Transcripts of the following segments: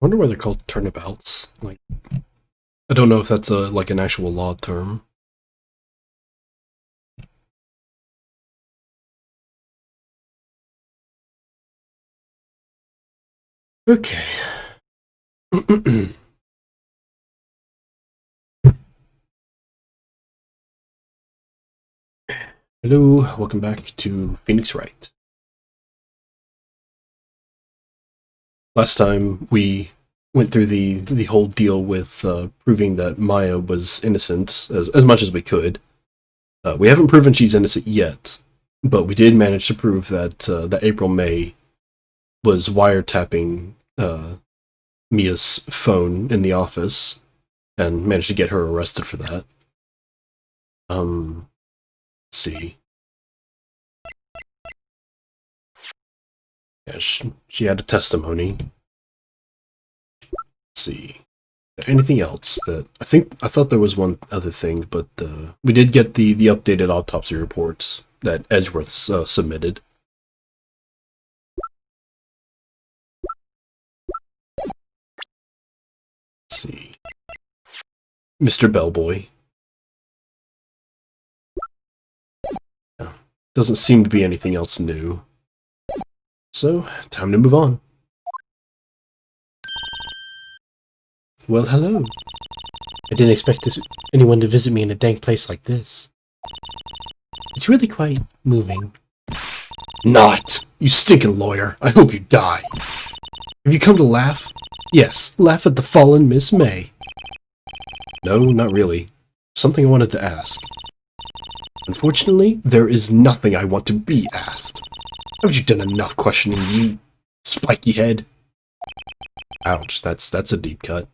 wonder why they're called turnabouts. Like, I don't know if that's like an actual law term. Okay. Hello, welcome back to Phoenix Wright. Last time we went through the whole deal with proving that Maya was innocent as much as we could. We haven't proven she's innocent yet, but we did manage to prove that that April May was wiretapping Mia's phone in the office and managed to get her arrested for that. Let's see. Yeah, she had a testimony. Let's see. Anything else that I thought there was one other thing, but we did get the updated autopsy reports that Edgeworth submitted. Let's see. Mr. Bellboy. Doesn't seem to be anything else new. So, time to move on. Well, hello. I didn't expect anyone to visit me in a dank place like this. It's really quite moving. Not! You stinking lawyer! I hope you die! Have you come to laugh? Yes, laugh at the fallen Miss May. No, not really. Something I wanted to ask. Unfortunately, there is nothing I want to be asked. Haven't you done enough questioning, you spiky head? Ouch, that's a deep cut.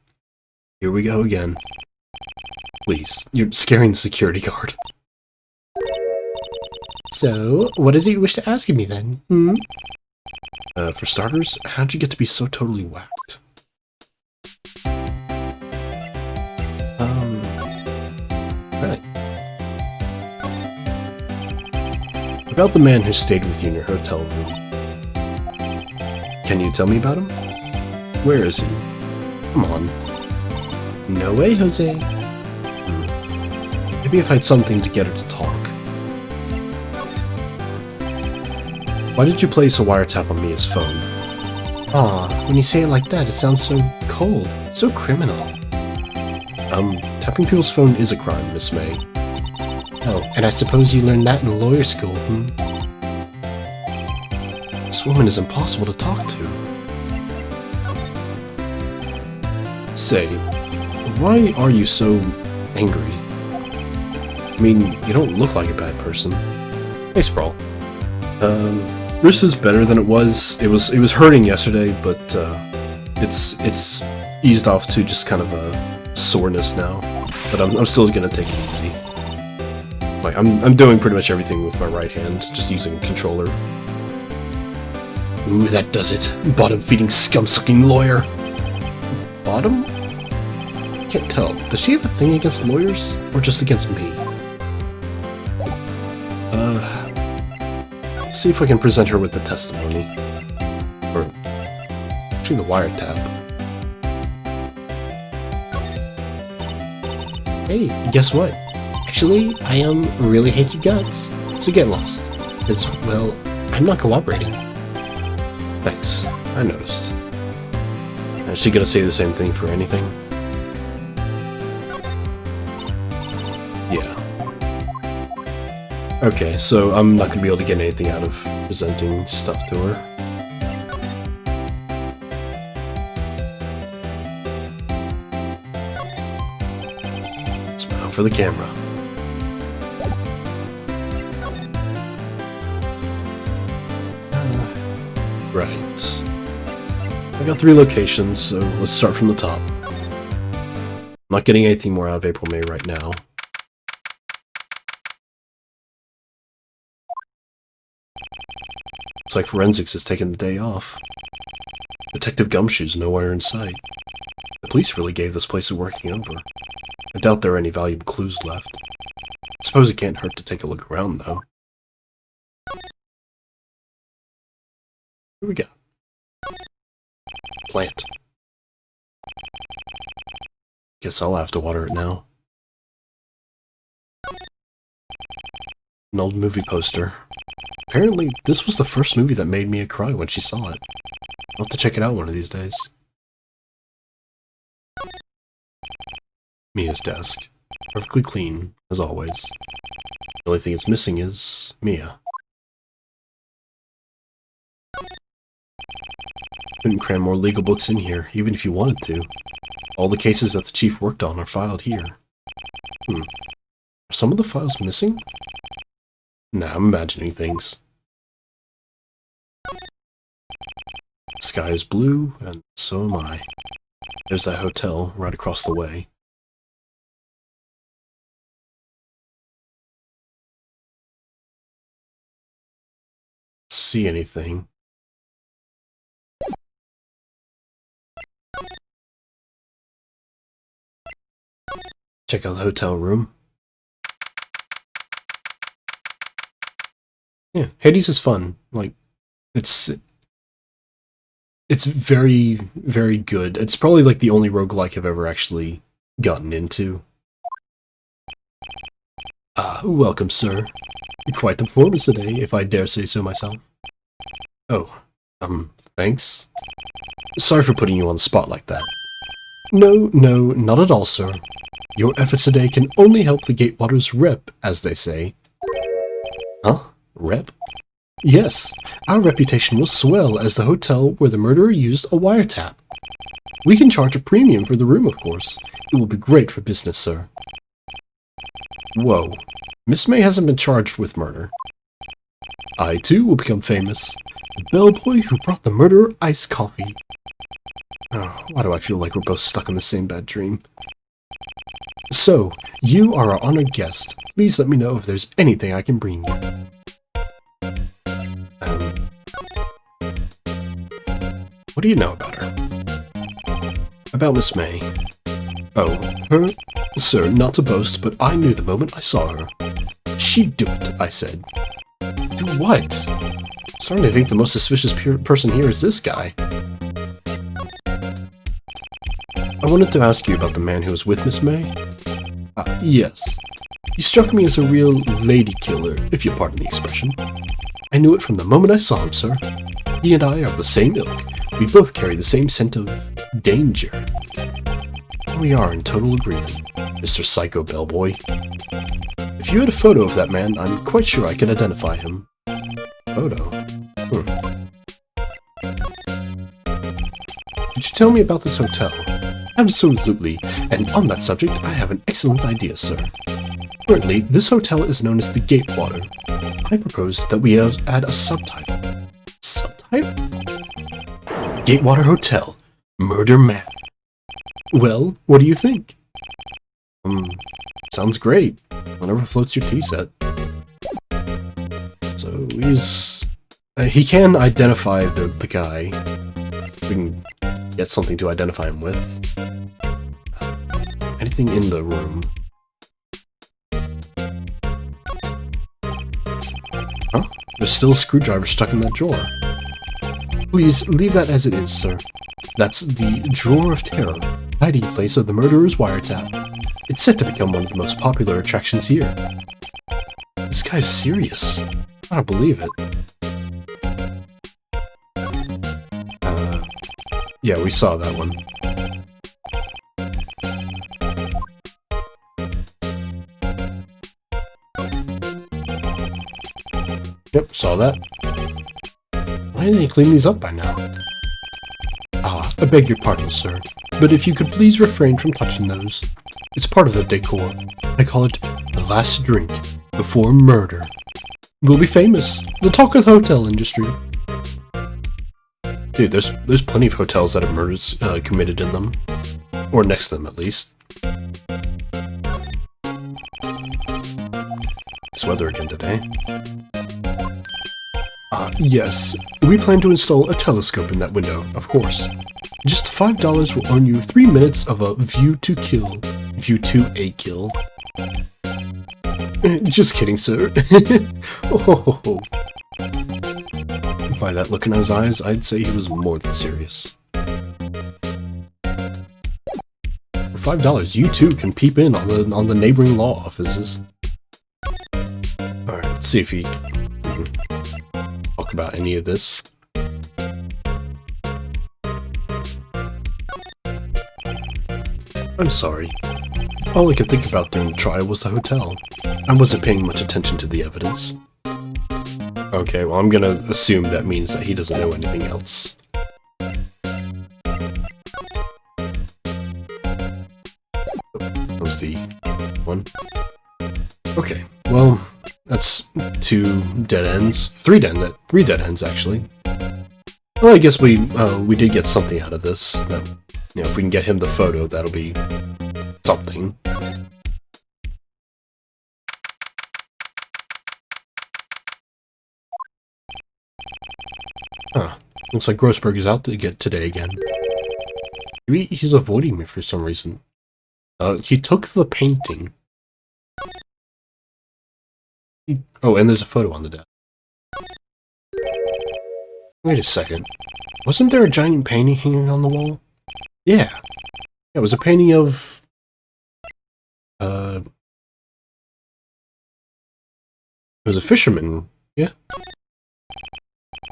Here we go again. Please, you're scaring the security guard. So, what is it you wish to ask of me then? For starters, how'd you get to be so totally whacked? Right. About the man who stayed with you in your hotel room. Can you tell me about him? Where is he? Come on. No way, Jose. Maybe if I had something to get her to talk. Why did you place a wiretap on Mia's phone? Aw, when you say it like that, it sounds so cold, so criminal. Tapping people's phone is a crime, Miss May. Oh, and I suppose you learned that in lawyer school, This woman is impossible to talk to. Say, why are you so angry? I mean, you don't look like a bad person. Hey, Sprawl. This is better than it was. It was hurting yesterday, but it's eased off to just kind of a soreness now. But I'm still gonna take it easy. Like I'm doing pretty much everything with my right hand, just using a controller. Ooh, that does it. Bottom-feeding, scum-sucking lawyer. Bottom? Can't tell. Does she have a thing against lawyers, or just against me? Let's see if I can present her with the testimony. Or actually the wiretap. Hey, guess what? Actually, I really hate your guts, so get lost. As well, I'm not cooperating. Thanks, I noticed. Is she gonna say the same thing for anything? Yeah. Okay, so I'm not gonna be able to get anything out of presenting stuff to her. Smile for the camera. Right. I got 3 locations, so let's start from the top. I'm not getting anything more out of April May right now. Looks like forensics has taken the day off. Detective Gumshoe's nowhere in sight. The police really gave this place a working over. I doubt there are any valuable clues left. I suppose it can't hurt to take a look around, though. Here we go. Plant. Guess I'll have to water it now. An old movie poster. Apparently, this was the first movie that made Mia cry when she saw it. I'll have to check it out one of these days. Mia's desk. Perfectly clean, as always. The only thing it's missing is Mia. Couldn't cram more legal books in here, even if you wanted to. All the cases that the chief worked on are filed here. Are some of the files missing? Nah, I'm imagining things. The sky is blue, and so am I. There's that hotel right across the way. See anything? Check out the hotel room. Yeah, Hades is fun. Like, it's very, very good. It's probably like the only roguelike I've ever actually gotten into. Ah, welcome, sir. Quite the performance today, if I dare say so myself. Oh, thanks. Sorry for putting you on the spot like that. No, not at all, sir. Your efforts today can only help the Gatewater's rep, as they say. Huh? Rep? Yes, our reputation will swell as the hotel where the murderer used a wiretap. We can charge a premium for the room, of course. It will be great for business, sir. Whoa. Miss May hasn't been charged with murder. I, too, will become famous. The bellboy who brought the murderer iced coffee. Oh, why do I feel like we're both stuck in the same bad dream? So, you are our honored guest. Please let me know if there's anything I can bring you. What do you know about her? About Miss May. Oh, her? Sir, not to boast, but I knew the moment I saw her. She'd do it, I said. Do what? I'm starting to think the most suspicious person here is this guy. I wanted to ask you about the man who was with Miss May. Yes. He struck me as a real lady killer, if you'll pardon the expression. I knew it from the moment I saw him, sir. He and I are of the same ilk. We both carry the same scent of danger. We are in total agreement, Mr. Psycho Bellboy. If you had a photo of that man, I'm quite sure I could identify him. Photo? Could you tell me about this hotel? Absolutely, and on that subject, I have an excellent idea, sir. Currently, this hotel is known as the Gatewater. I propose that we add a subtitle. Subtitle? Gatewater Hotel, Murder Man. Well, what do you think? Sounds great. Whatever floats your tea set. So he can identify the guy. We can get something to identify him with. Anything in the room? Huh? There's still a screwdriver stuck in that drawer. Please leave that as it is, sir. That's the Drawer of Terror, hiding place of the murderer's wiretap. It's set to become one of the most popular attractions here. This guy's serious. I don't believe it. Yeah, we saw that one. Yep, saw that. Why didn't he clean these up by now? Ah, I beg your pardon, sir, but if you could please refrain from touching those. It's part of the decor. I call it the last drink before murder. We'll be famous. The talk of the hotel industry. Dude, there's plenty of hotels that have murders committed in them. Or next to them, at least. It's weather again today. Yes. We plan to install a telescope in that window, of course. Just $5 will earn you 3 minutes of a view to kill. View to a kill. Just kidding, sir. Oh. By that look in his eyes, I'd say he was more than serious. For $5. You too can peep in on the neighboring law offices. Alright, let's see if he can talk about any of this. I'm sorry. All I could think about during the trial was the hotel. I wasn't paying much attention to the evidence. Okay, well, I'm gonna assume that means that he doesn't know anything else. That was the one. Okay, well, that's 2 dead ends. 3 dead ends, actually. Well, I guess we did get something out of this. That, you know, if we can get him the photo, that'll be something. Huh. Looks like Grossberg is out to get today again. Maybe he's avoiding me for some reason. He took the painting. Oh, and there's a photo on the desk. Wait a second. Wasn't there a giant painting hanging on the wall? Yeah. It was a painting of... It was a fisherman, yeah?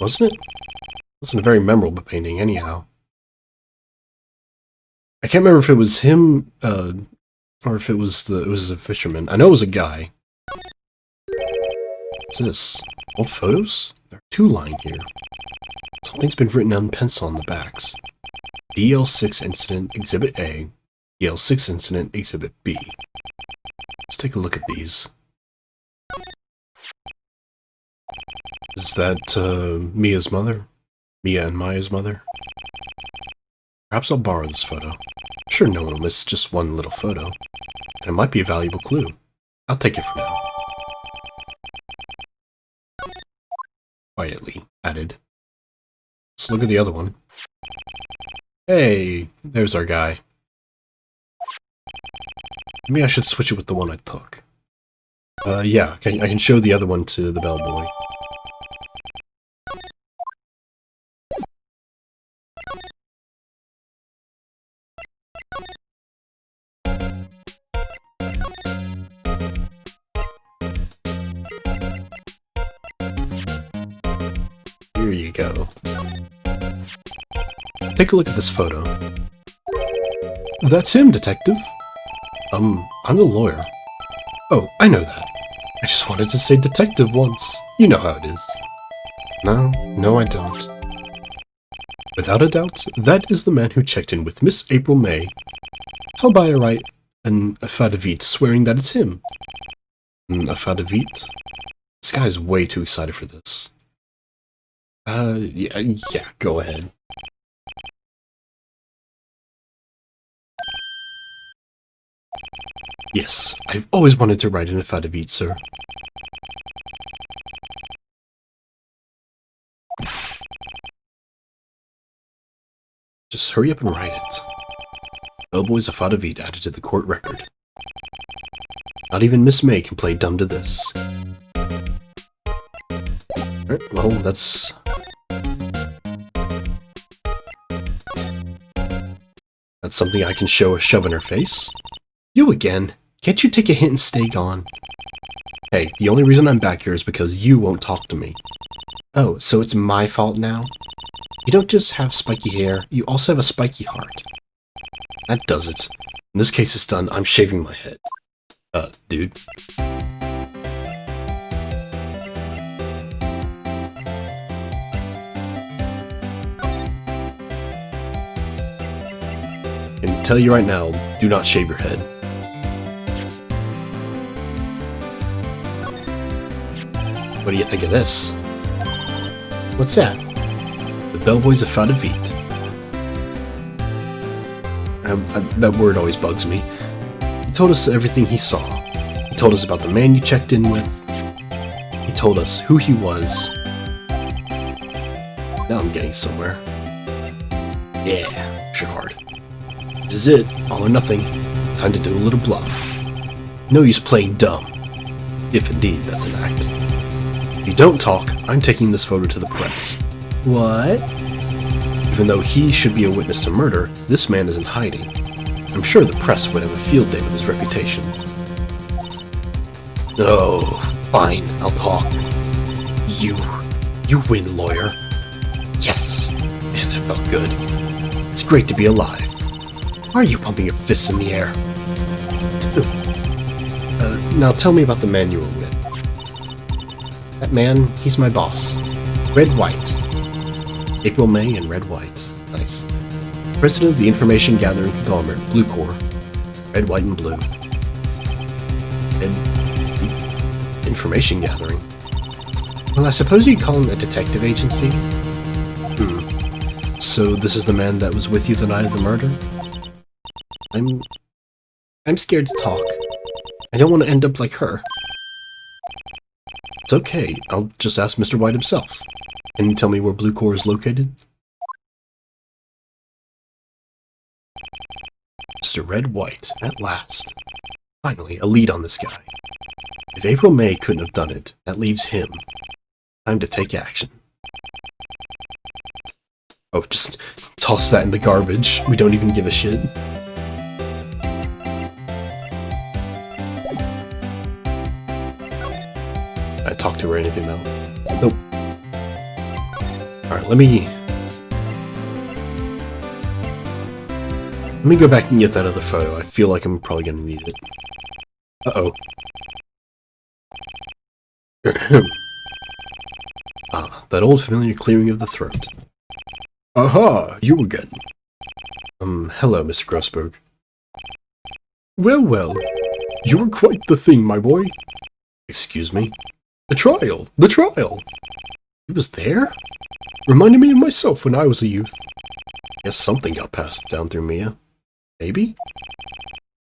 Wasn't it? It wasn't a very memorable painting, anyhow. I can't remember if it was him, or if it was a fisherman. I know it was a guy. What's this? Old photos? There are 2 lying here. Something's been written in pencil on the backs. DL6 Incident Exhibit A, DL6 Incident Exhibit B. Let's take a look at these. Is that, Mia's mother? Mia and Maya's mother? Perhaps I'll borrow this photo. I'm sure no one will miss just one little photo. And it might be a valuable clue. I'll take it for now. Quietly added. Let's look at the other one. Hey, there's our guy. Maybe I should switch it with the one I took. Yeah, I can show the other one to the bellboy. Here you go. Take a look at this photo. That's him, detective. I'm the lawyer. Oh, I know that. I just wanted to say detective once. You know how it is. No, I don't. Without a doubt, that is the man who checked in with Miss April May. How about I write an affidavit swearing that it's him? An affidavit? This guy's way too excited for this. Yeah, go ahead. Yes, I've always wanted to write an affidavit, sir. Just hurry up and write it. Bellboy's affidavit added to the court record. Not even Miss May can play dumb to this. Alright, well, that's something I can shove in her face. You again. Can't you take a hint and stay gone? Hey, the only reason I'm back here is because you won't talk to me. Oh, so it's my fault now? You don't just have spiky hair, you also have a spiky heart. That does it. In this case it's done, I'm shaving my head. Dude. I can tell you right now, do not shave your head. What do you think of this? What's that? The bellboy's affidavit. That word always bugs me. He told us everything he saw. He told us about the man you checked in with. He told us who he was. Now I'm getting somewhere. Yeah, sure hard. This is it, all or nothing. Time to do a little bluff. No use playing dumb. If indeed that's an act. If you don't talk, I'm taking this photo to the press. What? Even though he should be a witness to murder, this man is in hiding. I'm sure the press would have a field day with his reputation. Oh, fine, I'll talk. You win, lawyer. Yes! Man, that felt good. It's great to be alive. Why are you pumping your fists in the air? Now tell me about the man you were with. That man, he's my boss. Red White. April May and Red White. Nice. President of the Information Gathering Conglomerate, Blue Corps. Red, White, and Blue. Information Gathering? Well, I suppose you'd call him a detective agency? So this is the man that was with you the night of the murder? I'm scared to talk. I don't want to end up like her. It's okay, I'll just ask Mr. White himself. Can you tell me where Blue Corps is located? Mr. Red White, at last. Finally, a lead on this guy. If April May couldn't have done it, that leaves him. Time to take action. Oh, just toss that in the garbage. We don't even give a shit. Did I talk to her or anything now? Nope. Alright, let me go back and get that other photo. I feel like I'm probably gonna need it. Uh-oh. That old familiar clearing of the throat. Aha! You again. Hello, Mr. Grossberg. Well, well. You were quite the thing, my boy. Excuse me? The trial! The trial! He was there? Reminded me of myself when I was a youth. Guess something got passed down through Mia. Maybe?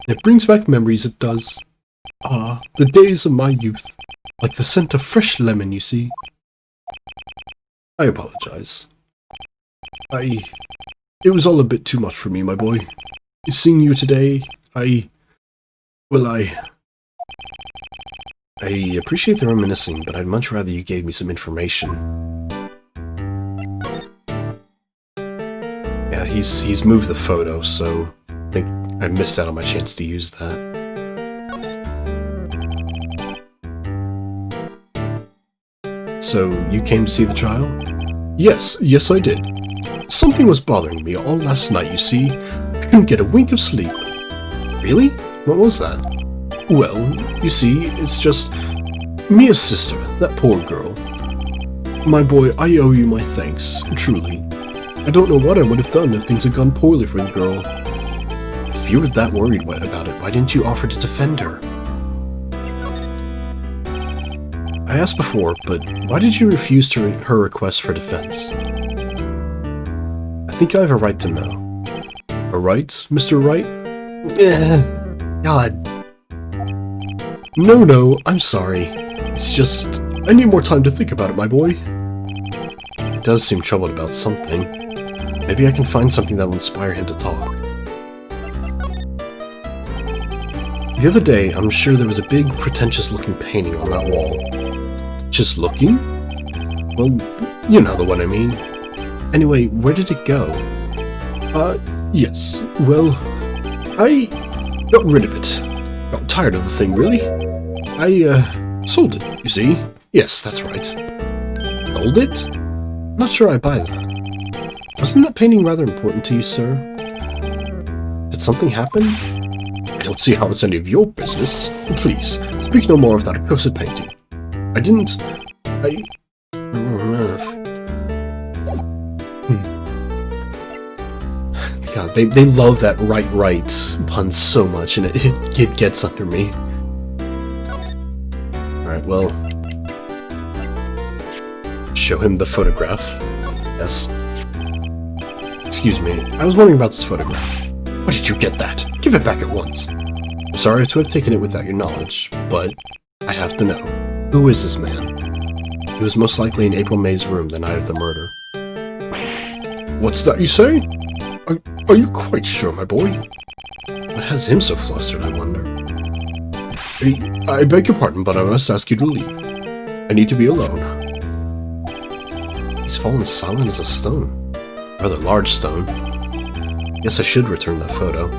It brings back memories, it does. Ah, the days of my youth. Like the scent of fresh lemon, you see. I apologize. It was all a bit too much for me, my boy. Seeing you today, I appreciate the reminiscing, but I'd much rather you gave me some information. Yeah, he's moved the photo, so I think I missed out on my chance to use that. So, you came to see the trial? Yes, I did. Something was bothering me all last night, you see. I couldn't get a wink of sleep. Really? What was that? Well, you see, it's just Mia's sister, that poor girl. My boy, I owe you my thanks, truly. I don't know what I would have done if things had gone poorly for the girl. If you were that worried about it, why didn't you offer to defend her? I asked before, but why did you refuse her request for defense? I think I have a right to know. A right, Mr. Wright? God. No, I'm sorry. It's just, I need more time to think about it, my boy. He does seem troubled about something. Maybe I can find something that will inspire him to talk. The other day, I'm sure there was a big, pretentious-looking painting on that wall. Just looking? Well, you know the one I mean. Anyway, where did it go? Yes. Well, I got rid of it. Got tired of the thing, really. I, sold it, you see. Yes, that's right. Sold it? Not sure I buy that. Wasn't that painting rather important to you, sir? Did something happen? I don't see how it's any of your business. Please, speak no more of that accursed painting. I didn't... God, they love that right pun so much, and it gets under me. Alright, well... Show him the photograph. Yes. Excuse me, I was wondering about this photograph. Where did you get that? Give it back at once. I'm sorry to have taken it without your knowledge, but I have to know. Who is this man? He was most likely in April May's room the night of the murder. What's that you say? Are you quite sure, my boy? What has him so flustered, I wonder? I beg your pardon, but I must ask you to leave. I need to be alone. He's fallen silent as a stone. Rather large stone. Guess I should return that photo.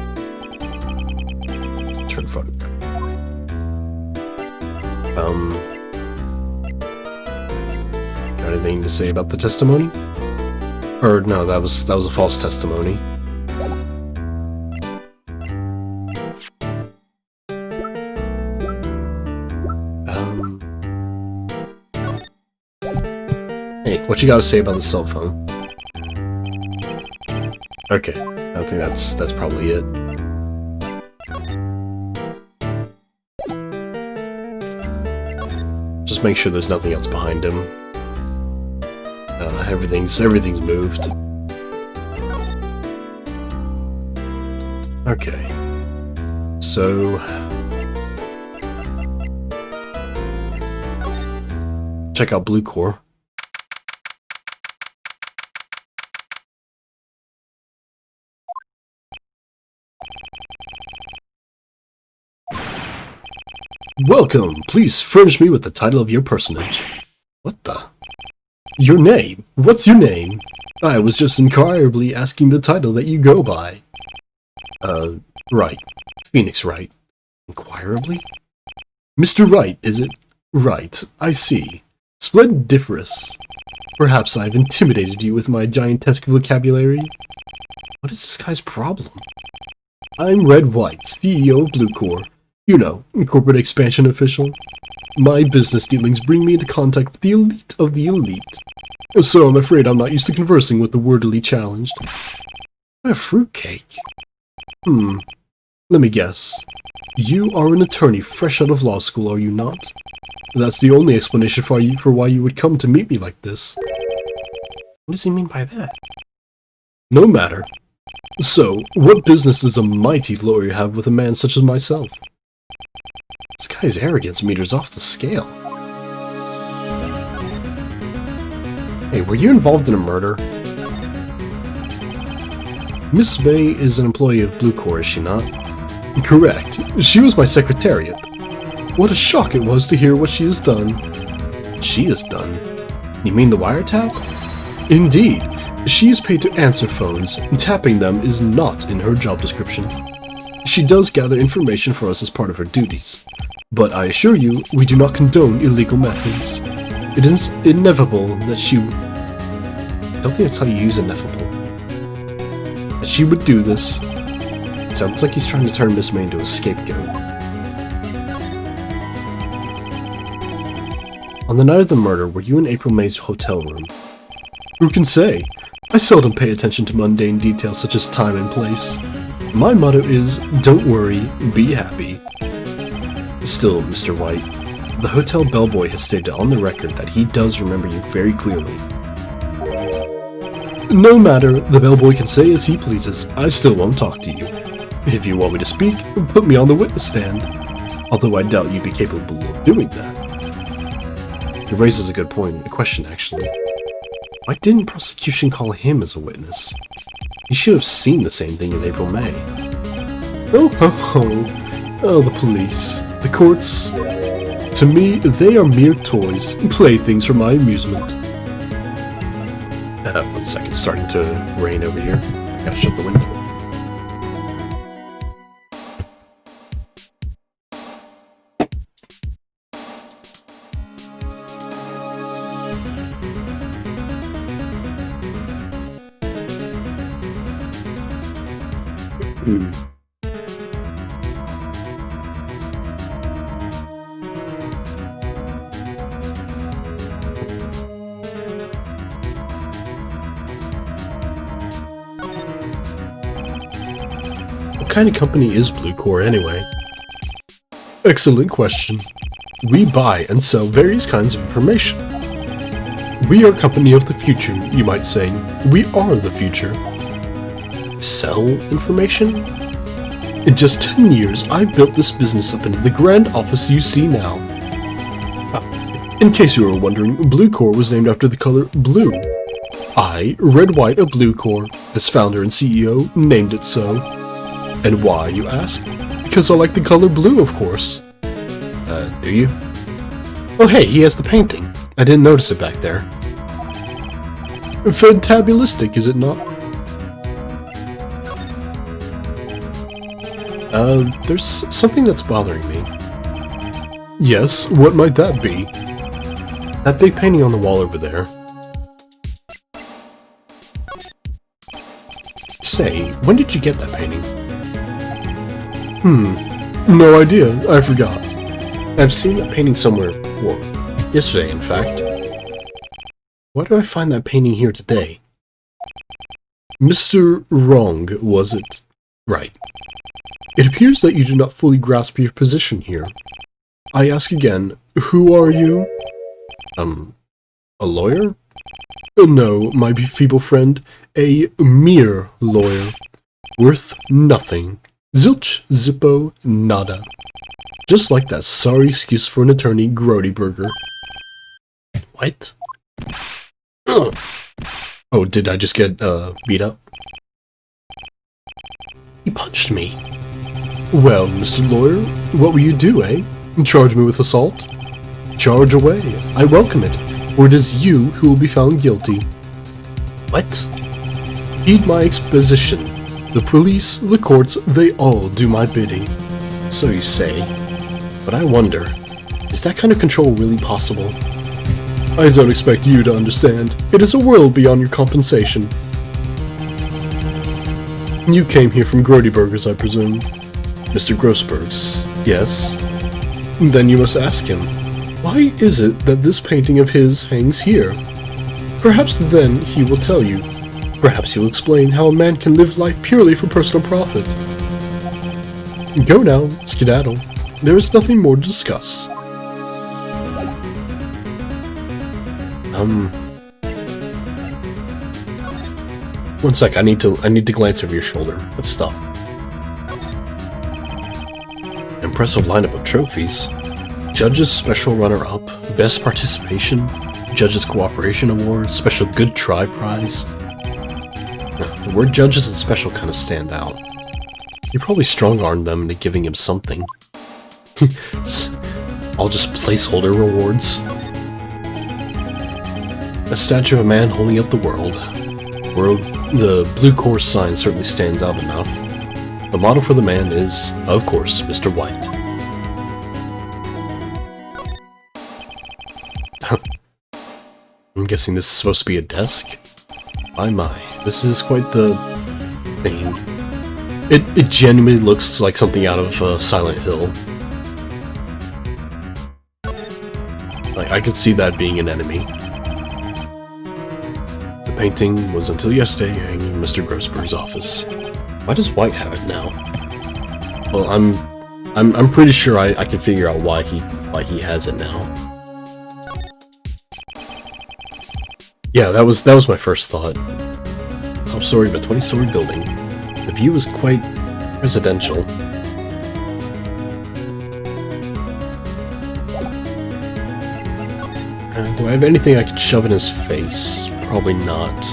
Got anything to say about the testimony? Or no, that was a false testimony. Hey, what you got to say about the cell phone? Okay, I think that's probably it. Just make sure there's nothing else behind him. Everything's moved. Okay. So check out Blue Core. Welcome! Please furnish me with the title of your personage. What the? Your name? What's your name? I was just inquirably asking the title that you go by. Wright. Phoenix Wright. Inquirably? Mr. Wright, is it? Right, I see. Splendiferous. Perhaps I've intimidated you with my giantesque vocabulary? What is this guy's problem? I'm Red White, CEO of Blue Core. You know, corporate expansion official. My business dealings bring me into contact with the elite of the elite. So I'm afraid I'm not used to conversing with the wordily challenged. What a fruitcake. Let me guess. You are an attorney fresh out of law school, are you not? That's the only explanation for why you would come to meet me like this. What does he mean by that? No matter. So, what business does a mighty lawyer have with a man such as myself? This guy's arrogance meters off the scale. Hey, were you involved in a murder? Miss May is an employee of Blue Core, is she not? Correct. She was my secretariat. What a shock it was to hear what she has done. She has done? You mean the wiretap? Indeed. She is paid to answer phones, and tapping them is not in her job description. She does gather information for us as part of her duties. But I assure you, we do not condone illegal methods. It is inevitable that she... I don't think that's how you use ineffable. That she would do this. It sounds like he's trying to turn Miss May into a scapegoat. On the night of the murder, were you in April May's hotel room? Who can say? I seldom pay attention to mundane details such as time and place. My motto is, don't worry, be happy. Still, Mr. White, the hotel bellboy has stated on the record that he does remember you very clearly. No matter, the bellboy can say as he pleases, I still won't talk to you. If you want me to speak, put me on the witness stand. Although I doubt you'd be capable of doing that. It raises a good point, a question actually. Why didn't prosecution call him as a witness? He should have seen the same thing as April May. Oh ho ho. Oh, the police. The courts. To me, they are mere toys, playthings for my amusement. 1 second, it's starting to rain over here. I gotta shut the window. What kind of company is Blue Core anyway? Excellent question. We buy and sell various kinds of information. We are a company of the future, you might say. We are the future. Sell information? In just 10 years, I've built this business up into the grand office you see now. In case you were wondering, Blue Core was named after the color blue. I, Red White of Blue Core, as founder and CEO, named it so. And why, you ask? Because I like the color blue, of course. Do you? Oh hey, he has the painting. I didn't notice it back there. Fantabulistic, is it not? There's something that's bothering me. Yes, what might that be? That big painting on the wall over there. Say, when did you get that painting? No idea, I forgot. I've seen that painting somewhere before. Yesterday, in fact. Why do I find that painting here today? Mr. Wrong, was it? Right. It appears that you do not fully grasp your position here. I ask again, who are you? A lawyer? No, my feeble friend, a mere lawyer. Worth nothing. Zilch, zippo, nada. Just like that sorry excuse for an attorney, Grody Burger. What? Ugh. Oh, did I just get, beat up? He punched me. Well, Mr. Lawyer, what will you do, eh? Charge me with assault? Charge away. I welcome it, for it is you who will be found guilty. What? Heed my exposition. The police, the courts, they all do my bidding. So you say. But I wonder, is that kind of control really possible? I don't expect you to understand. It is a world beyond your compensation. You came here from Grody Burgers, I presume. Mr. Grossberg's, yes? Then you must ask him, why is it that this painting of his hangs here? Perhaps then he will tell you. Perhaps he will explain how a man can live life purely for personal profit. Go now, skedaddle. There is nothing more to discuss. One sec, I need to glance over your shoulder. Let's stop. Impressive lineup of trophies. Judges Special Runner-Up, Best Participation, Judges Cooperation Award, Special Good Try Prize. The word judges and special kind of stand out. You probably strong-armed them into giving him something. All just placeholder rewards. A statue of a man holding up the world. The blue course sign certainly stands out enough. The motto for the man is, of course, Mr. White. I'm guessing this is supposed to be a desk? My, this is quite the thing. It genuinely looks like something out of Silent Hill. Like, I could see that being an enemy. The painting was until yesterday hanging in Mr. Grossberg's office. Why does White have it now? Well, I'm pretty sure I can figure out why he has it now. Yeah, that was my first thought. Top story of a 20-story building. The view is quite residential. Do I have anything I could shove in his face? Probably not.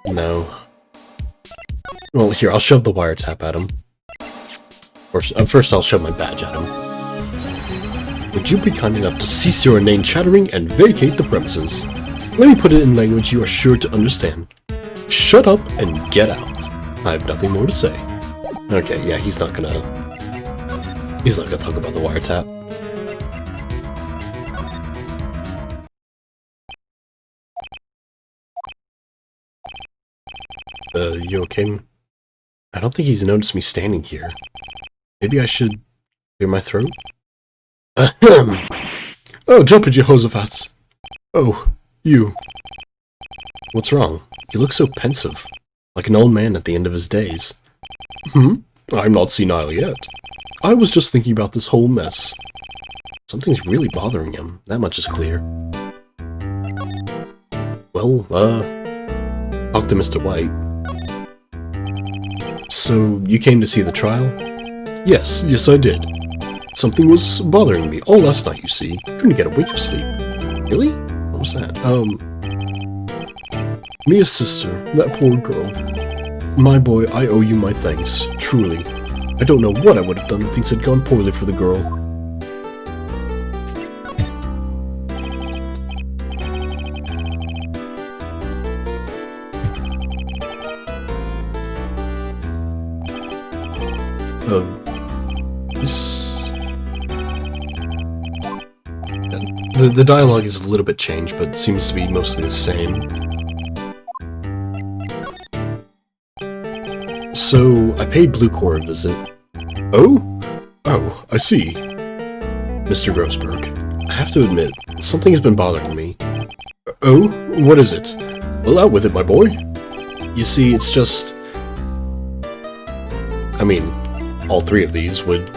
No. Well, here, I'll shove the wiretap at him. First I'll shove my badge at him. Would you be kind enough to cease your inane chattering and vacate the premises? Let me put it in language you are sure to understand. Shut up and get out. I have nothing more to say. Okay, yeah, he's not gonna talk about the wiretap. You okay? I don't think he's noticed me standing here. Maybe I should clear my throat? Ahem! Oh, jump at Jehoshaphat! Oh, you. What's wrong? You look so pensive, like an old man at the end of his days. I'm not senile yet. I was just thinking about this whole mess. Something's really bothering him, that much is clear. Well, talk to Mr. White. So, you came to see the trial? Yes, I did. Something was bothering me all last night, you see. Couldn't get a wink of sleep. Really? What was that? Mia's sister, that poor girl. My boy, I owe you my thanks, truly. I don't know what I would have done if things had gone poorly for the girl. The dialogue is a little bit changed, but seems to be mostly the same. So, I paid Blue Corps a visit. Oh? Oh, I see. Mr. Grossberg, I have to admit, something has been bothering me. Oh? What is it? Well, out with it, my boy. You see, it's just... I mean, all three of these would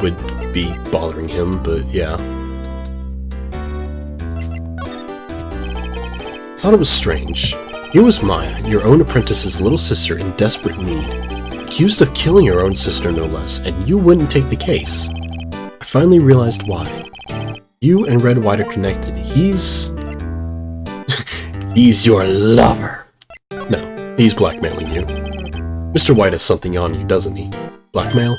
be bothering him, but yeah. Thought it was strange. Here was Maya, your own apprentice's little sister in desperate need, accused of killing her own sister no less, and you wouldn't take the case. I finally realized why. You and Red White are connected. He's... he's your lover. No, he's blackmailing you. Mr. White has something on you, doesn't he? Blackmail?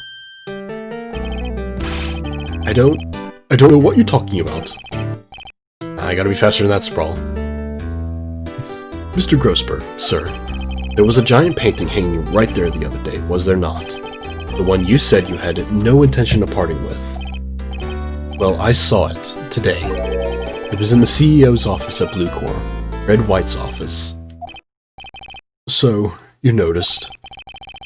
I don't know what you're talking about. I gotta be faster than that, Sprawl. Mr. Grossberg, sir, there was a giant painting hanging right there the other day, was there not? The one you said you had no intention of parting with. Well, I saw it, today. It was in the CEO's office at Blue Corps, Red White's office. So, you noticed.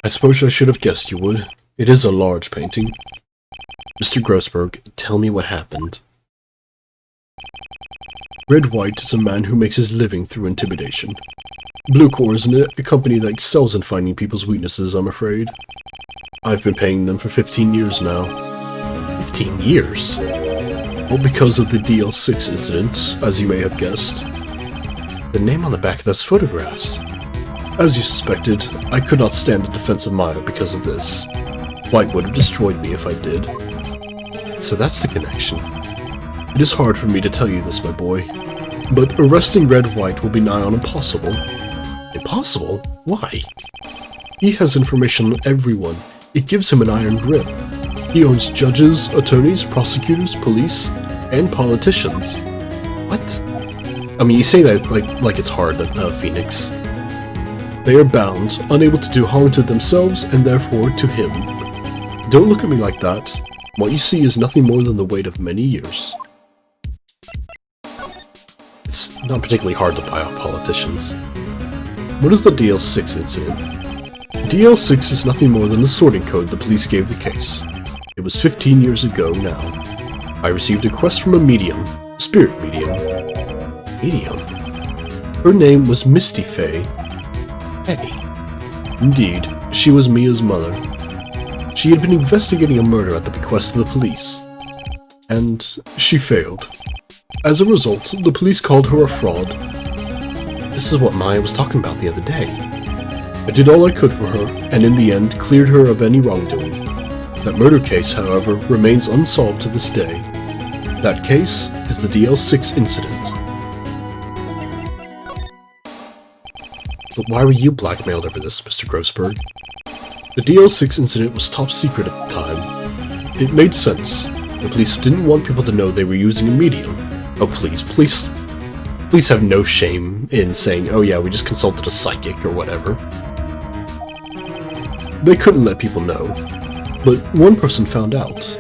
I suppose I should have guessed you would. It is a large painting. Mr. Grossberg, tell me what happened. Red White is a man who makes his living through intimidation. Blue Corps is a company that excels in finding people's weaknesses, I'm afraid. I've been paying them for 15 years now. 15 years? All because of the DL6 incident, as you may have guessed. The name on the back of those photographs. As you suspected, I could not stand the defense of Maya because of this. White would have destroyed me if I did. So that's the connection. It is hard for me to tell you this, my boy, but arresting Red White will be nigh on impossible. Impossible? Why? He has information on everyone. It gives him an iron grip. He owns judges, attorneys, prosecutors, police, and politicians. What? I mean, you say that like it's hard, Phoenix. They are bound, unable to do harm to themselves and therefore to him. Don't look at me like that. What you see is nothing more than the weight of many years. It's not particularly hard to buy off politicians. What is the DL6 incident? DL6 is nothing more than the sorting code the police gave the case. It was 15 years ago now. I received a request from a medium, spirit medium. Medium? Her name was Misty Faye. Hey. Indeed, she was Mia's mother. She had been investigating a murder at the bequest of the police. And she failed. As a result, the police called her a fraud. This is what Maya was talking about the other day. I did all I could for her, and in the end cleared her of any wrongdoing. That murder case, however, remains unsolved to this day. That case is the DL6 incident. But why were you blackmailed over this, Mr. Grossberg? The DL6 incident was top secret at the time. It made sense. The police didn't want people to know they were using a medium. Oh please, police have no shame in saying, oh yeah, we just consulted a psychic or whatever. They couldn't let people know. But one person found out.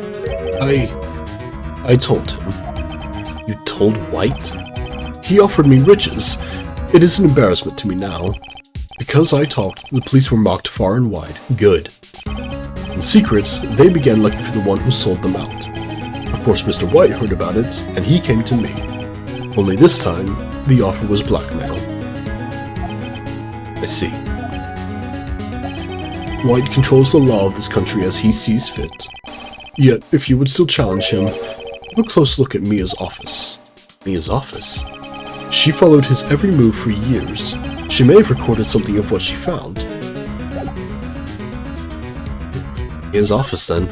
I told him. You told White? He offered me riches. It is an embarrassment to me now. Because I talked, the police were mocked far and wide. Good. In secret, they began looking for the one who sold them out. Of course, Mr. White heard about it, and he came to me. Only this time, the offer was blackmail. I see. White controls the law of this country as he sees fit. Yet, if you would still challenge him, have a close look at Mia's office. Mia's office? She followed his every move for years. She may have recorded something of what she found. Mia's office, then.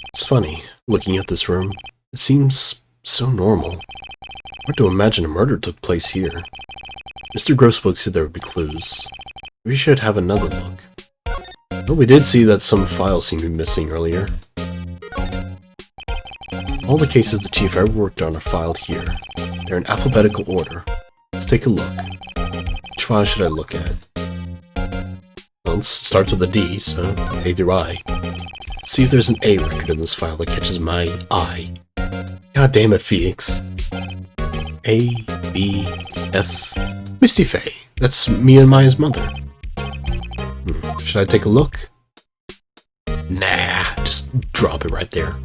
It's funny, looking at this room. It seems so normal. Hard to imagine a murder took place here. Mr. Grossberg said there would be clues. We should have another look. But we did see that some files seemed to be missing earlier. All the cases the chief ever worked on are filed here. They're in alphabetical order. Let's take a look. Which file should I look at? Well, it starts with a D, so A through I. Let's see if there's an A record in this file that catches my eye. God damn it, Phoenix. A, B, F... Misty Faye. That's Mia and Maya's mother. Should I take a look? Nah, just drop it right there.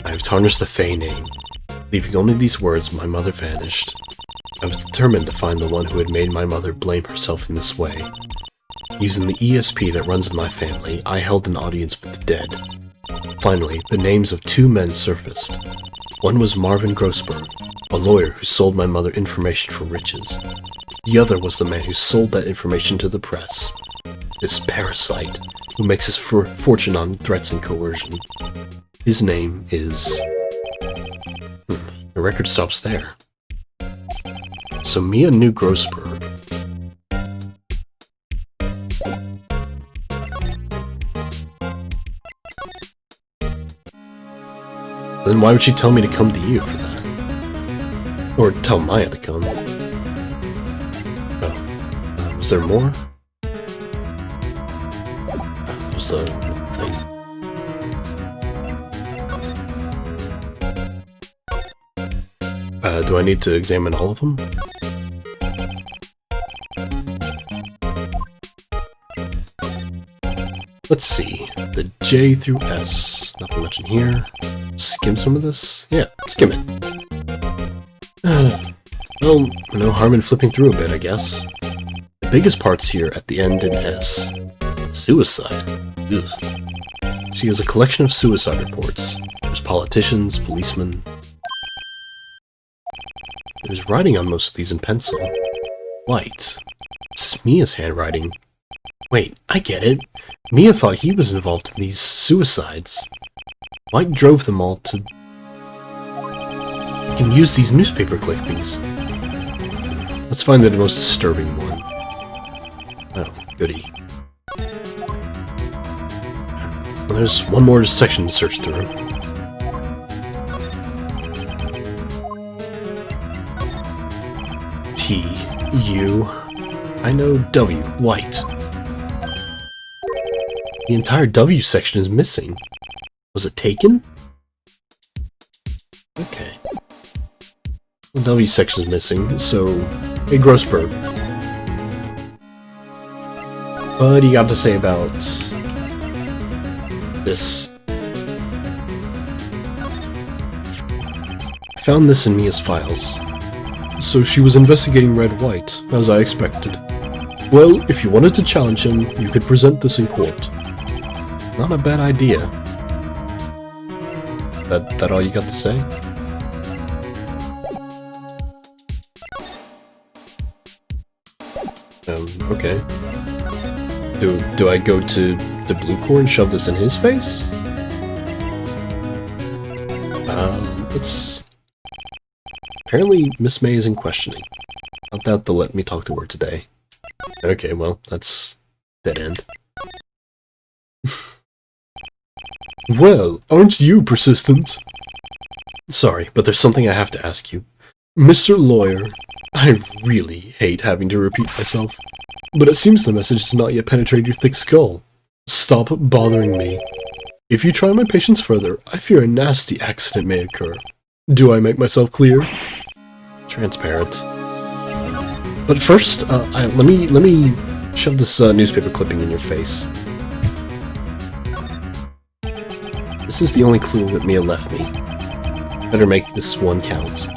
I've tarnished the Faye name. Leaving only these words, my mother vanished. I was determined to find the one who had made my mother blame herself in this way. Using the ESP that runs in my family, I held an audience with the dead. Finally, the names of two men surfaced. One was Marvin Grossberg, a lawyer who sold my mother information for riches. The other was the man who sold that information to the press. This parasite, who makes his fortune on threats and coercion. His name is... The record stops there. So Mia knew Grossberg. Then why would she tell me to come to you for that? Or tell Maya to come? Oh. Was there more? There's the thing. Do I need to examine all of them? Let's see. The J through S. Nothing much in here. Skim some of this? Yeah, skim it. Well, no harm in flipping through a bit, I guess. The biggest part's here at the end in S. Suicide. Ugh. She has a collection of suicide reports. There's politicians, policemen. There's writing on most of these in pencil. White. This is Mia's handwriting. Wait, I get it. Mia thought he was involved in these suicides. White drove them all to... You can use these newspaper clippings. Let's find the most disturbing one. Oh, goody. Well, there's one more section to search through. T, U, I know W, White. The entire W section is missing. Was it taken? Okay. The W section is missing, so... Hey, Grossberg. What do you got to say about... this? I found this in Mia's files. So she was investigating Red White, as I expected. Well, if you wanted to challenge him, you could present this in court. Not a bad idea. That all you got to say? Okay. Do I go to the Blue Corps and shove this in his face? Let's... Apparently, Miss May isn't questioning. I doubt they'll let me talk to her today. Okay, well, that's... dead end. Well, aren't you persistent? Sorry, but there's something I have to ask you. Mr. Lawyer, I really hate having to repeat myself, but it seems the message has not yet penetrated your thick skull. Stop bothering me. If you try my patience further, I fear a nasty accident may occur. Do I make myself clear? Transparent. But first, let me shove this newspaper clipping in your face. This is the only clue that Mia left me. Better make this one count.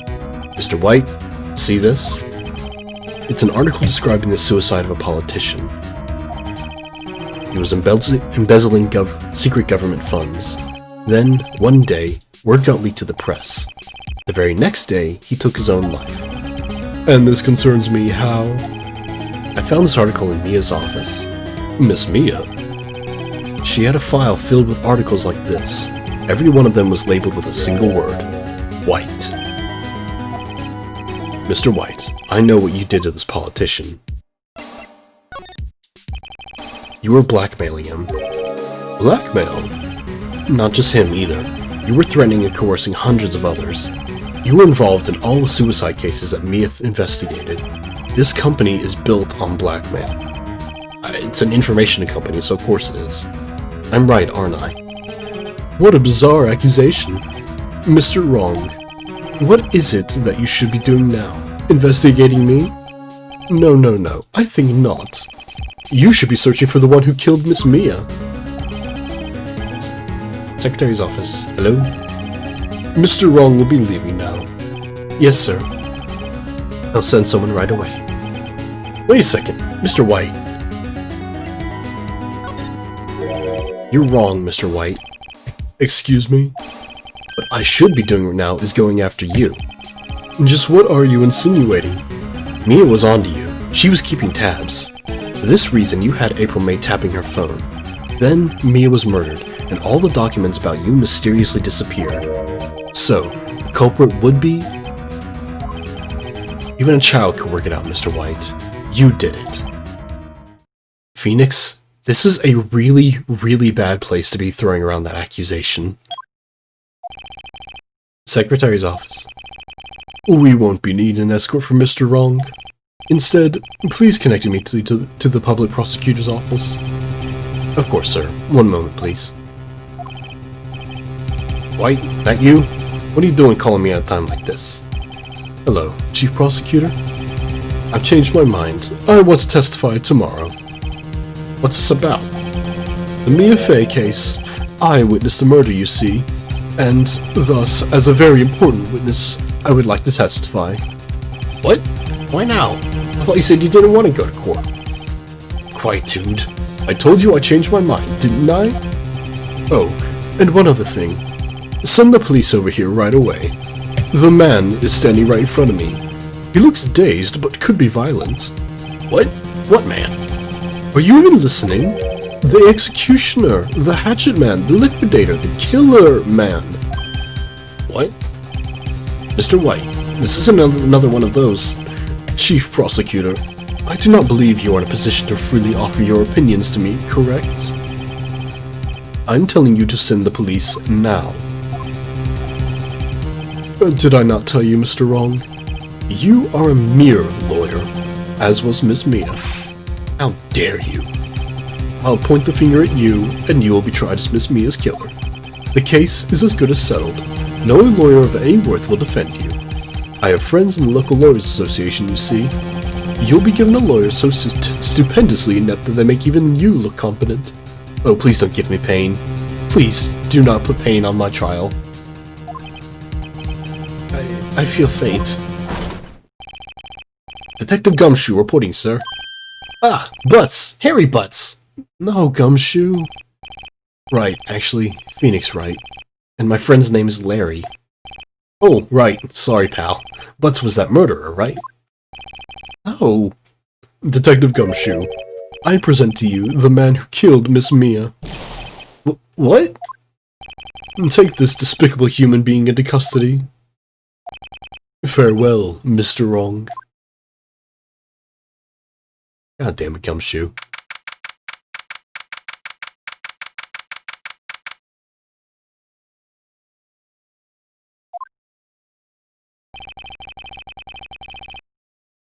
Mr. White, see this? It's an article describing the suicide of a politician. He was embezzling secret government funds. Then, one day, word got leaked to the press. The very next day, he took his own life. And this concerns me how? I found this article in Mia's office. Miss Mia? She had a file filled with articles like this. Every one of them was labeled with a single word. White. Mr. White, I know what you did to this politician. You were blackmailing him. Blackmail? Not just him, either. You were threatening and coercing hundreds of others. You were involved in all the suicide cases that Mia investigated. This company is built on blackmail. It's an information company, so of course it is. I'm right, aren't I? What a bizarre accusation. Mr. Wrong, what is it that you should be doing now? Investigating me? No, I think not. You should be searching for the one who killed Miss Mia. Secretary's office. Hello? Mr. Wrong will be leaving now. Yes, sir. I'll send someone right away. Wait a second, Mr. White. You're wrong, Mr. White. Excuse me? What I should be doing right now is going after you. Just what are you insinuating? Mia was onto you. She was keeping tabs. For this reason, you had April May tapping her phone. Then, Mia was murdered, and all the documents about you mysteriously disappeared. So, the culprit would be... Even a child could work it out, Mr. White. You did it. Phoenix, this is a really, really bad place to be throwing around that accusation. Secretary's office. We won't be needing an escort from Mr. Wrong. Instead, please connect me to the public prosecutor's office. Of course, sir. One moment, please. White, that you? What are you doing calling me at a time like this? Hello, Chief Prosecutor? I've changed my mind. I want to testify tomorrow. What's this about? The Mia Fey case. I witnessed the murder, you see. And, thus, as a very important witness, I would like to testify. What? Why now? I thought you said you didn't want to go to court. Quietude. I told you I changed my mind, didn't I? Oh, and one other thing. Send the police over here right away. The man is standing right in front of me. He looks dazed, but could be violent. What? What man? Are you even listening? The executioner, the hatchet man, the liquidator, the killer man. What? Mr. White, this is another one of those. Chief Prosecutor, I do not believe you are in a position to freely offer your opinions to me, correct? I'm telling you to send the police now. Did I not tell you, Mr. Wrong? You are a mere lawyer, as was Miss Mia. How dare you? I'll point the finger at you, and you will be tried as Miss Mia's killer. The case is as good as settled. No lawyer of any worth will defend you. I have friends in the local lawyers association, you see. You'll be given a lawyer so stupendously inept that they make even you look competent. Oh, please don't give me pain. Please, do not put pain on my trial. I feel faint. Detective Gumshoe reporting, sir. Ah, Butts! Harry Butts! No, Gumshoe. Right, actually, Phoenix Wright. And my friend's name is Larry. Oh, right, sorry, pal. Butts was that murderer, right? Oh. Detective Gumshoe, I present to you the man who killed Miss Mia. What? Take this despicable human being into custody. Farewell, Mr. Wrong. God damn it, Gumshoe.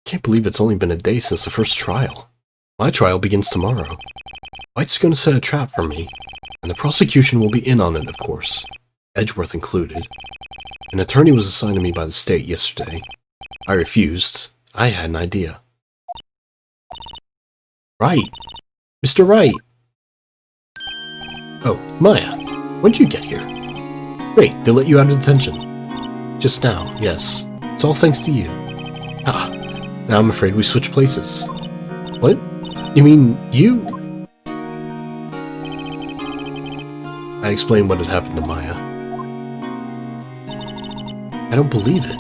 Can't believe it's only been a day since the first trial. My trial begins tomorrow. White's going to set a trap for me, and the prosecution will be in on it, of course. Edgeworth included. An attorney was assigned to me by the state yesterday. I refused. I had an idea. Wright! Mr. Wright! Oh, Maya, when'd you get here? Great, they let you out of detention. Just now, yes. It's all thanks to you. Ah, now I'm afraid we switched places. What? You mean you? I explained what had happened to Maya. I don't believe it.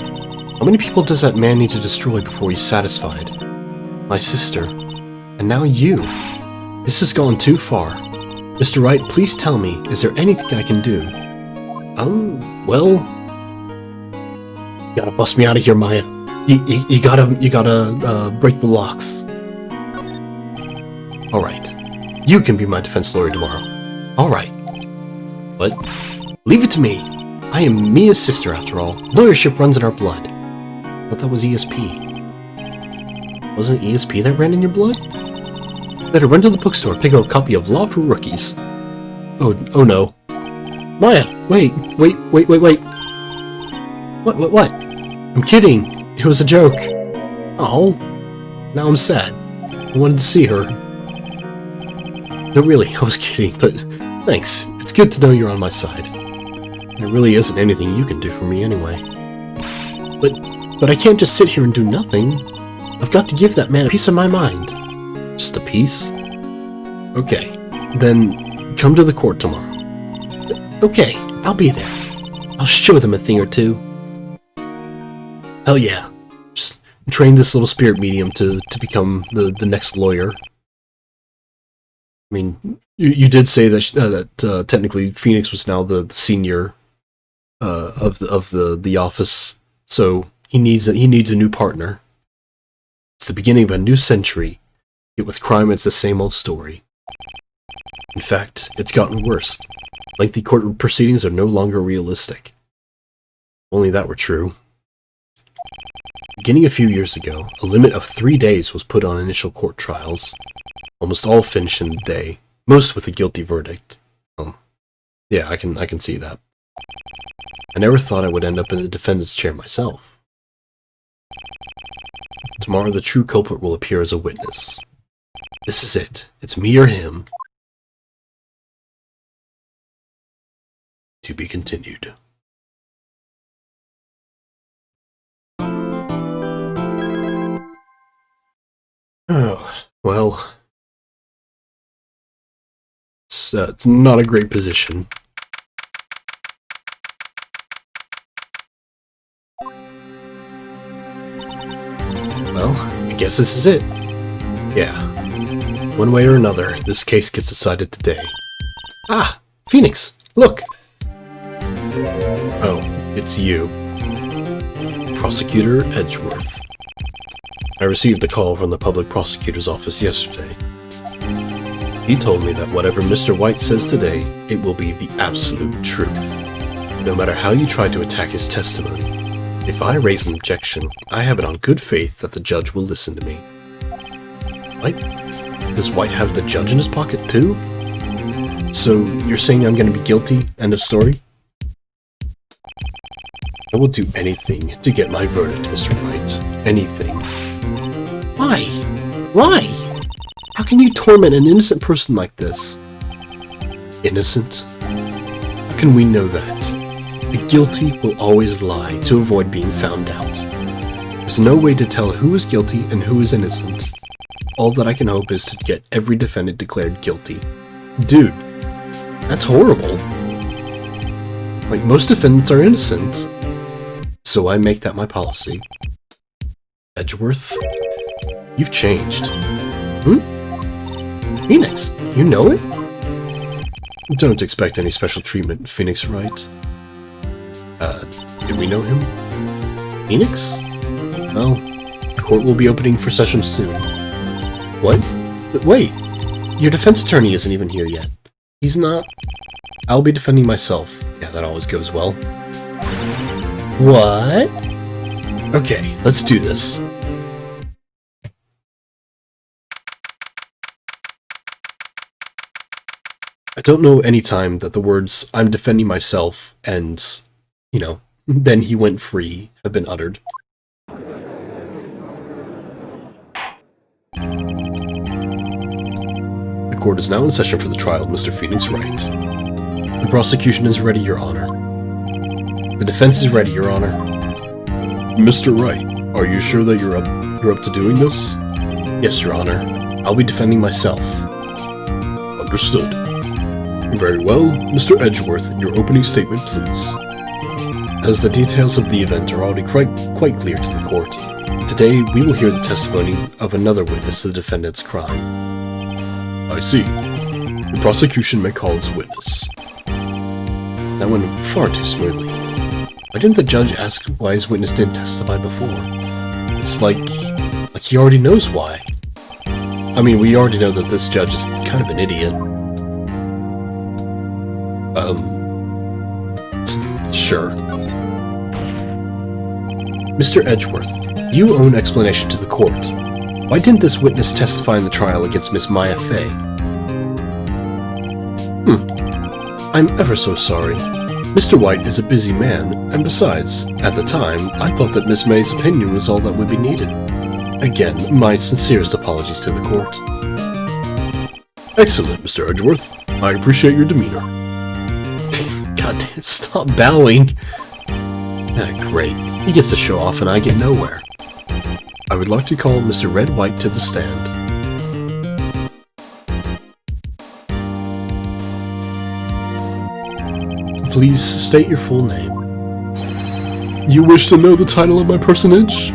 How many people does that man need to destroy before he's satisfied? My sister. And now you. This has gone too far. Mr. Wright, please tell me, is there anything I can do? Well... You gotta bust me out of here, Maya. You gotta break the locks. Alright. You can be my defense lawyer tomorrow. Alright. What? Leave it to me. I am Mia's sister, after all. Lawyership runs in our blood. But that was ESP. Wasn't it ESP that ran in your blood? Better run to the bookstore and pick up a copy of Law for Rookies. Oh no. Maya, wait. What? I'm kidding. It was a joke. Oh, now I'm sad. I wanted to see her. No, really, I was kidding, but thanks. It's good to know you're on my side. There really isn't anything you can do for me anyway. But I can't just sit here and do nothing. I've got to give that man a piece of my mind. Just a piece? Okay, then come to the court tomorrow. Okay, I'll be there. I'll show them a thing or two. Hell yeah. Just train this little spirit medium to become the next lawyer. I mean, you did say that technically Phoenix was now the senior of the office, so he needs a new partner. It's the beginning of a new century, yet with crime it's the same old story. In fact, it's gotten worse. Lengthy court proceedings are no longer realistic. Only that were true. Beginning a few years ago, a limit of 3 days was put on initial court trials. Almost all finished in a day, most with a guilty verdict. Yeah, I can see that. I never thought I would end up in the defendant's chair myself. Tomorrow the true culprit will appear as a witness. This is it. It's me or him. To be continued. Oh, well. It's not a great position. Well, I guess this is it. Yeah. One way or another, this case gets decided today. Ah! Phoenix! Look! Oh, it's you. Prosecutor Edgeworth. I received a call from the public prosecutor's office yesterday. He told me that whatever Mr. White says today, it will be the absolute truth. No matter how you try to attack his testimony, if I raise an objection, I have it on good faith that the judge will listen to me. What? Does White have the judge in his pocket too? So, you're saying I'm going to be guilty? End of story? I will do anything to get my verdict, Mr. Wright. Anything. Why? Why? How can you torment an innocent person like this? Innocent? How can we know that? The guilty will always lie to avoid being found out. There's no way to tell who is guilty and who is innocent. All that I can hope is to get every defendant declared guilty. Dude, that's horrible. Like, most defendants are innocent. So I make that my policy. Edgeworth, you've changed. Phoenix, you know it? Don't expect any special treatment, Phoenix Wright. Do we know him? Phoenix? Well, the court will be opening for session soon. What? But wait, your defense attorney isn't even here yet. He's not. I'll be defending myself. Yeah, that always goes well. What? Okay, let's do this. I don't know any time that the words, "I'm defending myself," and, "then he went free," have been uttered. The court is now in session for the trial of Mr. Phoenix Wright. The prosecution is ready, Your Honor. The defense is ready, Your Honor. Mr. Wright, are you sure that you're up to doing this? Yes, Your Honor. I'll be defending myself. Understood. Very well, Mr. Edgeworth, your opening statement, please. As the details of the event are already quite clear to the court, today we will hear the testimony of another witness to the defendant's crime. I see. The prosecution may call its witness. That went far too smoothly. Why didn't the judge ask why his witness didn't testify before? It's like he already knows why. I mean, we already know that this judge is kind of an idiot. Sure. Mr. Edgeworth, you owe an explanation to the court. Why didn't this witness testify in the trial against Miss Maya Fey? I'm ever so sorry. Mr. White is a busy man, and besides, at the time, I thought that Miss May's opinion was all that would be needed. Again, my sincerest apologies to the court. Excellent, Mr. Edgeworth. I appreciate your demeanor. God damn, stop bowing. Great. He gets to show off and I get nowhere. I would like to call Mr. Red White to the stand. Please state your full name. You wish to know the title of my personage?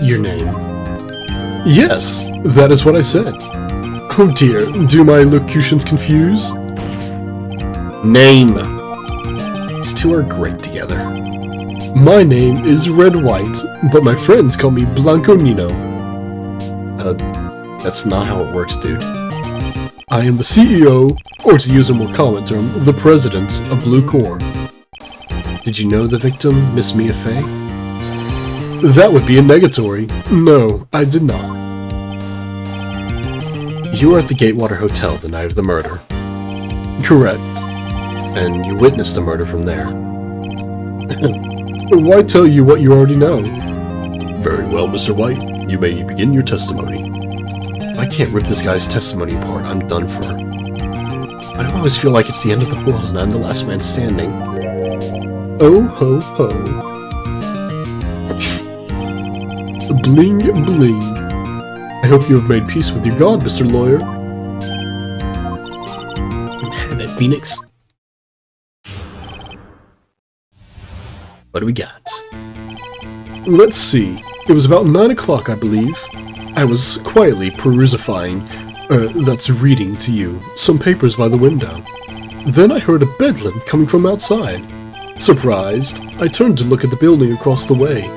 Your name. Yes, that is what I said. Oh dear, do my locutions confuse? Name. These two are great together. My name is Red White, but my friends call me Blanco Nino. That's not how it works, dude. I am the CEO, or to use a more common term, the president of Blue Corps. Did you know the victim, Miss Mia Fey? That would be a negatory. No, I did not. You were at the Gatewater Hotel the night of the murder. Correct. And you witnessed the murder from there. Why tell you what you already know? Very well, Mr. White. You may begin your testimony. I can't rip this guy's testimony apart. I'm done for. I don't always feel like it's the end of the world and I'm the last man standing. Oh ho ho. Bling bling. I hope you have made peace with your god, Mr. Lawyer. Have it, Phoenix. What do we got? Let's see. It was about 9 o'clock, I believe. I was quietly that's reading to you, some papers by the window. Then I heard a bedlam coming from outside. Surprised, I turned to look at the building across the way.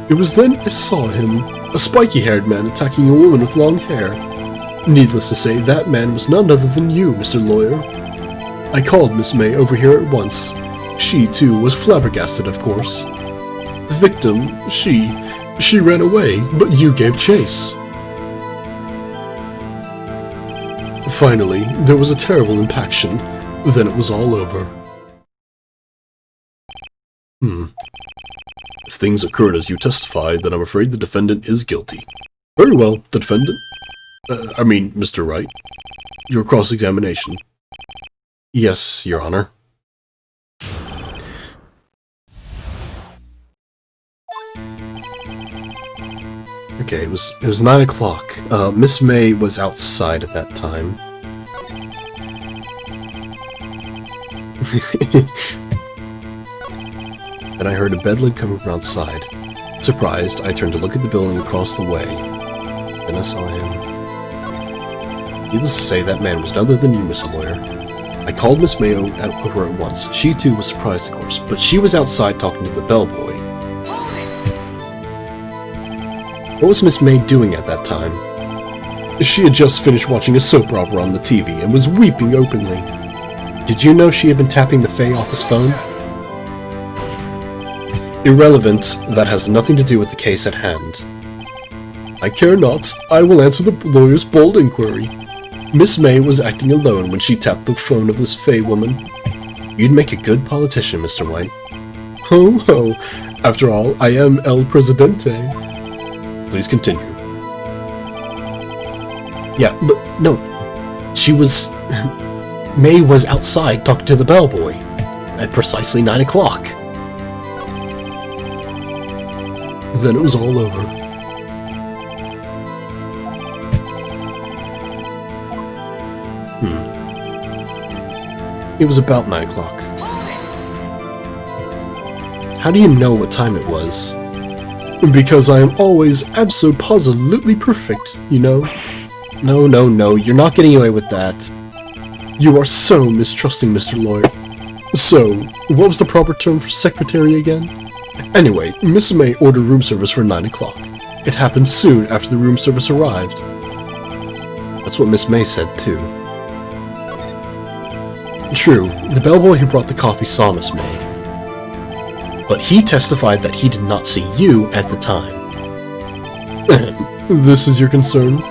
It was then I saw him, a spiky-haired man attacking a woman with long hair. Needless to say, that man was none other than you, Mr. Lawyer. I called Miss May over here at once. She, too, was flabbergasted, of course. The victim, she ran away, but you gave chase. Finally, there was a terrible impaction. Then it was all over. If things occurred as you testified, then I'm afraid the defendant is guilty. Very well, the defendant. Mr. Wright. Your cross-examination. Yes, Your Honor. Okay, it was 9 o'clock. Miss May was outside at that time. And I heard a bedlam coming from outside. Surprised, I turned to look at the building across the way. Then I saw him. Needless to say, that man was none other than you, Mr. Lawyer. I called Miss May over at once. She too was surprised, of course, but she was outside talking to the bellboy. What was Miss May doing at that time? She had just finished watching a soap opera on the TV and was weeping openly. Did you know she had been tapping the Fey office phone? Irrelevant, that has nothing to do with the case at hand. I care not. I will answer the lawyer's bold inquiry. Miss May was acting alone when she tapped the phone of this Fey woman. You'd make a good politician, Mr. White. Ho ho. After all, I am El Presidente. Please continue. Yeah, but no. May was outside talking to the bellboy at precisely 9 o'clock. Then it was all over. It was about 9 o'clock. How do you know what time it was? Because I am always abso-positively perfect, you know? No, you're not getting away with that. You are so mistrusting, Mr. Lawyer. So, what was the proper term for secretary again? Anyway, Miss May ordered room service for 9 o'clock. It happened soon after the room service arrived. That's what Miss May said, too. True, the bellboy who brought the coffee saw Miss May. But he testified that he did not see you at the time. This is your concern?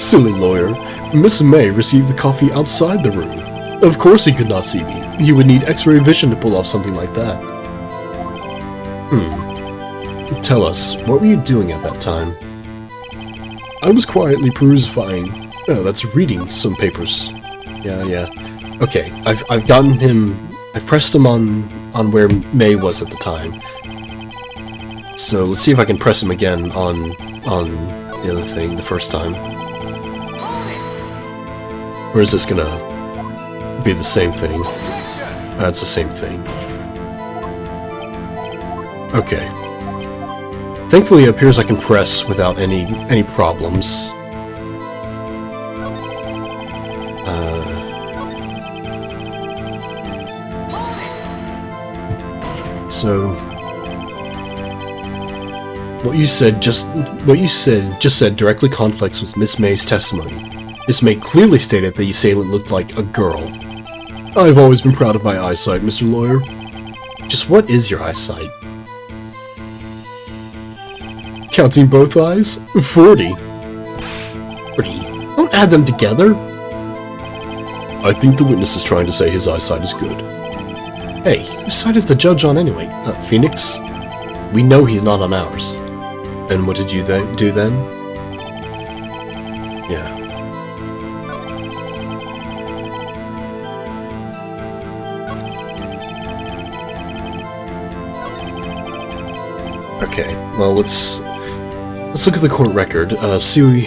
Silly lawyer. Miss May received the coffee outside the room. Of course he could not see me. You would need X-ray vision to pull off something like that. Tell us, what were you doing at that time? I was quietly perusing. Oh, that's reading some papers. Yeah. Okay, I've gotten him. I've pressed him on where May was at the time. So let's see if I can press him again on the other thing the first time. Or is this gonna be the same thing? It's the same thing. Okay. Thankfully, it appears I can press without any problems. So, what you said just said directly conflicts with Miss May's testimony. Miss May clearly stated the assailant looked like a girl. I've always been proud of my eyesight, Mr. Lawyer. Just what is your eyesight? Counting both eyes? 40. 40? Don't add them together. I think the witness is trying to say his eyesight is good. Hey, whose side is the judge on anyway? Phoenix? We know he's not on ours. And what did you do then? Yeah. Okay, well, let's look at the court record. See,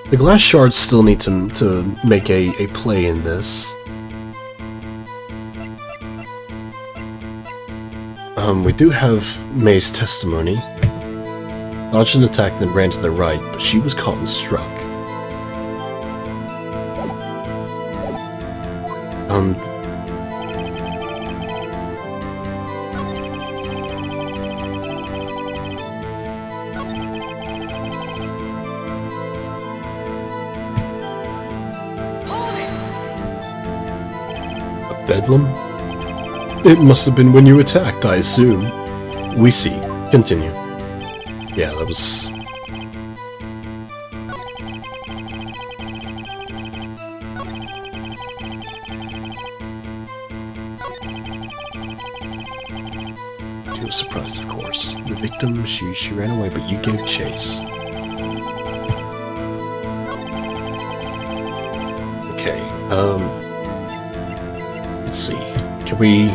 the glass shards still need to make a play in this. We do have May's testimony. Dodged an attack, then ran to the right, but she was caught and struck. Bedlam? It must have been when you attacked, I assume. We see. Continue. Yeah, that was... She was surprised, of course. The victim, she ran away, but you gave chase. Okay, let's see. Can we...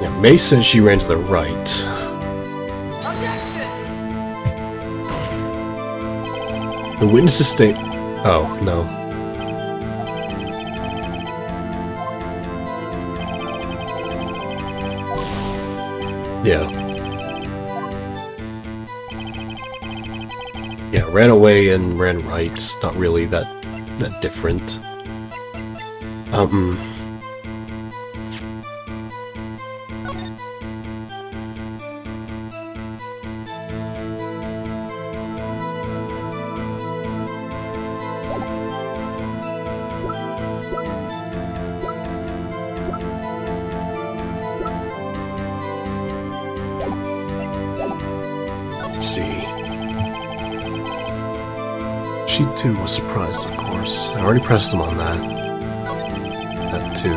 Yeah, May says she ran to the right. The witnesses state... Oh, no. Yeah. Yeah, ran away and ran right. Not really that different. Let's see. She too was surprised, of course. I already pressed him on that. That too.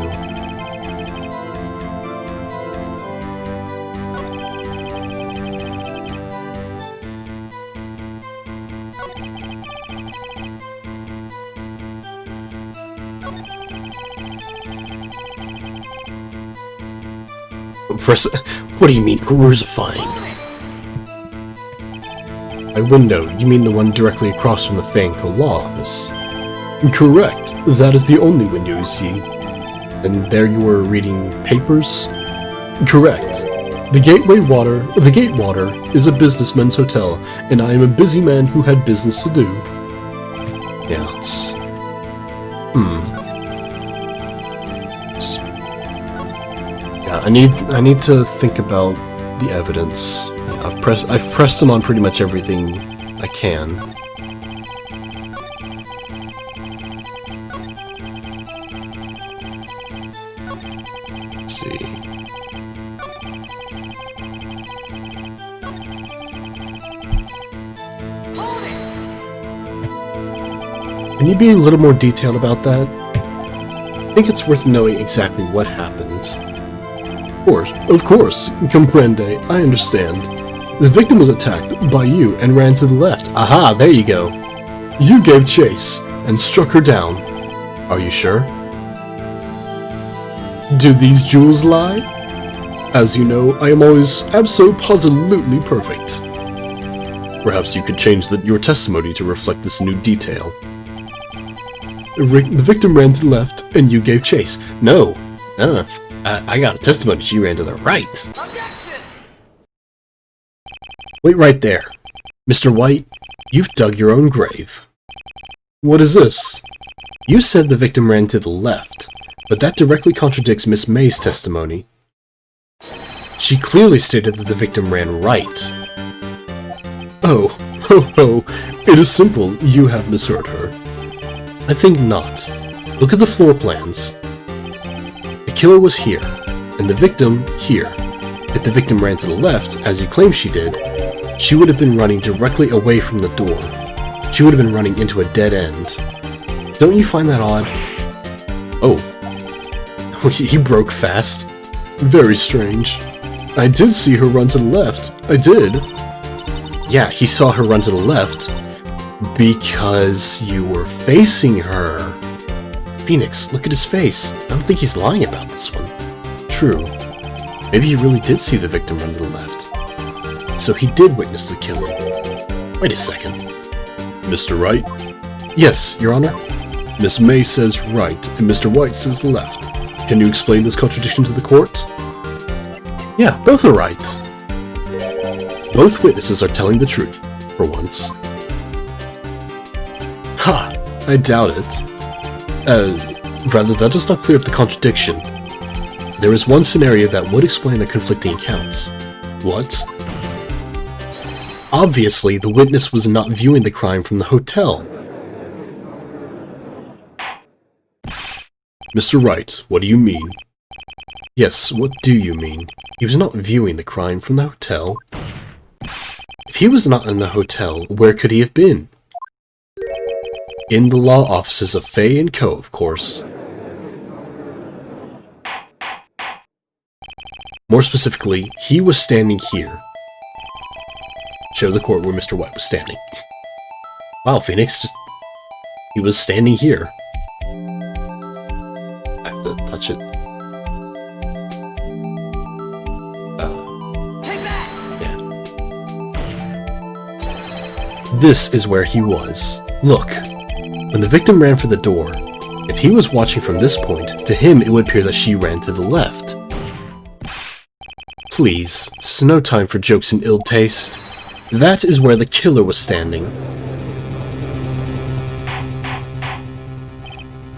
What do you mean, perusifying? By window, you mean the one directly across from the Fanco Law Office? Correct. That is the only window you see. And there you were reading papers? Correct. The Gatewater is a businessman's hotel, and I am a busy man who had business to do. Yeah, it's... Yeah, I need to think about the evidence. Yeah, I've pressed them on pretty much everything I can. Let's see. Can you be a little more detailed about that? I think it's worth knowing exactly what happened. Of course, comprende, I understand. The victim was attacked by you and ran to the left. Aha, there you go. You gave chase and struck her down. Are you sure? Do these jewels lie? As you know, I am always absolutely perfect. Perhaps you could change your testimony to reflect this new detail. The victim ran to the left, and you gave chase. No. I got a testimony she ran to the right. Wait right there. Mr. White, you've dug your own grave. What is this? You said the victim ran to the left, but that directly contradicts Miss May's testimony. She clearly stated that the victim ran right. Oh, it is simple, you have misheard her. I think not. Look at the floor plans. The killer was here, and the victim here. If the victim ran to the left, as you claim she did, she would have been running directly away from the door. She would have been running into a dead end. Don't you find that odd? Oh. He broke fast. Very strange. I did see her run to the left. I did. Yeah, he saw her run to the left because you were facing her. Phoenix, look at his face. I don't think he's lying about this one. True. Maybe he really did see the victim run to the left. So he did witness the killing. Wait a second. Mr. Wright? Yes, Your Honor. Miss May says right, and Mr. White says left. Can you explain this contradiction to the court? Yeah, both are right. Both witnesses are telling the truth, for once. Ha! I doubt it. Rather, that does not clear up the contradiction. There is one scenario that would explain the conflicting accounts. What? Obviously, the witness was not viewing the crime from the hotel. Mr. Wright, what do you mean? Yes, what do you mean? He was not viewing the crime from the hotel. If he was not in the hotel, where could he have been? In the law offices of Fay & Co., of course. More specifically, he was standing here. Show the court where Mr. White was standing. Wow, Phoenix, he was standing here. I have to touch it. Yeah. This is where he was. Look. When the victim ran for the door, if he was watching from this point, to him it would appear that she ran to the left. Please, this is no time for jokes and ill taste. That is where the killer was standing.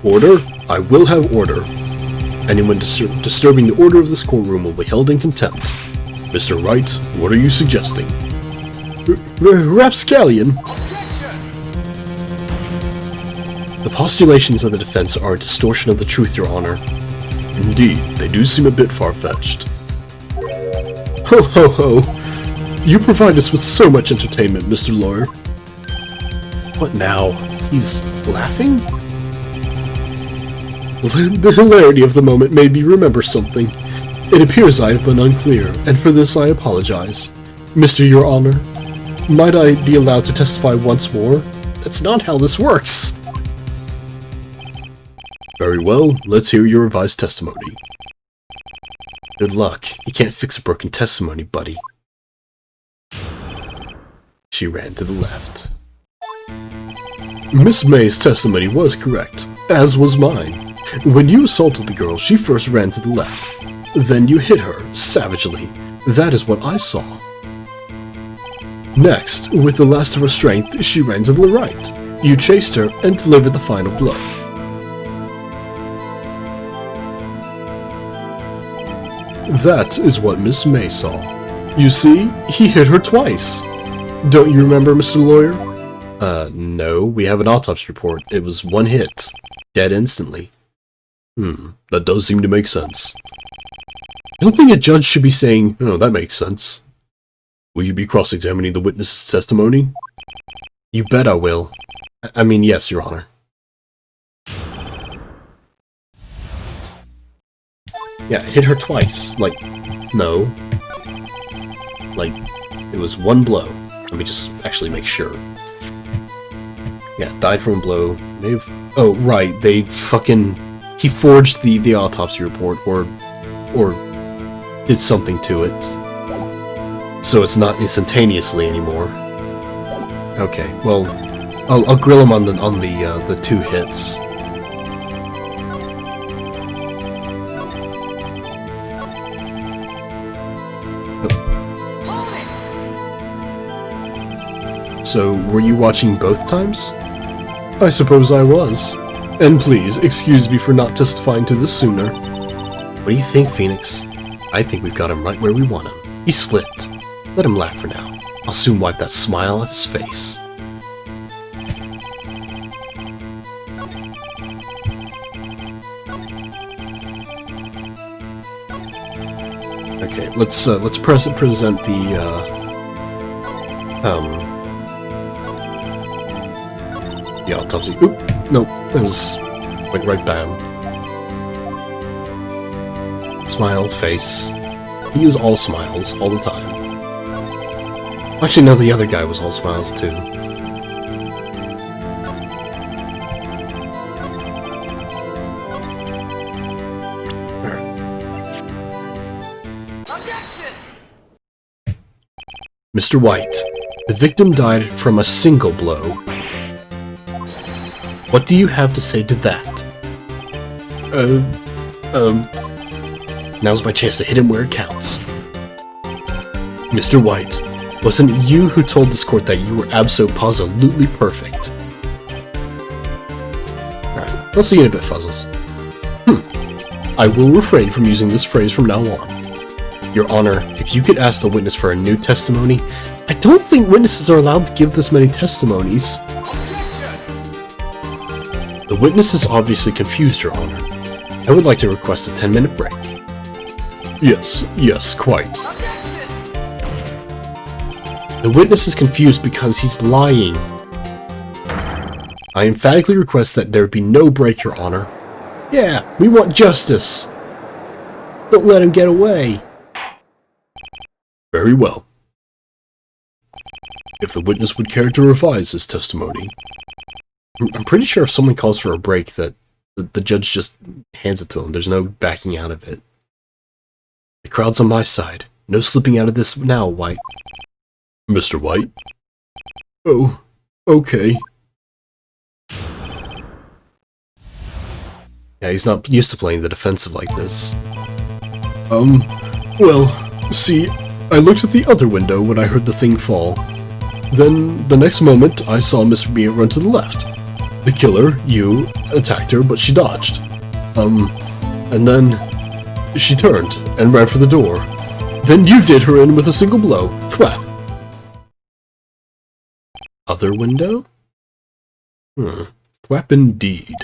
Order? I will have order. Anyone disturbing the order of this courtroom will be held in contempt. Mr. Wright, what are you suggesting? Rapscallion! The postulations of the defense are a distortion of the truth, Your Honor. Indeed, they do seem a bit far-fetched. Ho ho ho! You provide us with so much entertainment, Mr. Lawyer. What now? He's laughing? The hilarity of the moment made me remember something. It appears I have been unclear, and for this I apologize. Mr. Your Honor, might I be allowed to testify once more? That's not how this works! Very well, let's hear your revised testimony. Good luck. You can't fix a broken testimony, buddy. She ran to the left. Miss May's testimony was correct, as was mine. When you assaulted the girl, she first ran to the left. Then you hit her, savagely. That is what I saw. Next, with the last of her strength, she ran to the right. You chased her and delivered the final blow. That is what Miss May saw. You see, he hit her twice. Don't you remember, Mr. Lawyer? No, we have an autopsy report. It was one hit. Dead instantly. That does seem to make sense. I don't think a judge should be saying, oh, that makes sense. Will you be cross-examining the witness's testimony? You bet I will. I mean, yes, Your Honor. Yeah, hit her twice. Like, no. Like, it was one blow. Let me just actually make sure. Yeah, died from a blow. They've... Oh, right, they fucking... He forged the autopsy report, or did something to it. So it's not instantaneously anymore. Okay, well, I'll grill him on the 2 hits. So, were you watching both times? I suppose I was. And please, excuse me for not testifying to this sooner. What do you think, Phoenix? I think we've got him right where we want him. He slipped. Let him laugh for now. I'll soon wipe that smile off his face. Okay, let's present the autopsy. Oop, nope, it went right down. Smile, face. He is all smiles, all the time. Actually, no, the other guy was all smiles, too. Mr. White, the victim died from a single blow. What do you have to say to that? Now's my chance to hit him where it counts. Mr. White, wasn't it you who told this court that you were abso-positively perfect? Alright, I'll see you in a bit, Fuzzles. I will refrain from using this phrase from now on. Your Honor, if you could ask the witness for a new testimony, I don't think witnesses are allowed to give this many testimonies. The witness is obviously confused, Your Honor. I would like to request a 10-minute break. Yes, quite. The witness is confused because he's lying. I emphatically request that there be no break, Your Honor. Yeah, we want justice. Don't let him get away. Very well. If the witness would care to revise his testimony. I'm pretty sure if someone calls for a break that the judge just hands it to him. There's no backing out of it. The crowd's on my side. No slipping out of this now, White. Mr. White? Oh, okay. Yeah, he's not used to playing the defensive like this. Well, see, I looked at the other window when I heard the thing fall. Then, the next moment, I saw Miss Mia run to the left. The killer, you, attacked her, but she dodged. And then she turned and ran for the door. Then you did her in with a single blow. Thwap. Other window? Thwap indeed.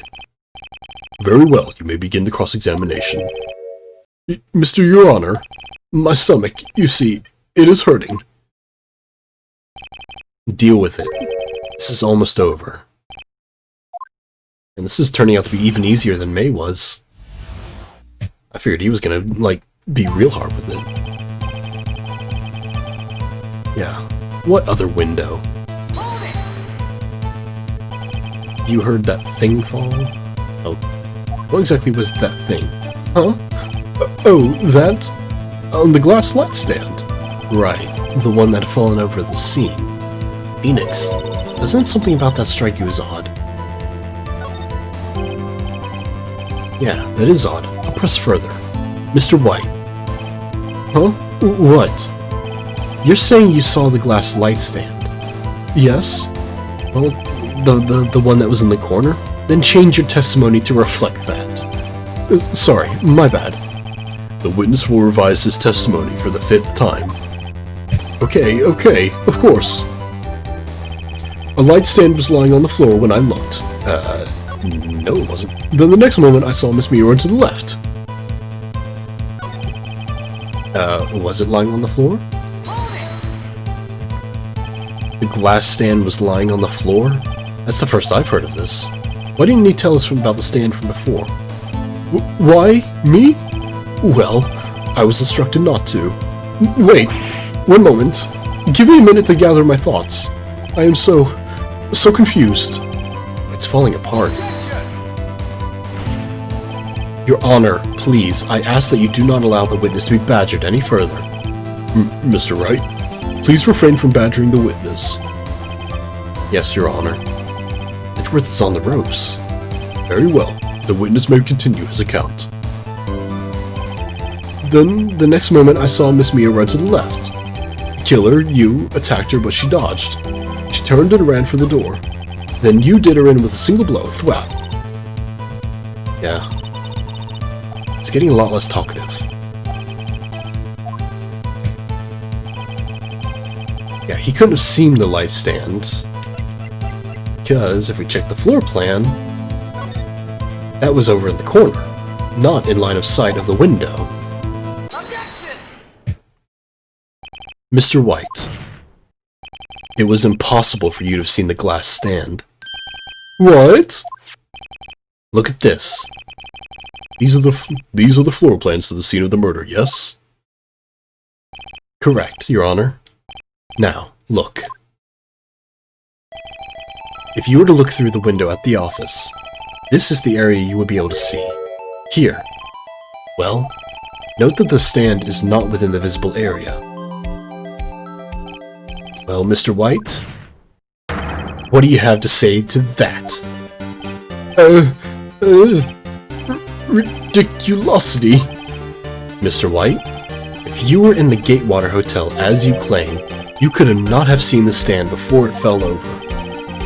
Very well, you may begin the cross-examination. Mr. Your Honor, my stomach, you see, it is hurting. Deal with it. This is almost over. And this is turning out to be even easier than May was. I figured he was gonna, like, be real hard with it. Yeah. What other window? You heard that thing fall? Oh. What exactly was that thing? Huh? Oh, that? On the glass light stand. Right. The one that had fallen over the scene. Phoenix. Wasn't something about that strike you was odd? Yeah, that is odd. I'll press further. Mr. White. Huh? What? You're saying you saw the glass light stand? Yes. Well, the one that was in the corner? Then change your testimony to reflect that. Sorry, my bad. The witness will revise his testimony for the 5th time. Okay, of course. A light stand was lying on the floor when I looked. No it wasn't. Then the next moment I saw Miss Mia run to the left. Was it lying on the floor? The glass stand was lying on the floor? That's the first I've heard of this. Why didn't you tell us about the stand from before? Why? Me? Well, I was instructed not to. Wait, one moment. Give me a minute to gather my thoughts. I am so confused. It's falling apart. Your Honor, please, I ask that you do not allow the witness to be badgered any further. Mr. Wright, please refrain from badgering the witness. Yes, Your Honor. Edgeworth is on the ropes. Very well. The witness may continue his account. Then, the next moment I saw Miss Mia run to the left. The killer, you, attacked her but she dodged. She turned and ran for the door. Then you did her in with a single blow, thwap. Yeah. It's getting a lot less talkative. Yeah, he couldn't have seen the light stand. Because if we check the floor plan, that was over in the corner, not in line of sight of the window. Mr. White, it was impossible for you to have seen the glass stand. What? Look at this. These are the floor plans to the scene of the murder, yes? Correct, Your Honor. Now, look. If you were to look through the window at the office, this is the area you would be able to see. Here. Well, note that the stand is not within the visible area. Well, Mr. White, what do you have to say to that? Ridiculosity. Mr. White, if you were in the Gatewater Hotel as you claim, you could not have seen the stand before it fell over.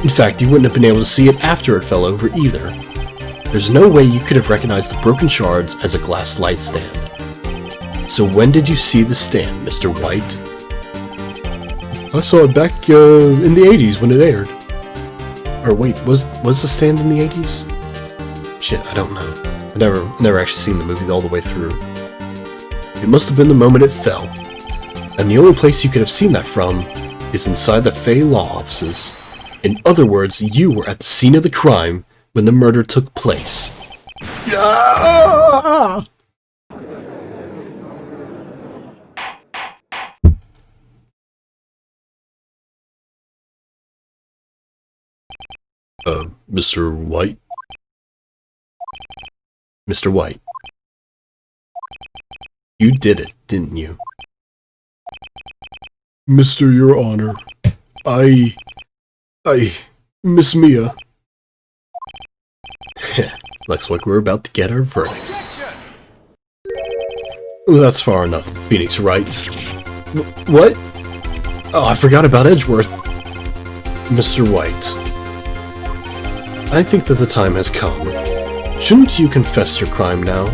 In fact, you wouldn't have been able to see it after it fell over either. There's no way you could have recognized the broken shards as a glass light stand. So when did you see the stand, Mr. White? I saw it back in the 80s when it aired. Or wait, was the stand in the 80s? Shit, I don't know. I've never actually seen the movie all the way through. It must have been the moment it fell. And the only place you could have seen that from is inside the Fay Law offices. In other words, you were at the scene of the crime when the murder took place. Mr. White? Mr. White. You did it, didn't you? Mr. Your Honor, Miss Mia. Looks like we're about to get our verdict. That's far enough, Phoenix Wright. What? Oh, I forgot about Edgeworth. Mr. White. I think that the time has come. Shouldn't you confess your crime now,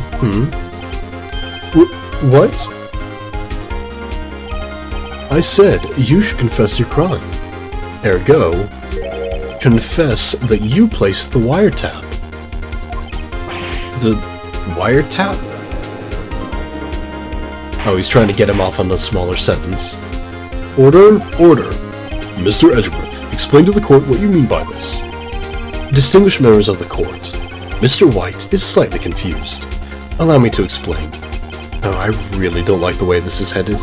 What? I said you should confess your crime. Ergo, confess that you placed the wiretap. The wiretap? Oh, he's trying to get him off on a smaller sentence. Order, order. Mr. Edgeworth, explain to the court what you mean by this. Distinguished members of the court, Mr. White is slightly confused. Allow me to explain. Oh, I really don't like the way this is headed.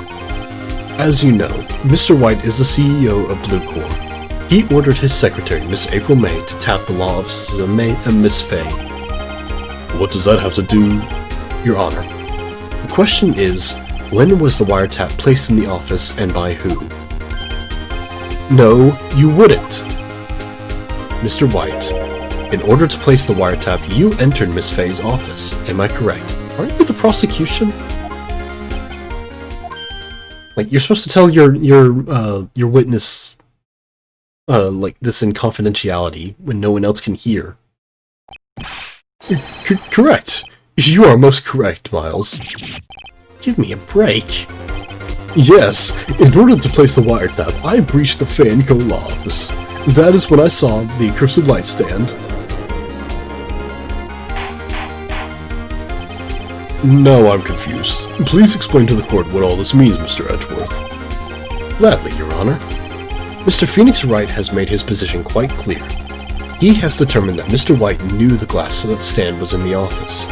As you know, Mr. White is the CEO of Blue Corps. He ordered his secretary, Miss April May, to tap the law offices of Miss Fay. What does that have to do? Your Honor, the question is, when was the wiretap placed in the office and by who? No, you wouldn't. Mr. White, in order to place the wiretap, you entered Miss Fay's office. Am I correct? Aren't you the prosecution? Like, you're supposed to tell your witness, like, this in confidentiality when no one else can hear. Correct. You are most correct, Miles. Give me a break. Yes, in order to place the wiretap, I breached the Fay & Co. law office. That is when I saw the accursed light stand. Now I'm confused. Please explain to the court what all this means, Mr. Edgeworth. Gladly, Your Honor. Mr. Phoenix Wright has made his position quite clear. He has determined that Mr. White knew the glass stand was in the office.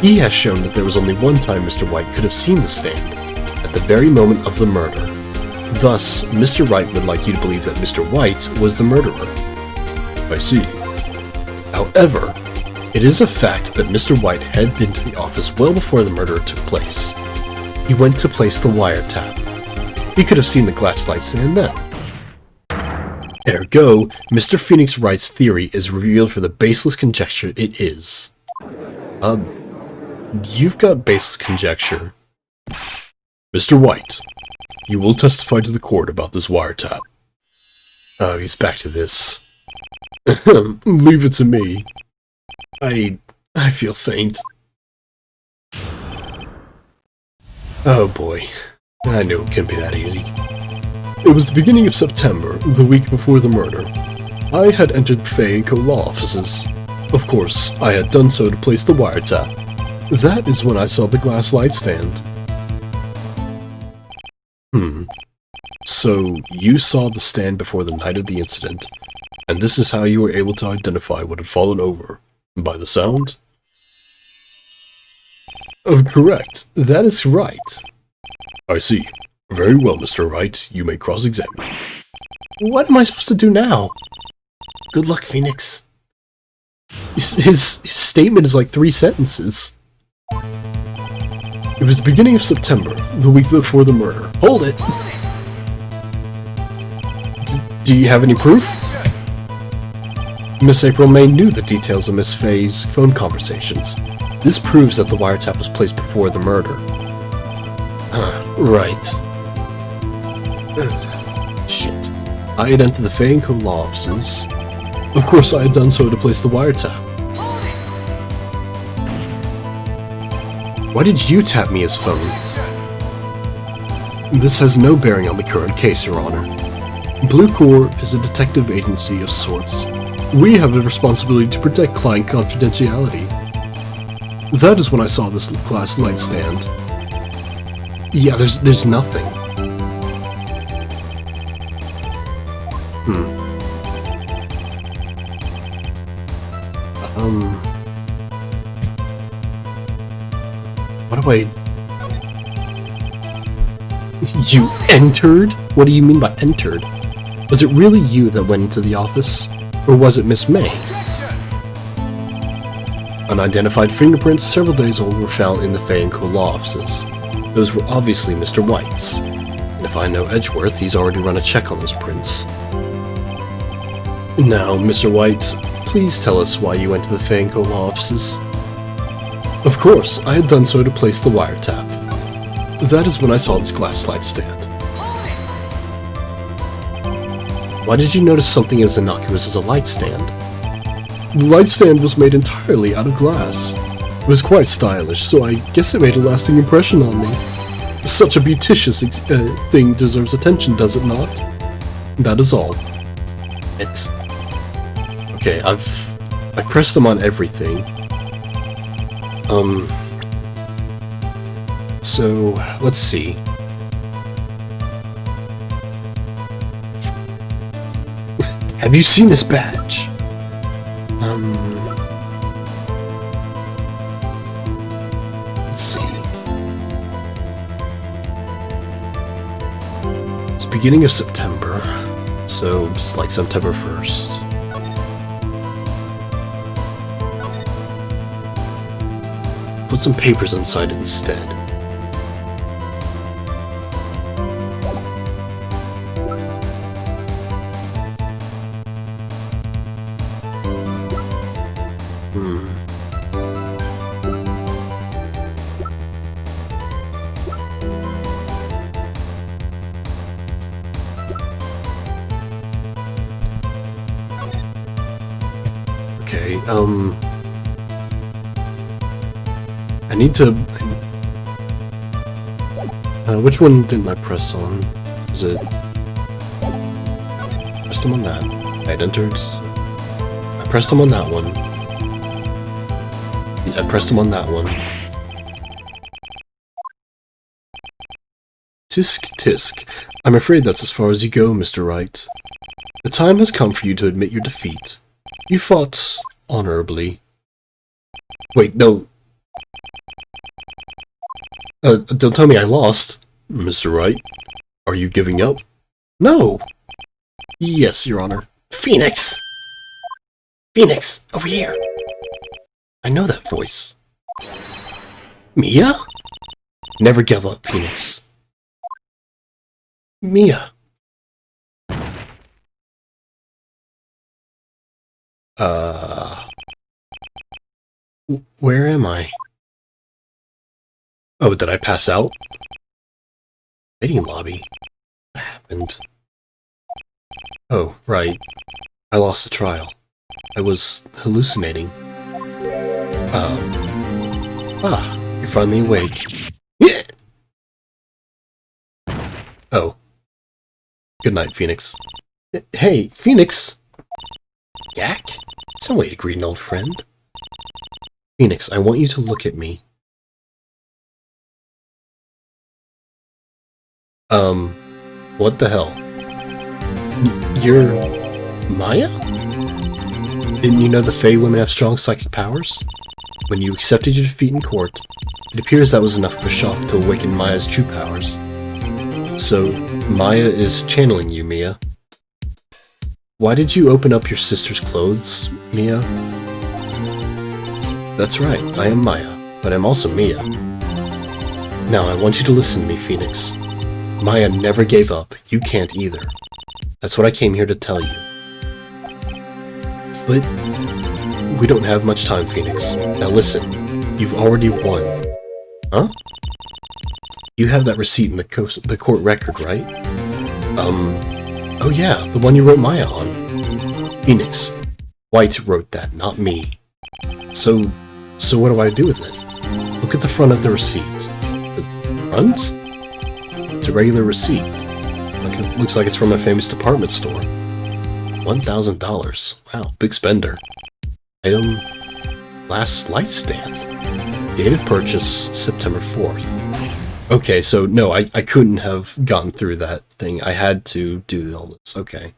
He has shown that there was only one time Mr. White could have seen the stand, at the very moment of the murder. Thus, Mr. Wright would like you to believe that Mr. White was the murderer. I see. However, it is a fact that Mr. White had been to the office well before the murder took place. He went to place the wiretap. He could have seen the glass light stand then. Ergo, Mr. Phoenix Wright's theory is revealed for the baseless conjecture it is. You've got baseless conjecture. Mr. White, you will testify to the court about this wiretap. Oh, he's back to this. Leave it to me. I feel faint. Oh boy, I knew it couldn't be that easy. It was the beginning of September, the week before the murder. I had entered Fay & Co. law offices. Of course, I had done so to place the wiretap. That is when I saw the glass light stand. So, you saw the stand before the night of the incident, and this is how you were able to identify what had fallen over. By the sound? Correct. That is right. I see. Very well, Mr. Wright. You may cross-examine. What am I supposed to do now? Good luck, Phoenix. His statement is like 3 sentences. It was the beginning of September, the week before the murder. Hold it! Do you have any proof? Miss April May knew the details of Miss Fay's phone conversations. This proves that the wiretap was placed before the murder. Right. Shit. I had entered the Fay & Co. law offices. Of course I had done so to place the wiretap. Why did you tap me his phone? This has no bearing on the current case, Your Honor. Blue Corps is a detective agency of sorts. We have a responsibility to protect client confidentiality. That is when I saw this glass light stand. Yeah, there's nothing. What do I... You entered? What do you mean by entered? Was it really you that went into the office? Or was it Miss May? Unidentified fingerprints several days old were found in the Fay & Co. law offices. Those were obviously Mr. White's. And if I know Edgeworth, he's already run a check on those prints. Now, Mr. White, please tell us why you went to the Fay & Co. law offices. Of course, I had done so to place the wiretap. That is when I saw this glass light stand. Why did you notice something as innocuous as a light stand? The light stand was made entirely out of glass. It was quite stylish, so I guess it made a lasting impression on me. Such a beauticious thing deserves attention, does it not? That is all. Okay, I've pressed them on everything. So, let's see. Have you seen this badge? Let's see. It's beginning of September, so it's like September 1st. Put some papers inside it instead. Okay, I need to... which one didn't I press on? Is it... Pressed him on that. I had entered... I pressed him on that one. I pressed him on that one. Tisk tisk. I'm afraid that's as far as you go, Mr. Wright. The time has come for you to admit your defeat. You fought honorably. Wait, no. Don't tell me I lost. Mr. Wright, are you giving up? No! Yes, Your Honor. Phoenix! Phoenix, over here! I know that voice. Mia? Never give up, Phoenix. Mia. Where am I? Oh, did I pass out? Waiting lobby. What happened? Oh, right. I lost the trial. I was hallucinating. You're finally awake. Yeah! Oh. Good night, Phoenix. Hey, Phoenix! Gak? That's no way to greet an old friend. Phoenix, I want you to look at me. What the hell? You're... Maya? Didn't you know the Fae women have strong psychic powers? When you accepted your defeat in court, it appears that was enough of a shock to awaken Maya's true powers. So, Maya is channeling you, Mia. Why did you open up your sister's clothes, Mia? That's right, I am Maya, but I'm also Mia. Now, I want you to listen to me, Phoenix. Maya never gave up. You can't either. That's what I came here to tell you. But we don't have much time, Phoenix. Now listen, you've already won. Huh? You have that receipt in the court record, right? Oh yeah, the one you wrote Maya on. Phoenix. Wright wrote that, not me. So what do I do with it? Look at the front of the receipt. The front? It's a regular receipt. Looks like it's from a famous department store. $1,000. Wow, big spender. Item, last light stand. Date of purchase, September 4th. Okay, so no, I couldn't have gone through that thing. I had to do all this. Okay.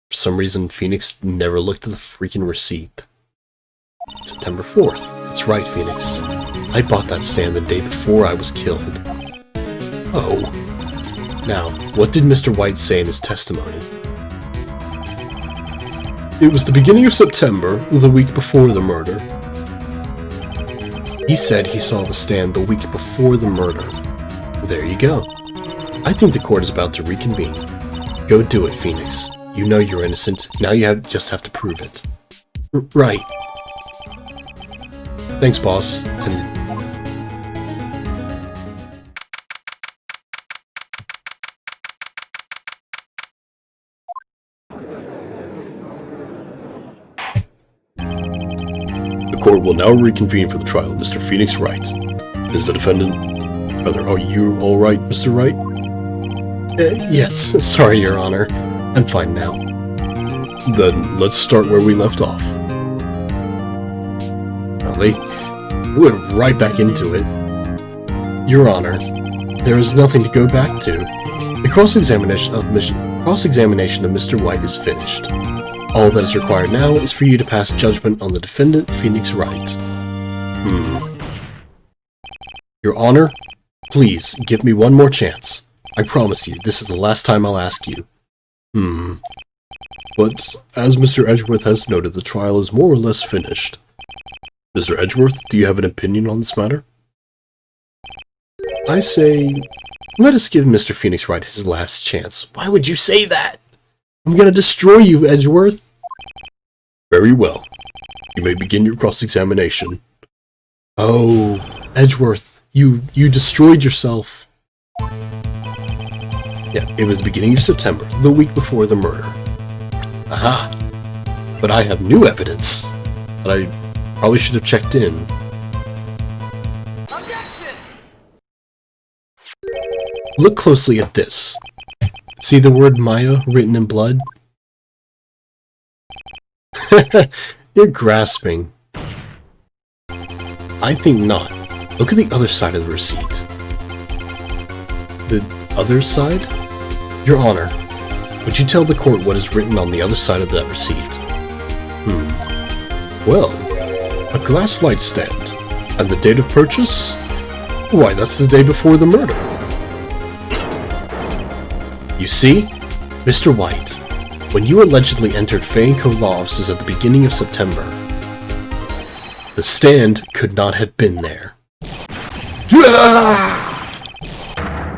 For some reason, Phoenix never looked at the freaking receipt. September 4th. That's right, Phoenix. I bought that stand the day before I was killed. Oh. Now, what did Mr. Wright say in his testimony? It was the beginning of September, the week before the murder. He said he saw the stand the week before the murder. There you go. I think the court is about to reconvene. Go do it, Phoenix. You know you're innocent. Now you just have to prove it. Right. Thanks, boss. And the court will now reconvene for the trial of Mr. Phoenix Wright. Is the defendant... Are you all right, Mr. Wright? Yes, sorry, Your Honor. I'm fine now. Then let's start where we left off. Well, they went right back into it. Your Honor, there is nothing to go back to. The cross-examination of Mr. Wright is finished. All that is required now is for you to pass judgment on the defendant, Phoenix Wright. Your Honor, please give me one more chance. I promise you, this is the last time I'll ask you. But, as Mr. Edgeworth has noted, the trial is more or less finished. Mr. Edgeworth, do you have an opinion on this matter? I say, let us give Mr. Phoenix Wright his last chance. Why would you say that? I'm gonna destroy you, Edgeworth. Very well. You may begin your cross-examination. Oh, Edgeworth, you destroyed yourself. Yeah, it was the beginning of September, the week before the murder. Aha! But I have new evidence that I probably should have checked in. Objection! Look closely at this. See the word Maya written in blood? You're grasping. I think not. Look at the other side of the receipt. The other side? Your Honor, would you tell the court what is written on the other side of that receipt? Well, a glass light stand. And the date of purchase? Why, that's the day before the murder. You see, Mr. White, when you allegedly entered Fayenko Law Offices at the beginning of September, the stand could not have been there.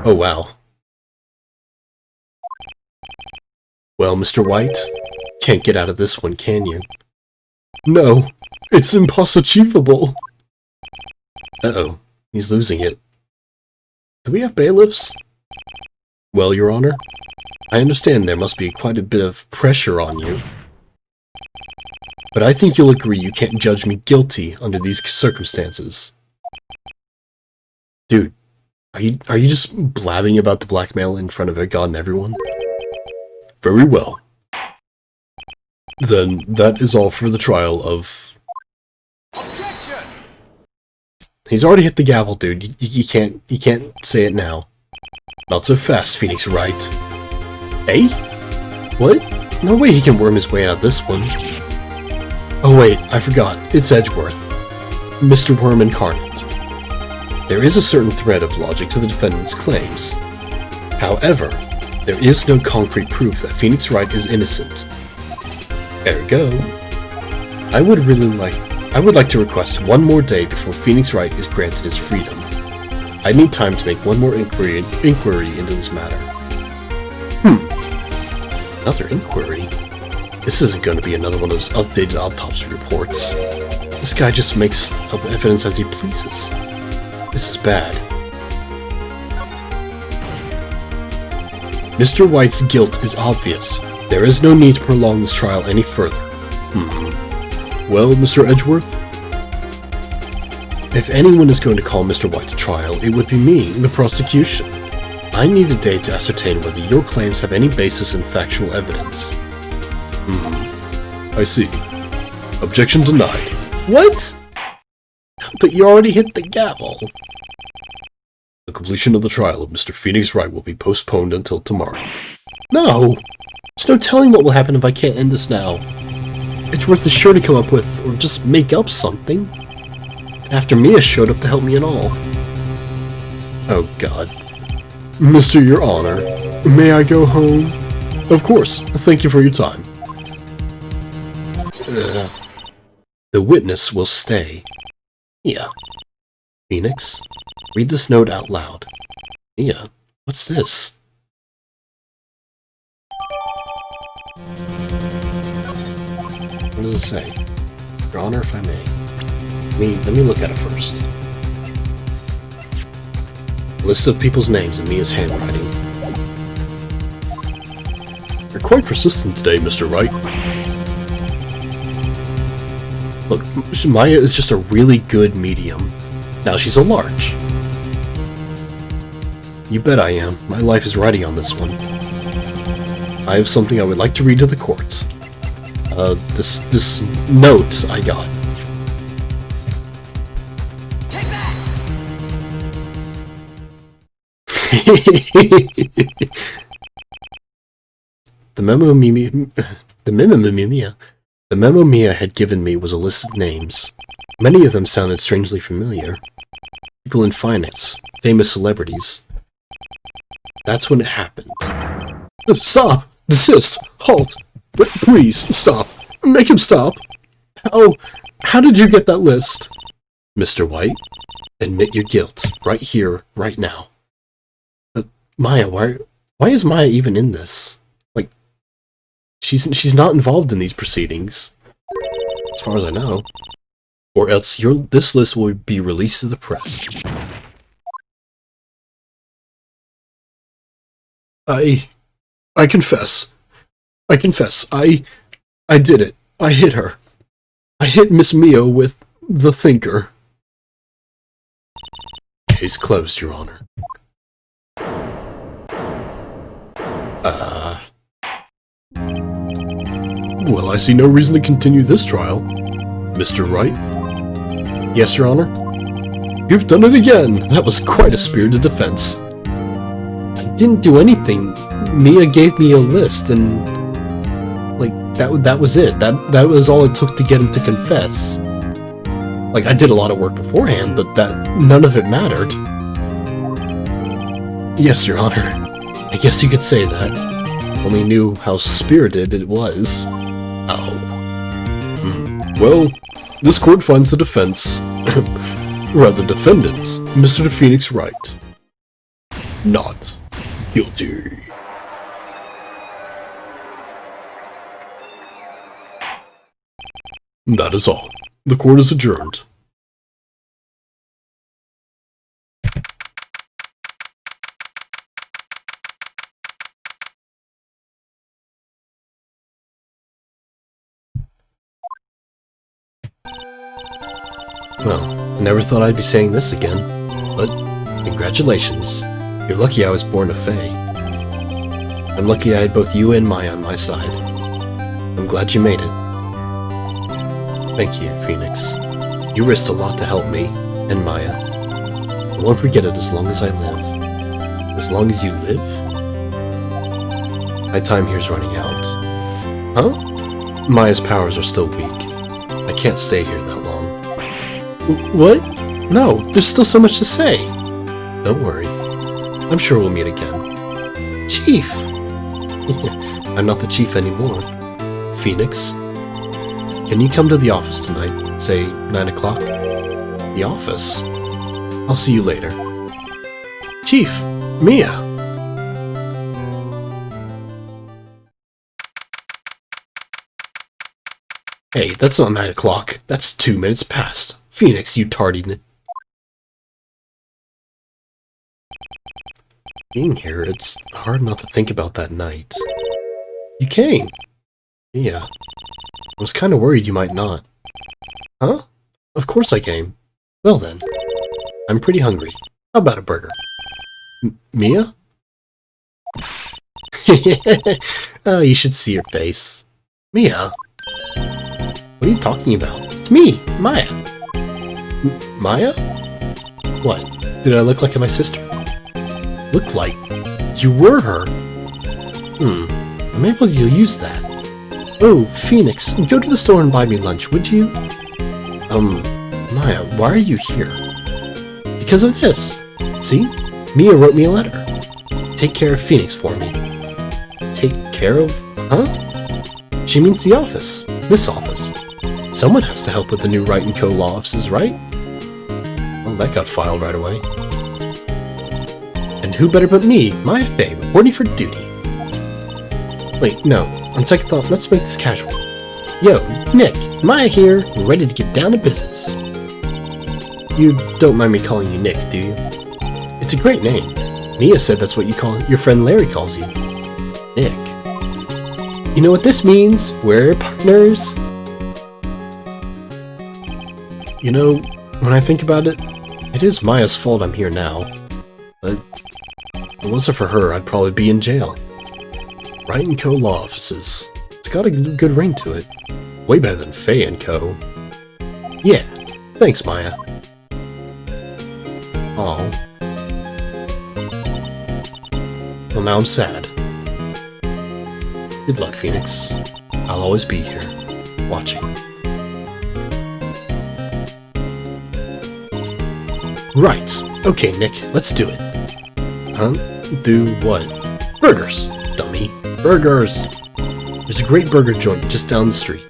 Oh wow. Well, Mr. White, can't get out of this one, can you? No, it's impossible. Uh-oh, he's losing it. Do we have bailiffs? Well, Your Honor, I understand there must be quite a bit of pressure on you. But I think you'll agree you can't judge me guilty under these circumstances. Dude, are you just blabbing about the blackmail in front of God and everyone? Very well. Then that is all for the trial of... Objection! He's already hit the gavel, dude. You can't say it now. Not so fast, Phoenix Wright. Eh? What? No way he can worm his way out of this one. Oh wait, I forgot. It's Edgeworth. Mr. Worm Incarnate. There is a certain thread of logic to the defendant's claims. However, there is no concrete proof that Phoenix Wright is innocent. Ergo, I would like to request one more day before Phoenix Wright is granted his freedom. I need time to make one more inquiry into this matter. Another inquiry? This isn't going to be another one of those updated autopsy reports. This guy just makes up evidence as he pleases. This is bad. Mr. White's guilt is obvious. There is no need to prolong this trial any further. Well, Mr. Edgeworth? If anyone is going to call Mr. White to trial, it would be me, the prosecution. I need a day to ascertain whether your claims have any basis in factual evidence. I see. Objection denied. What? But you already hit the gavel. The completion of the trial of Mr. Phoenix Wright will be postponed until tomorrow. No! There's no telling what will happen if I can't end this now. Edgeworth is sure to come up with, or just make up something. After Mia showed up to help me and all. Oh god. Mr. Your Honor, may I go home? Of course, thank you for your time. The witness will stay. Mia. Phoenix, read this note out loud. Mia, what's this? What does it say? Your Honor, if I may. Let me look at it first. List of people's names in Mia's handwriting. You're quite persistent today, Mr. Wright. Look, Maya is just a really good medium. Now she's a large. You bet I am. My life is riding on this one. I have something I would like to read to the court. This note I got. The memo Mia had given me was a list of names. Many of them sounded strangely familiar. People in finance, famous celebrities. That's when it happened. Stop! Desist! Halt! Please, stop! Make him stop! How did you get that list? Mr. White, admit your guilt, right here, right now. Maya, why is Maya even in this? Like, she's not involved in these proceedings, as far as I know. Or else this list will be released to the press. I confess. I did it. I hit her. I hit Miss Mio with the thinker. Case closed, Your Honor. Well, I see no reason to continue this trial. Mr. Wright? Yes, Your Honor? You've done it again! That was quite a spirited defense. I didn't do anything. Mia gave me a list, and... like, that was it. That was all it took to get him to confess. Like, I did a lot of work beforehand, but none of it mattered. Yes, Your Honor. I guess you could say that. Only knew how spirited it was. Oh. Well, this court finds the defense, rather defendant, Mr. Phoenix Wright, not guilty. That is all. The court is adjourned. Well, I never thought I'd be saying this again, but congratulations. You're lucky I was born a Fae. I'm lucky I had both you and Maya on my side. I'm glad you made it. Thank you, Phoenix. You risked a lot to help me, and Maya. I won't forget it as long as I live. As long as you live? My time here's running out. Huh? Maya's powers are still weak. I can't stay here that long. What? No, there's still so much to say. Don't worry. I'm sure we'll meet again. Chief! I'm not the chief anymore. Phoenix? Can you come to the office tonight? Say 9 o'clock? The office? I'll see you later. Chief! Mia! Hey, that's not 9 o'clock. That's 2 minutes past. Phoenix, you tardy. Being here, it's hard not to think about that night. You came! Yeah. I was kind of worried you might not. Huh? Of course I came. Well then. I'm pretty hungry. How about a burger? Mia? Oh, you should see your face. Mia? What are you talking about? It's me, Maya. Maya? What? Did I look like my sister? Look like you were her? Maybe you'll use that. Oh, Phoenix, go to the store and buy me lunch, would you? Maya, why are you here? Because of this. See? Mia wrote me a letter. Take care of Phoenix for me. Take care of... Huh? She means the office. This office. Someone has to help with the new Wright & Co. law offices, right? Well, that got filed right away. And who better but me, Maya Faye, reporting for duty. Wait, no. On second thought, let's make this casual. Yo, Nick, Maya here, ready to get down to business. You don't mind me calling you Nick, do you? It's a great name. Mia said that's what you call your friend Larry calls you. Nick. You know what this means? We're partners. You know, when I think about it, it is Maya's fault I'm here now. But if it wasn't for her, I'd probably be in jail. Wright & Co. law offices. It's got a good ring to it. Way better than Faye & Co. Yeah, thanks, Maya. Aw. Well, now I'm sad. Good luck, Phoenix. I'll always be here, watching. Right. Okay, Nick, let's do it. Huh? Do what? Burgers, dummy. Burgers! There's a great burger joint just down the street.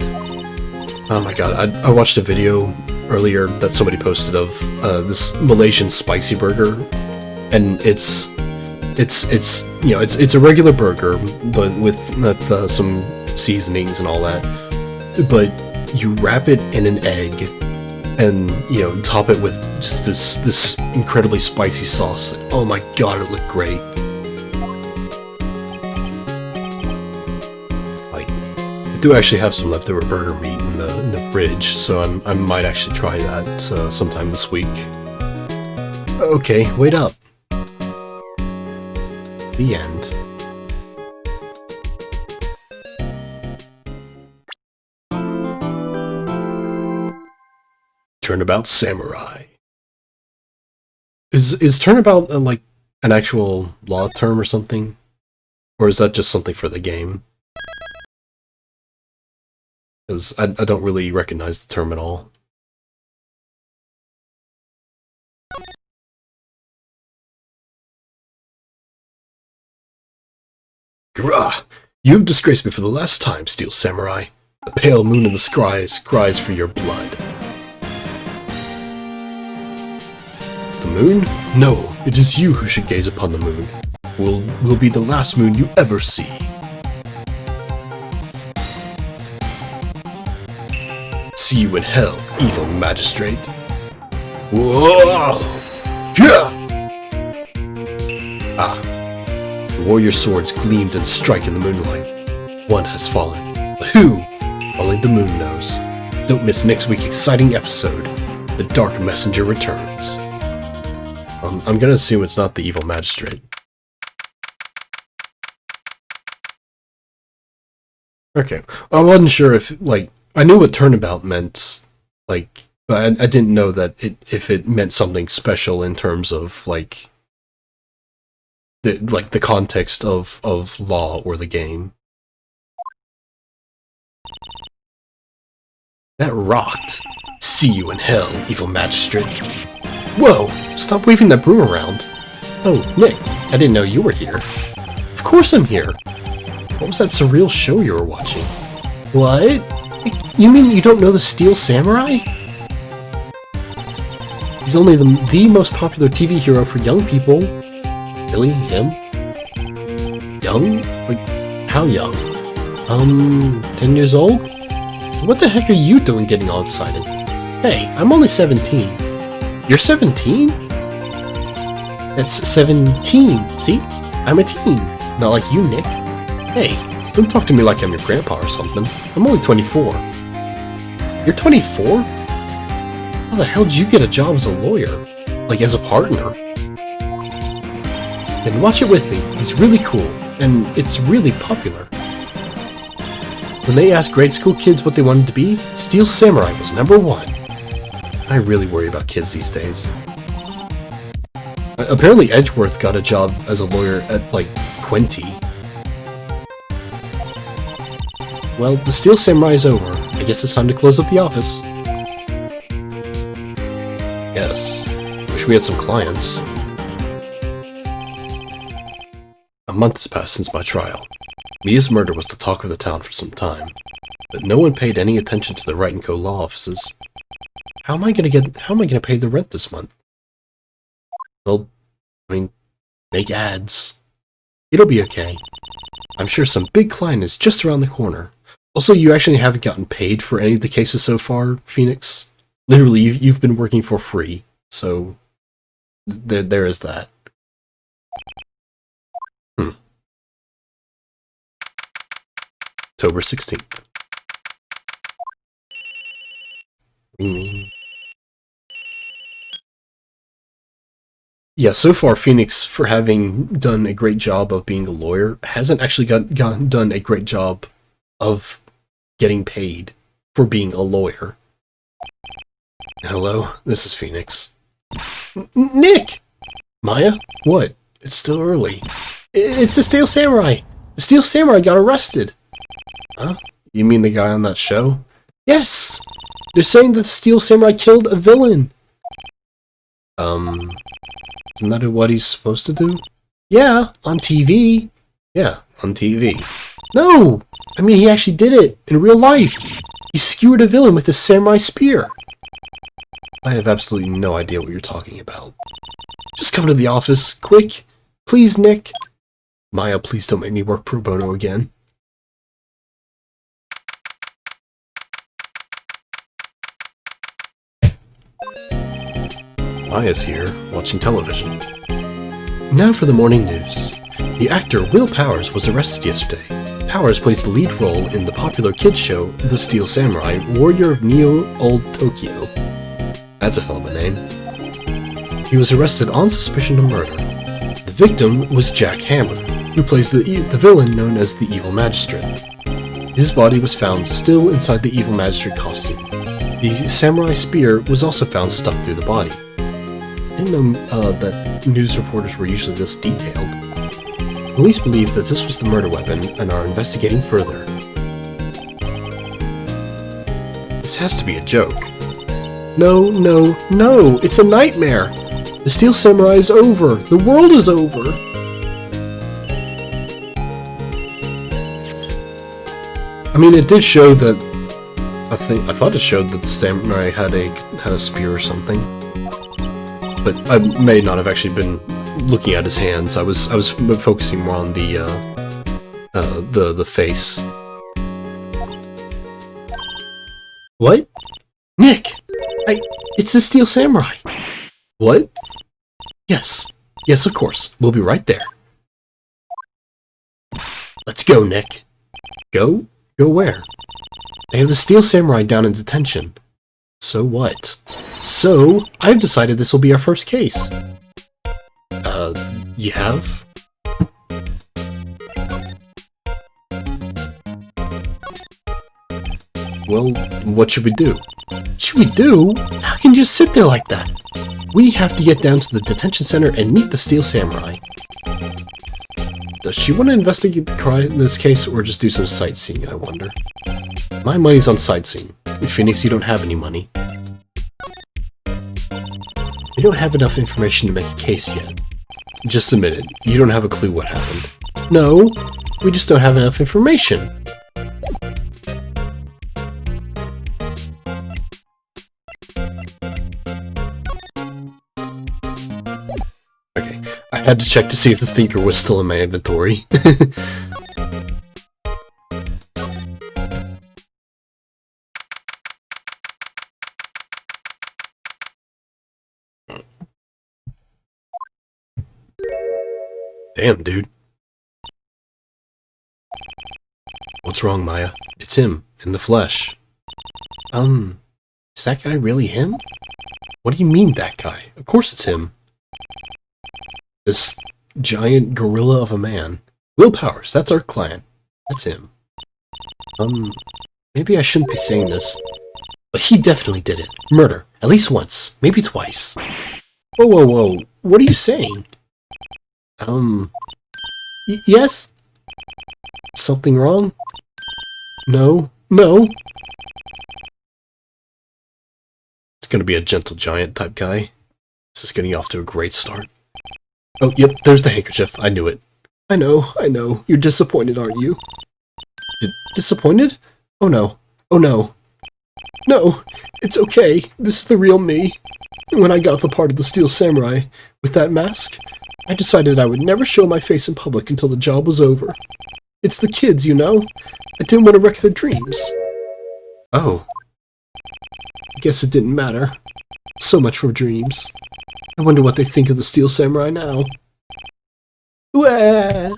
Oh my god, I watched a video earlier that somebody posted of this Malaysian spicy burger, and it's you know, it's a regular burger, but with some seasonings and all that. But you wrap it in an egg, and you know, top it with just this incredibly spicy sauce. Oh my god, it looked great. I do actually have some leftover burger meat in the fridge, so I might actually try that sometime this week. Okay, wait up. The end. Turnabout Samurai. Is turnabout like an actual law term or something? Or is that just something for the game? Because I don't really recognize the term at all. Grah! You've disgraced me for the last time, Steel Samurai. The pale moon in the skies cries for your blood. The moon? No, it is you who should gaze upon the moon. Will be the last moon you ever see. See you in hell, evil magistrate. Whoa! Yeah! Ah. The warrior swords gleamed and strike in the moonlight. One has fallen. But who? Only the moon knows. Don't miss next week's exciting episode. The Dark Messenger returns. I'm gonna assume it's not the evil magistrate. Okay. I wasn't sure if, like, I knew what turnabout meant, like, but I didn't know that if it meant something special in terms of, like, the context of law or the game. That rocked. See you in hell, evil magistrate. Whoa! Stop waving that broom around. Oh, Nick, I didn't know you were here. Of course I'm here. What was that surreal show you were watching? What? You mean you don't know the Steel Samurai? He's only the most popular TV hero for young people. Really? Him? Young? Like, how young? 10 years old? What the heck are you doing getting all excited? Hey, I'm only 17. You're 17? That's 17, see? I'm a teen, not like you, Nick. Hey, don't talk to me like I'm your grandpa or something. I'm only 24. You're 24? How the hell did you get a job as a lawyer? Like, as a partner? Then watch it with me. He's really cool, and it's really popular. When they asked grade school kids what they wanted to be, Steel Samurai was #1. I really worry about kids these days. Apparently Edgeworth got a job as a lawyer at, like, 20. Well, the Steel Samurai is over. I guess it's time to close up the office. Yes. Wish we had some clients. A month has passed since my trial. Mia's murder was the talk of the town for some time, but no one paid any attention to the Wright & Co. law offices. How am I gonna pay the rent this month? Well, I mean, make ads. It'll be okay. I'm sure some big client is just around the corner. Also, you actually haven't gotten paid for any of the cases so far, Phoenix. Literally, you've been working for free, so there is that. October 16th. Yeah, so far Phoenix, for having done a great job of being a lawyer, hasn't actually done a great job of getting paid for being a lawyer. Hello, this is Phoenix. Nick! Maya? What? It's still early. It's the Steel Samurai! The Steel Samurai got arrested! Huh? You mean the guy on that show? Yes! They're saying that the Steel Samurai killed a villain! Isn't that what he's supposed to do? Yeah, on TV. Yeah, on TV. No! I mean, he actually did it, in real life! He skewered a villain with a samurai spear! I have absolutely no idea what you're talking about. Just come to the office, quick! Please, Nick! Maya, please don't make me work pro bono again. Maya's here, watching television. Now for the morning news. The actor Will Powers was arrested yesterday. Powers plays the lead role in the popular kids show The Steel Samurai, Warrior of Neo-Old Tokyo. That's a hell of a name. He was arrested on suspicion of murder. The victim was Jack Hammer, who plays the villain known as the Evil Magistrate. His body was found still inside the Evil Magistrate costume. The samurai spear was also found stuck through the body. I didn't know that news reporters were usually this detailed. Police believe that this was the murder weapon and are investigating further. This has to be a joke. No, no, no! It's a nightmare! The Steel Samurai is over! The world is over! I mean, it did show that. I thought it showed that the samurai had a spear or something, but I may not have actually been looking at his hands. I was focusing more on the face. What? Nick! It's the Steel Samurai! What? Yes. Yes, of course. We'll be right there. Let's go, Nick. Go? Go where? They have the Steel Samurai down in detention. So what? So, I've decided this will be our first case. You have? Well, what should we do? Should we do? How can you just sit there like that? We have to get down to the detention center and meet the Steel Samurai. Does she want to investigate the crime in this case, or just do some sightseeing, I wonder? My money's on sightseeing. In Phoenix, you don't have any money. We don't have enough information to make a case yet. Just admit it, you don't have a clue what happened. No, we just don't have enough information. Okay, I had to check to see if the thinker was still in my inventory. Damn, dude. What's wrong, Maya? It's him, in the flesh. Is that guy really him? What do you mean, that guy? Of course it's him. This giant gorilla of a man. Will Powers, that's our client. That's him. Maybe I shouldn't be saying this, but he definitely did it. Murder. At least once. Maybe twice. Whoa, whoa, whoa. What are you saying? Yes? Something wrong? No. No? It's gonna be a gentle giant type guy. This is getting off to a great start. Oh, yep, there's the handkerchief. I knew it. I know. You're disappointed, aren't you? Disappointed? Oh no. Oh no. No, it's okay. This is the real me. When I got the part of the Steel Samurai with that mask, I decided I would never show my face in public until the job was over. It's the kids, you know? I didn't want to wreck their dreams. Oh. I guess it didn't matter. So much for dreams. I wonder what they think of the Steel Samurai now. Wah!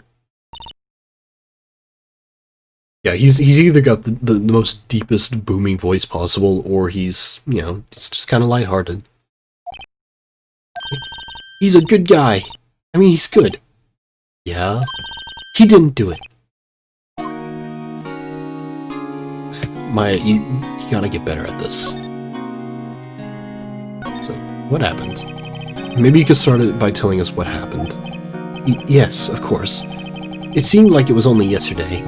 Yeah, he's either got the most deepest booming voice possible, or he's, you know, just kind of lighthearted. He's a good guy. I mean, he's good. Yeah? He didn't do it. Maya, you gotta get better at this. So, what happened? Maybe you could start it by telling us what happened. Yes, of course. It seemed like it was only yesterday.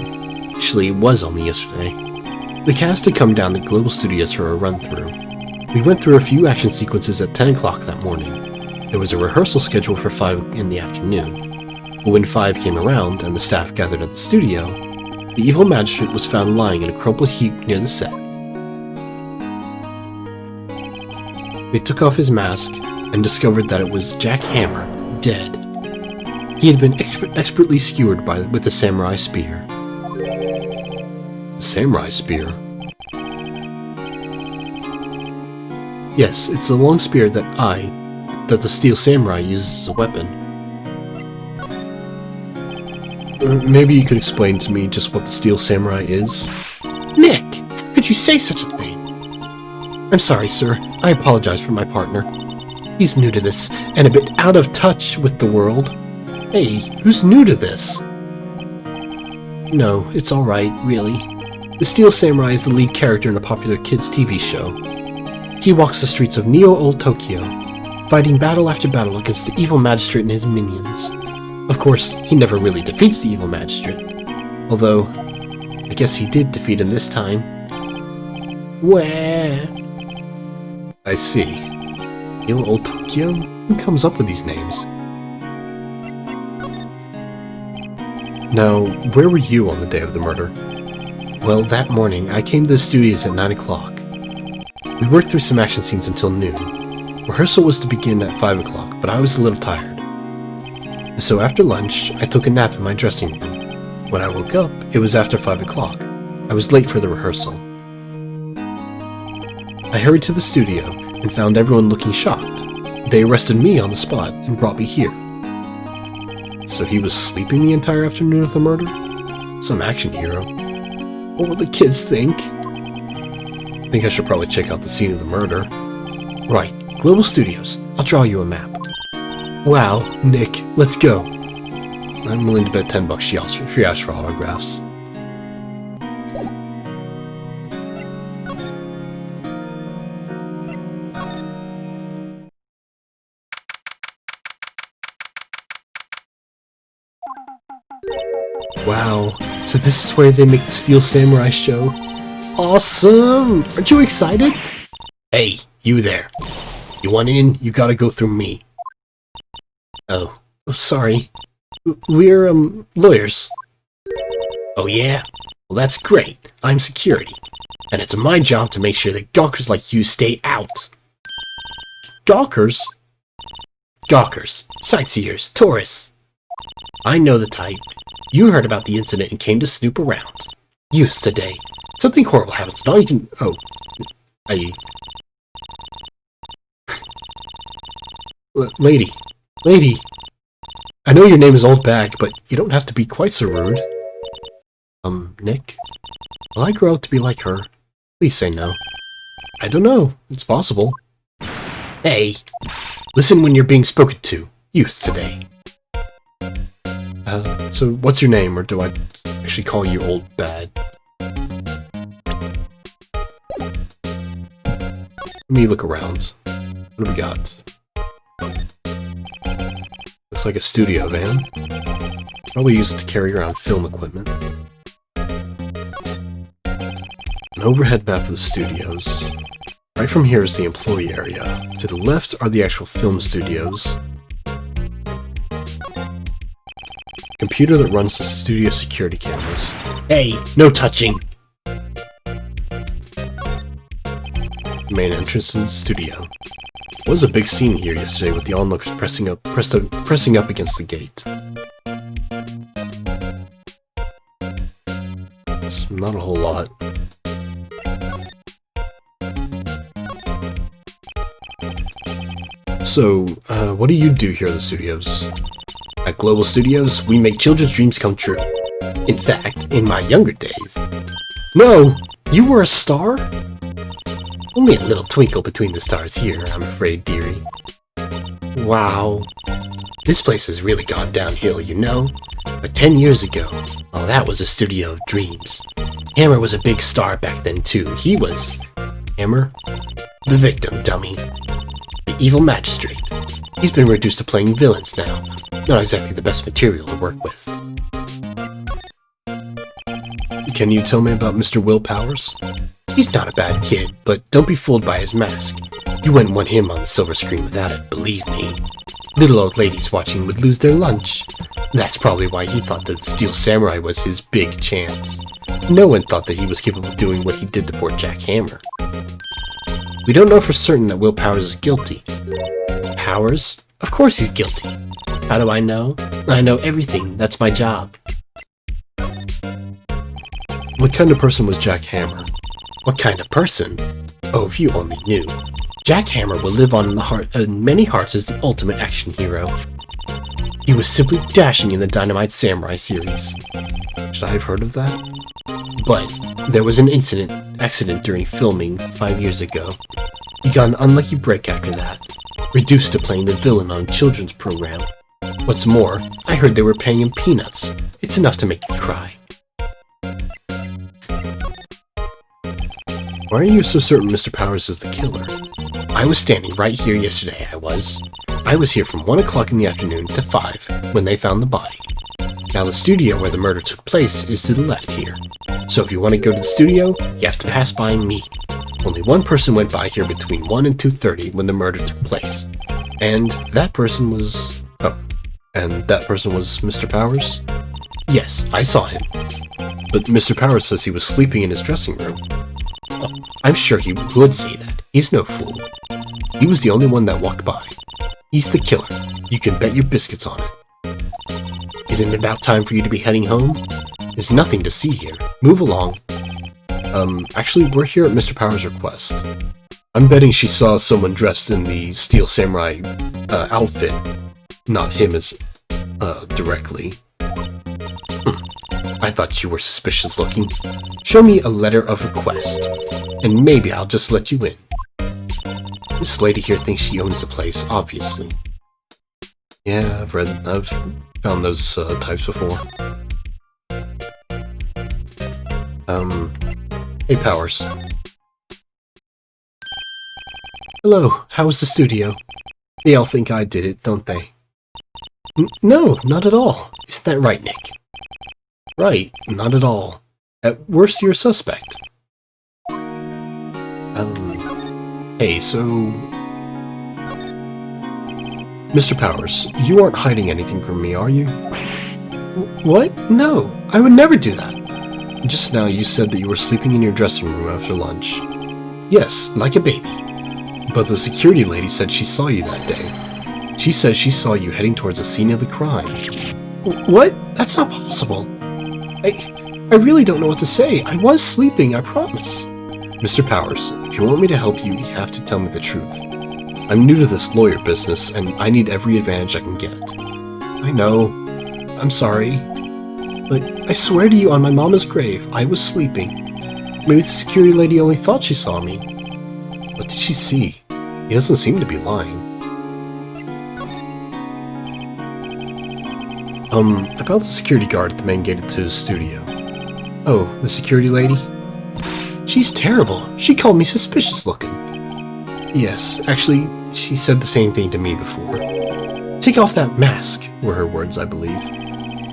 Actually, it was only yesterday. The cast had come down to Global Studios for a run-through. We went through a few action sequences at 10 o'clock that morning. There was a rehearsal scheduled for 5 in the afternoon. But when 5 came around and the staff gathered at the studio, the evil magistrate was found lying in a crumpled heap near the set. They took off his mask and discovered that it was Jack Hammer, dead. He had been expertly skewered with the samurai spear. The samurai spear? Yes, it's a long spear that the Steel Samurai uses as a weapon. Maybe you could explain to me just what the Steel Samurai is? Nick! How could you say such a thing? I'm sorry, sir. I apologize for my partner. He's new to this, and a bit out of touch with the world. Hey, who's new to this? No, it's alright, really. The Steel Samurai is the lead character in a popular kids' TV show. He walks the streets of Neo-Old Tokyo, fighting battle after battle against the evil magistrate and his minions. Of course, he never really defeats the evil magistrate. Although, I guess he did defeat him this time. Where? I see. Neo-Old Tokyo? Who comes up with these names? Now, where were you on the day of the murder? Well, that morning, I came to the studios at 9 o'clock. We worked through some action scenes until noon. Rehearsal was to begin at 5 o'clock, but I was a little tired. So after lunch, I took a nap in my dressing room. When I woke up, it was after 5 o'clock. I was late for the rehearsal. I hurried to the studio and found everyone looking shocked. They arrested me on the spot and brought me here. So he was sleeping the entire afternoon of the murder? Some action hero. What will the kids think? I think I should probably check out the scene of the murder. Right, Global Studios. I'll draw you a map. Wow, Nick, let's go. I'm willing to bet $10 she asks for autographs. Wow, so this is where they make the Steel Samurai show? Awesome! Aren't you excited? Hey, you there. You want in, you gotta go through me. Oh, sorry. We're, lawyers. Oh yeah? Well, that's great. I'm security. And it's my job to make sure that gawkers like you stay out. Gawkers? Gawkers. Sightseers. Tourists. I know the type. You heard about the incident and came to snoop around. Use today. Something horrible happens. Now you can... Oh. Lady. Lady. I know your name is Old Bag, but you don't have to be quite so rude. Nick? Will I grow up to be like her? Please say no. I don't know. It's possible. Hey. Listen when you're being spoken to. Use today. So what's your name, or do I actually call you Old Bad? Let me look around. What do we got? Looks like a studio van. Probably use it to carry around film equipment. An overhead map of the studios. Right from here is the employee area. To the left are the actual film studios. Computer that runs the studio security cameras. Hey, no touching! Main entrance to the studio. There was a big scene here yesterday with the onlookers pressing up against the gate. It's not a whole lot. So, what do you do here at the studios? At Global Studios, we make children's dreams come true. In fact, in my younger days... No! You were a star? Only a little twinkle between the stars here, I'm afraid, dearie. Wow. This place has really gone downhill, you know? But 10 years ago, well, that was a studio of dreams. Hammer was a big star back then, too. He was... Hammer? The victim, dummy. The evil magistrate. He's been reduced to playing villains now. Not exactly the best material to work with. Can you tell me about Mr. Will Powers? He's not a bad kid, but don't be fooled by his mask. You wouldn't want him on the silver screen without it, believe me. Little old ladies watching would lose their lunch. That's probably why he thought that the Steel Samurai was his big chance. No one thought that he was capable of doing what he did to poor Jack Hammer. We don't know for certain that Will Powers is guilty. Powers? Of course he's guilty. How do I know? I know everything. That's my job. What kind of person was Jack Hammer? What kind of person? Oh, if you only knew. Jack Hammer will live on in many hearts as the ultimate action hero. He was simply dashing in the Dynamite Samurai series. Should I have heard of that? But there was an accident during filming 5 years ago. He got an unlucky break after that, reduced to playing the villain on a children's program. What's more, I heard they were paying him peanuts. It's enough to make you cry. Why are you so certain Mr. Powers is the killer? I was standing right here yesterday, I was here from 1 o'clock in the afternoon to 5 when they found the body. Now the studio where the murder took place is to the left here. So if you want to go to the studio, you have to pass by me. Only one person went by here between 1 and 2:30 when the murder took place. And that person was... Oh. And that person was Mr. Powers? Yes, I saw him. but Mr. Powers says he was sleeping in his dressing room. Oh, I'm sure he would say that. He's no fool. He was the only one that walked by. He's the killer. You can bet your biscuits on it. Isn't it about time for you to be heading home? There's nothing to see here. Move along. Actually, we're here at Mr. Powers' request. I'm betting she saw someone dressed in the Steel Samurai outfit. Not him as, directly. I thought you were suspicious looking. Show me a letter of request, and maybe I'll just let you in. This lady here thinks she owns the place, obviously. Yeah, I've found those types before. Hey, Powers. Hello, how was the studio? They all think I did it, don't they? No, not at all. Isn't that right, Nick? Right, not at all. At worst, you're a suspect. Hey, so... Mr. Powers, you aren't hiding anything from me, are you? What? No, I would never do that. Just now you said that you were sleeping in your dressing room after lunch. Yes, like a baby. But the security lady said she saw you that day. She says she saw you heading towards the scene of the crime. What? That's not possible. I really don't know what to say. I was sleeping, I promise. Mr. Powers, if you want me to help you, you have to tell me the truth. I'm new to this lawyer business, and I need every advantage I can get. I know. I'm sorry. But I swear to you on my mama's grave, I was sleeping. Maybe the security lady only thought she saw me. What did she see? He doesn't seem to be lying. About the security guard at the main gate to his studio. Oh, the security lady? She's terrible. She called me suspicious looking. Yes, actually, she said the same thing to me before. Take off that mask, were her words, I believe.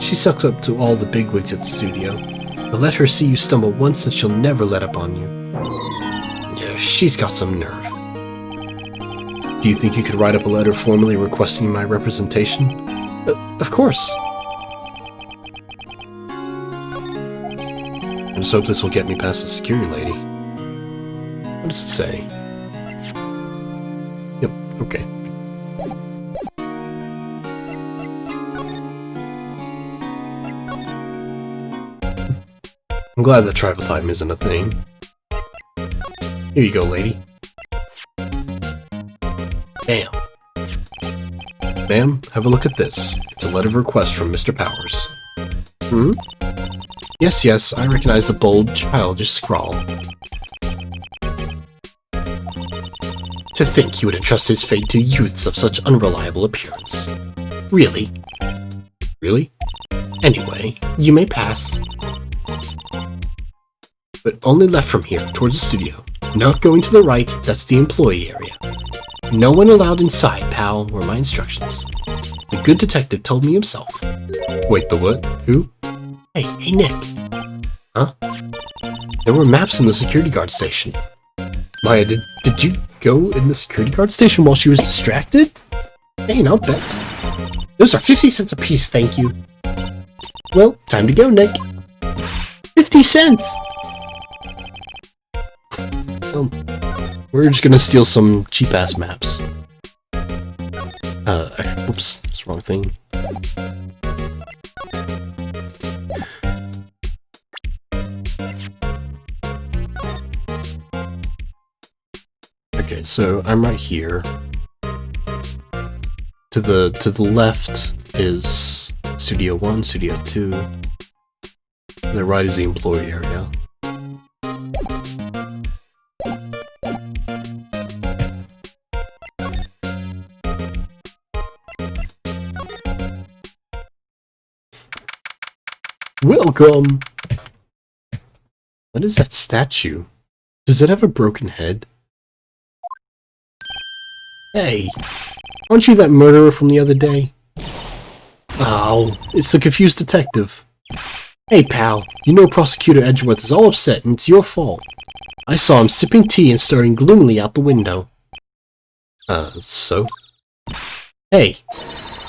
She sucks up to all the bigwigs at the studio, but let her see you stumble once and she'll never let up on you. Yeah, she's got some nerve. Do you think you could write up a letter formally requesting my representation? Of course. I just hope this will get me past the security lady. What does it say? Yep, okay. I'm glad that tribal time isn't a thing. Here you go, lady. Bam. Ma'am, have a look at this. It's a letter of request from Mr. Powers. Hmm? Yes, I recognize the bold, childish scrawl. To think he would entrust his fate to youths of such unreliable appearance. Really? Really? Anyway, you may pass. But only left from here, towards the studio. Not going to the right, that's the employee area. No one allowed inside, pal, were my instructions. The good detective told me himself. Wait, the what? Who? Hey, Nick. Huh? There were maps in the security guard station. Maya, did you go in the security guard station while she was distracted? Hey, not bad. Those are 50 cents apiece, thank you. Well, time to go, Nick. 50 cents! We're just gonna steal some cheap-ass maps. Whoops, that's the wrong thing. Okay, so I'm right here. To the left is Studio 1, Studio 2. The right is the employee area. Welcome! What is that statue? Does it have a broken head? Hey, aren't you that murderer from the other day? Oh, it's the confused detective. Hey pal, you know Prosecutor Edgeworth is all upset and it's your fault. I saw him sipping tea and staring gloomily out the window. So? Hey,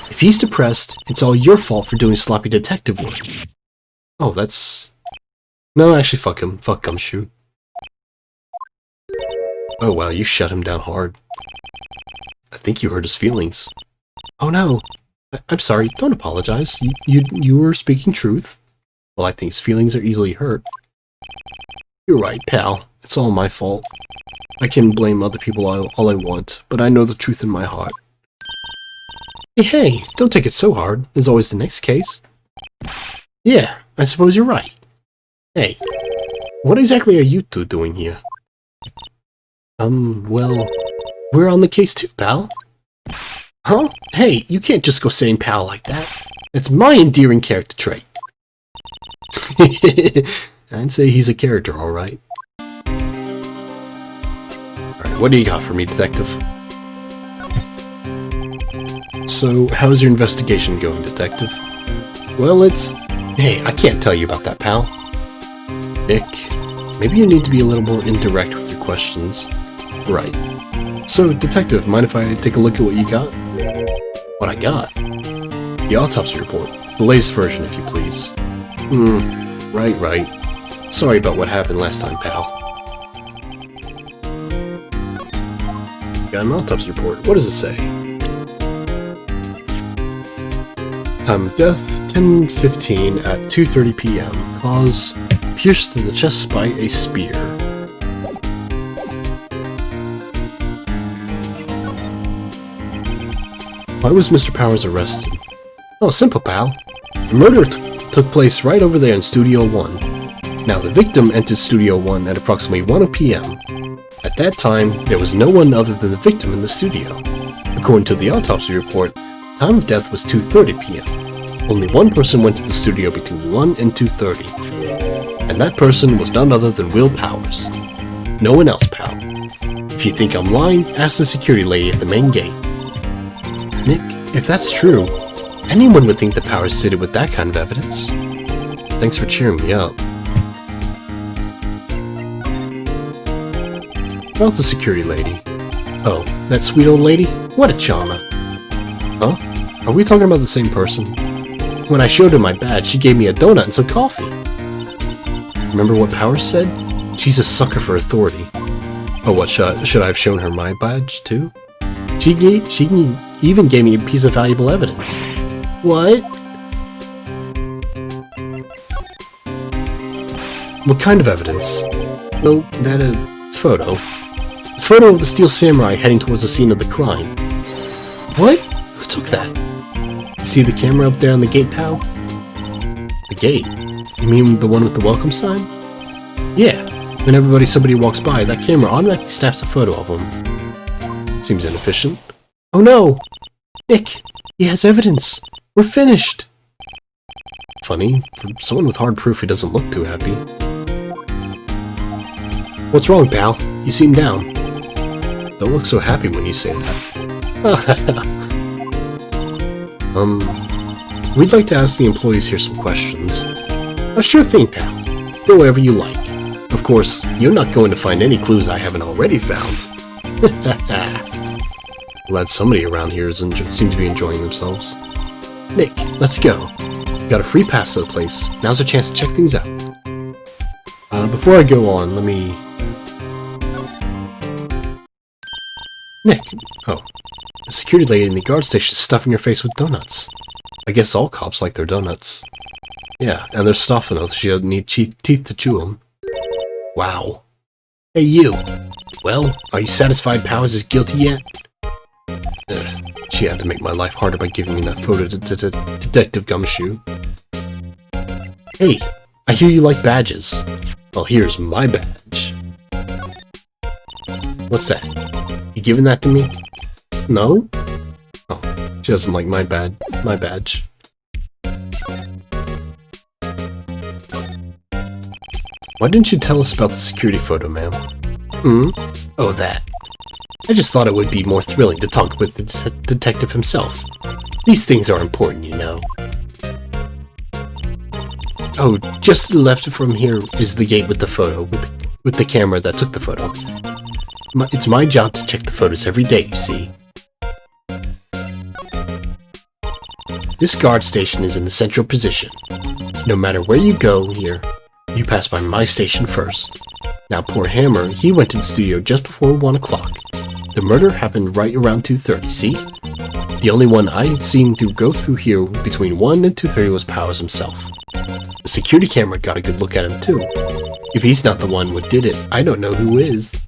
if he's depressed, it's all your fault for doing sloppy detective work. Oh, that's No, actually, fuck him. Fuck Gumshoe. Oh wow, you shut him down hard. I think you hurt his feelings. Oh no! I'm sorry, don't apologize. You were speaking truth. Well, I think his feelings are easily hurt. You're right, pal. It's all my fault. I can blame other people all I want, but I know the truth in my heart. Hey, don't take it so hard. There's always the next case. Yeah, I suppose you're right. Hey, what exactly are you two doing here? Well, we're on the case too, pal. Huh? Hey, you can't just go saying pal like that. It's my endearing character trait. I'd say he's a character, alright. Alright, what do you got for me, detective? So, how's your investigation going, detective? Well, Hey, I can't tell you about that, pal. Nick, maybe you need to be a little more indirect with your questions. Right. So, detective, mind if I take a look at what you got? What I got? The autopsy report. The latest version, if you please. Right. Sorry about what happened last time, pal. Got an autopsy report. What does it say? Death 10:15 at 2:30 p.m. Cause pierced to the chest by a spear. Why was Mr. Powers arrested? Oh, simple, pal. The murder took place right over there in Studio 1. Now, the victim entered Studio 1 at approximately 1 p.m. At that time, there was no one other than the victim in the studio. According to the autopsy report, the time of death was 2:30 p.m. Only one person went to the studio between 1 and 2:30. And that person was none other than Will Powers. No one else, pal. If you think I'm lying, ask the security lady at the main gate. Nick, if that's true, anyone would think the Powers did it with that kind of evidence. Thanks for cheering me up. About the security lady. Oh, that sweet old lady? What a charmer. Huh? Are we talking about the same person? When I showed her my badge, she gave me a donut and some coffee. Remember what Powers said? She's a sucker for authority. Oh, what, should I have shown her my badge, too? She even gave me a piece of valuable evidence. What? What kind of evidence? Well, that photo. The photo of the Steel Samurai heading towards the scene of the crime. What? Who took that? See the camera up there on the gate, pal? The gate? You mean the one with the welcome sign? Yeah. Whenever somebody walks by, that camera automatically snaps a photo of them. Seems inefficient. Oh no! Nick! He has evidence! We're finished! Funny, for someone with hard proof, he doesn't look too happy. What's wrong, pal? You seem down. Don't look so happy when you say that. We'd like to ask the employees here some questions. A sure thing, pal. Go wherever you like. Of course, you're not going to find any clues I haven't already found. Glad somebody around here seems to be enjoying themselves. Nick, let's go. Got a free pass to the place. Now's our chance to check things out. Before I go on, let me... Nick! Oh. The security lady in the guard station is stuffing her face with donuts. I guess all cops like their donuts. Yeah, and they're soft enough she doesn't need teeth to chew them. Wow. Hey, you! Well, are you satisfied Powers is guilty yet? She had to make my life harder by giving me that photo to Detective Gumshoe. Hey, I hear you like badges. Well, here's my badge. What's that? You giving that to me? No? Oh, she doesn't like my badge. Why didn't you tell us about the security photo, ma'am? Oh, that. I just thought it would be more thrilling to talk with the detective himself. These things are important, you know. Oh, just to the left from here is the gate with the photo, with the camera that took the photo. It's my job to check the photos every day, you see. This guard station is in the central position. No matter where you go here, You passed by my station first. Now poor Hammer, he went to the studio just before 1 o'clock. The murder happened right around 2:30, see? The only one I'd seen to go through here between 1 and 2:30 was Powers himself. The security camera got a good look at him too. If he's not the one who did it, I don't know who is.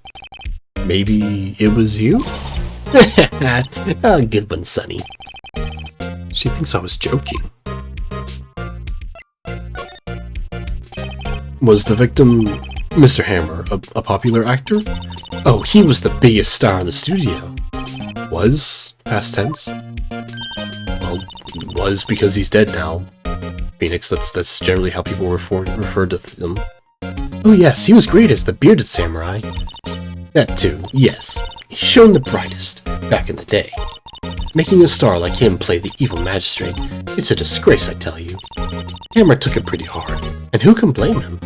Maybe it was you? Oh, good one, Sonny. She thinks I was joking. Was the victim Mr. Hammer a popular actor? Oh, he was the biggest star in the studio. Was? Past tense? Well, was because he's dead now. Phoenix, that's generally how people refer to them. Oh yes, he was great as the bearded samurai. That too, yes. He's shown the brightest, back in the day. Making a star like him play the evil magistrate, it's a disgrace, I tell you. Hammer took it pretty hard, and who can blame him?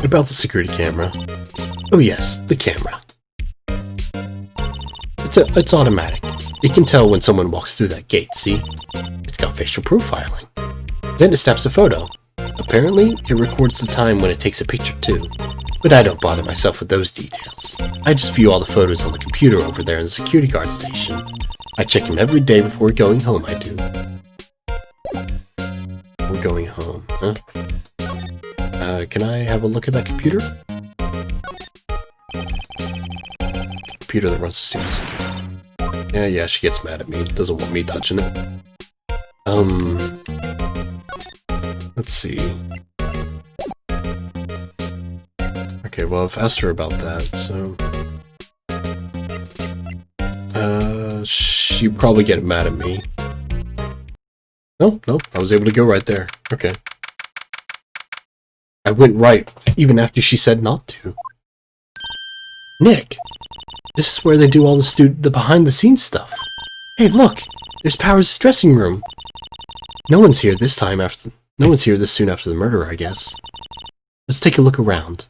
About the security camera. Oh yes, the camera. It's automatic. It can tell when someone walks through that gate, see? It's got facial profiling. Then it snaps a photo. Apparently, it records the time when it takes a picture too. But I don't bother myself with those details. I just view all the photos on the computer over there in the security guard station. I check them every day before going home, I do. We're going home, huh? Can I have a look at that computer? Computer that runs the student security. Yeah, she gets mad at me. Doesn't want me touching it. Let's see. Okay, well, I've asked her about that, so... she'd probably get mad at me. No, I was able to go right there. Okay. I went right, even after she said not to. Nick! This is where they do all the behind-the-scenes stuff. Hey, look! There's Powers' dressing room! No one's here this soon after the murder, I guess. Let's take a look around.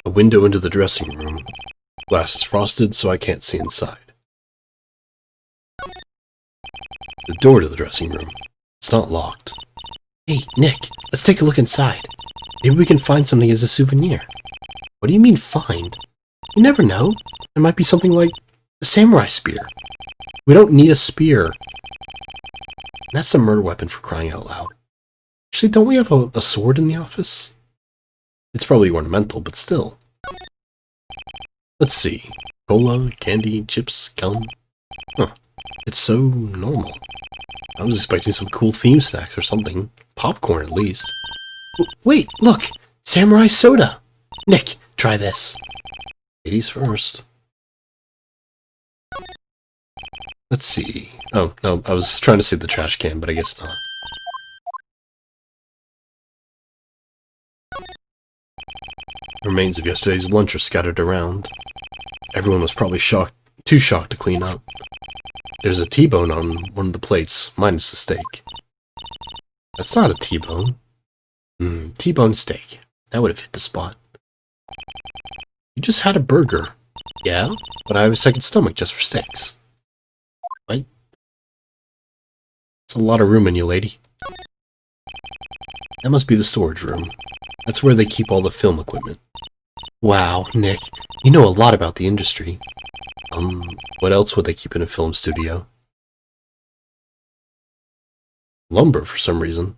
A window into the dressing room. Glass is frosted, so I can't see inside. The door to the dressing room. It's not locked. Hey, Nick, let's take a look inside. Maybe we can find something as a souvenir. What do you mean, find? You never know. It might be something like a samurai spear. We don't need a spear. That's a murder weapon for crying out loud. Actually, don't we have a sword in the office? It's probably ornamental, but still. Let's see. Cola, candy, chips, gum. Huh. It's so normal. I was expecting some cool theme snacks or something. Popcorn, at least. Wait, look! Samurai soda! Nick, try this. Ladies first. Let's see. Oh, no, I was trying to say the trash can, but I guess not. Remains of yesterday's lunch are scattered around. Everyone was probably too shocked to clean up. There's a T-bone on one of the plates, minus the steak. That's not a T-bone. T-bone steak. That would have hit the spot. You just had a burger. Yeah, but I have a second stomach just for steaks. What? That's a lot of room in you, lady. That must be the storage room. That's where they keep all the film equipment. Wow, Nick, you know a lot about the industry. What else would they keep in a film studio? Lumber, for some reason.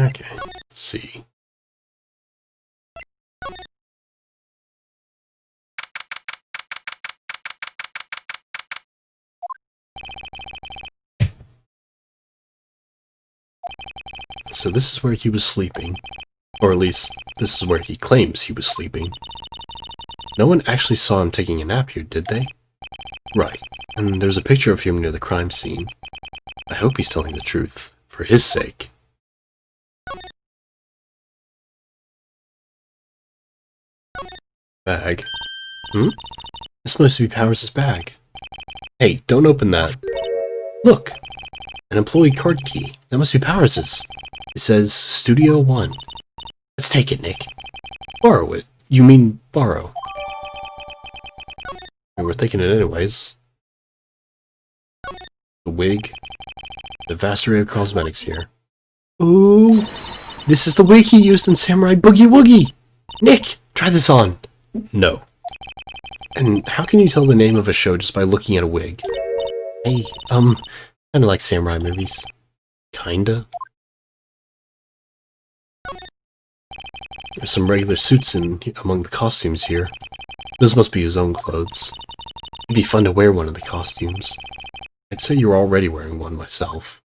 Okay, let's see. So this is where he was sleeping. Or at least, this is where he claims he was sleeping. No one actually saw him taking a nap here, did they? Right, and there's a picture of him near the crime scene. I hope he's telling the truth, for his sake. Bag. This must be Powers' bag. Hey, don't open that. Look! An employee card key. That must be Powers'. It says Studio 1. Let's take it, Nick. Borrow it. you mean borrow? We're taking it anyways. The wig. The vast array of cosmetics here. Ooh! This is the wig he used in Samurai Boogie Woogie! Nick! Try this on! No. And how can you tell the name of a show just by looking at a wig? Hey, kinda like samurai movies. Kinda. There's some regular suits among the costumes here. Those must be his own clothes. It'd be fun to wear one of the costumes. I'd say you're already wearing one myself.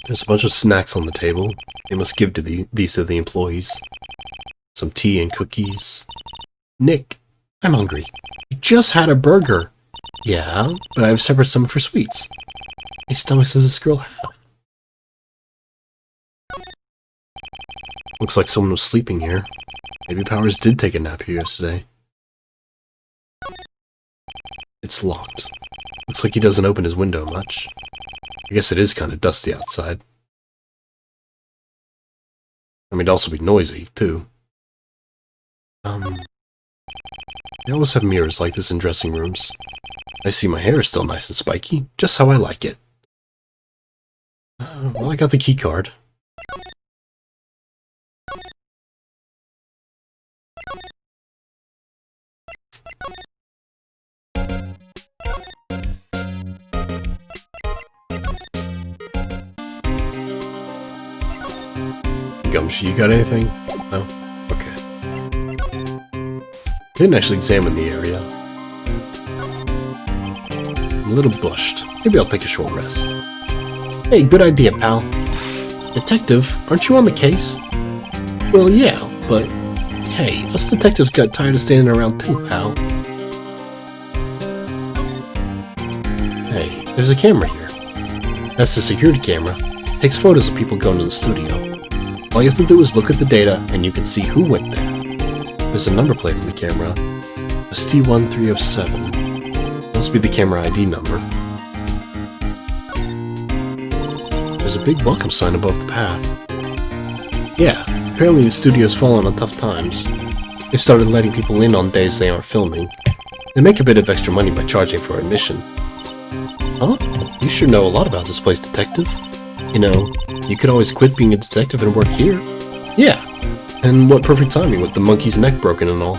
There's a bunch of snacks on the table. They must give to these to the employees. Some tea and cookies. Nick, I'm hungry. You just had a burger. Yeah, but I have a separate stomach for sweets. How many stomachs does this girl have? Looks like someone was sleeping here. Maybe Powers did take a nap here yesterday. It's locked. Looks like he doesn't open his window much. I guess it is kind of dusty outside. I mean, it'd also be noisy, too. They always have mirrors like this in dressing rooms. I see my hair is still nice and spiky, just how I like it. Well, I got the key card. Gumshoe, you got anything? No? Okay. Didn't actually examine the area. I'm a little bushed. Maybe I'll take a short rest. Hey, good idea, pal. Detective, aren't you on the case? Well, yeah, but hey, us detectives got tired of standing around too, pal. Hey, there's a camera here. That's the security camera. It takes photos of people going to the studio. All you have to do is look at the data, and you can see who went there. There's a number plate on the camera. ST1307. Must be the camera ID number. There's a big welcome sign above the path. Yeah, apparently the studio's fallen on tough times. They've started letting people in on days they aren't filming. They make a bit of extra money by charging for admission. Huh? You sure know a lot about this place, detective. You know, you could always quit being a detective and work here. Yeah, and what perfect timing with the monkey's neck broken and all.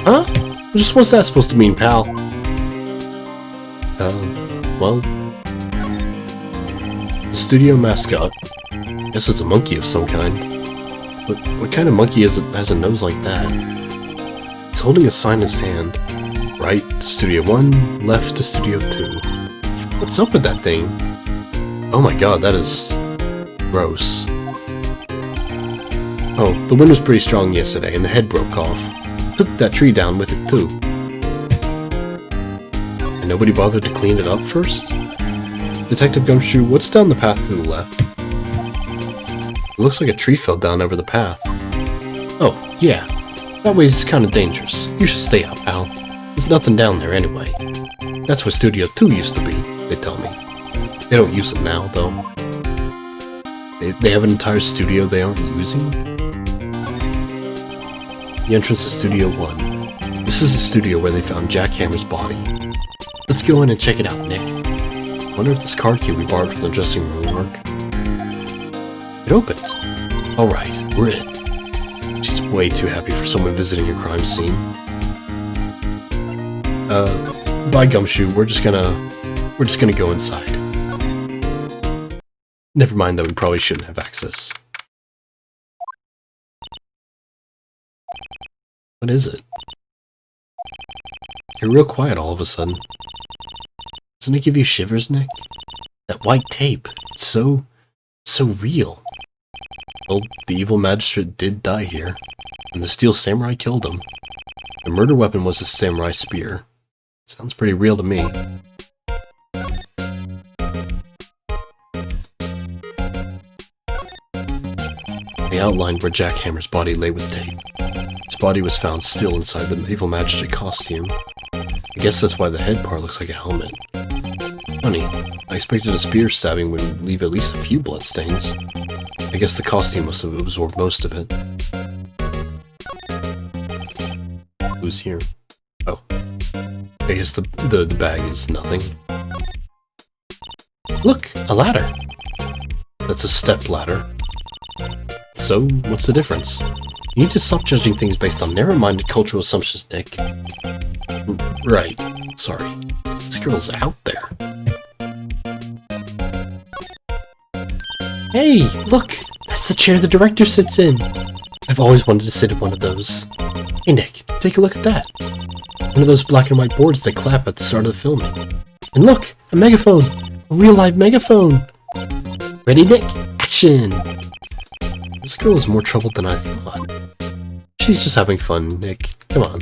Huh? Just what's that supposed to mean, pal? Well... The studio mascot. Guess it's a monkey of some kind. But what kind of monkey has a nose like that? He's holding a sign in his hand. Right to Studio 1, left to Studio 2. What's up with that thing? Oh my god, that is... gross. Oh, the wind was pretty strong yesterday, and the head broke off. Took that tree down with it, too. And nobody bothered to clean it up first? Detective Gumshoe, what's down the path to the left? It looks like a tree fell down over the path. Oh, yeah. That way's kind of dangerous. You should stay out, pal. There's nothing down there anyway. That's where Studio 2 used to be, they tell me. They don't use it now, though. They have an entire studio they aren't using? The entrance to Studio 1. This is the studio where they found Jack Hammer's body. Let's go in and check it out, Nick. Wonder if this card key we borrowed from the dressing room will work. It opened. Alright, we're in. She's way too happy for someone visiting a crime scene. Bye Gumshoe, we're just gonna go inside. Never mind that we probably shouldn't have access. What is it? You're real quiet all of a sudden. Doesn't it give you shivers, Nick? That white tape, it's so real. Well, the evil magistrate did die here, and the steel samurai killed him. The murder weapon was a samurai spear. Sounds pretty real to me. They outlined where Jack Hammer's body lay with tape. His body was found still inside the evil magistrate costume. I guess that's why the head part looks like a helmet. Funny, I expected a spear stabbing would leave at least a few bloodstains. I guess the costume must have absorbed most of it. Who's here? Oh. I guess the bag is nothing. Look! A ladder! That's a step ladder. So, what's the difference? You need to stop judging things based on narrow-minded cultural assumptions, Nick. Right. Sorry. This girl's out there. Hey, look! That's the chair the director sits in! I've always wanted to sit in one of those. Hey Nick, take a look at that. One of those black and white boards they clap at the start of the filming. And look! A megaphone! A real live megaphone! Ready, Nick? Action! This girl is more troubled than I thought. She's just having fun, Nick. Come on.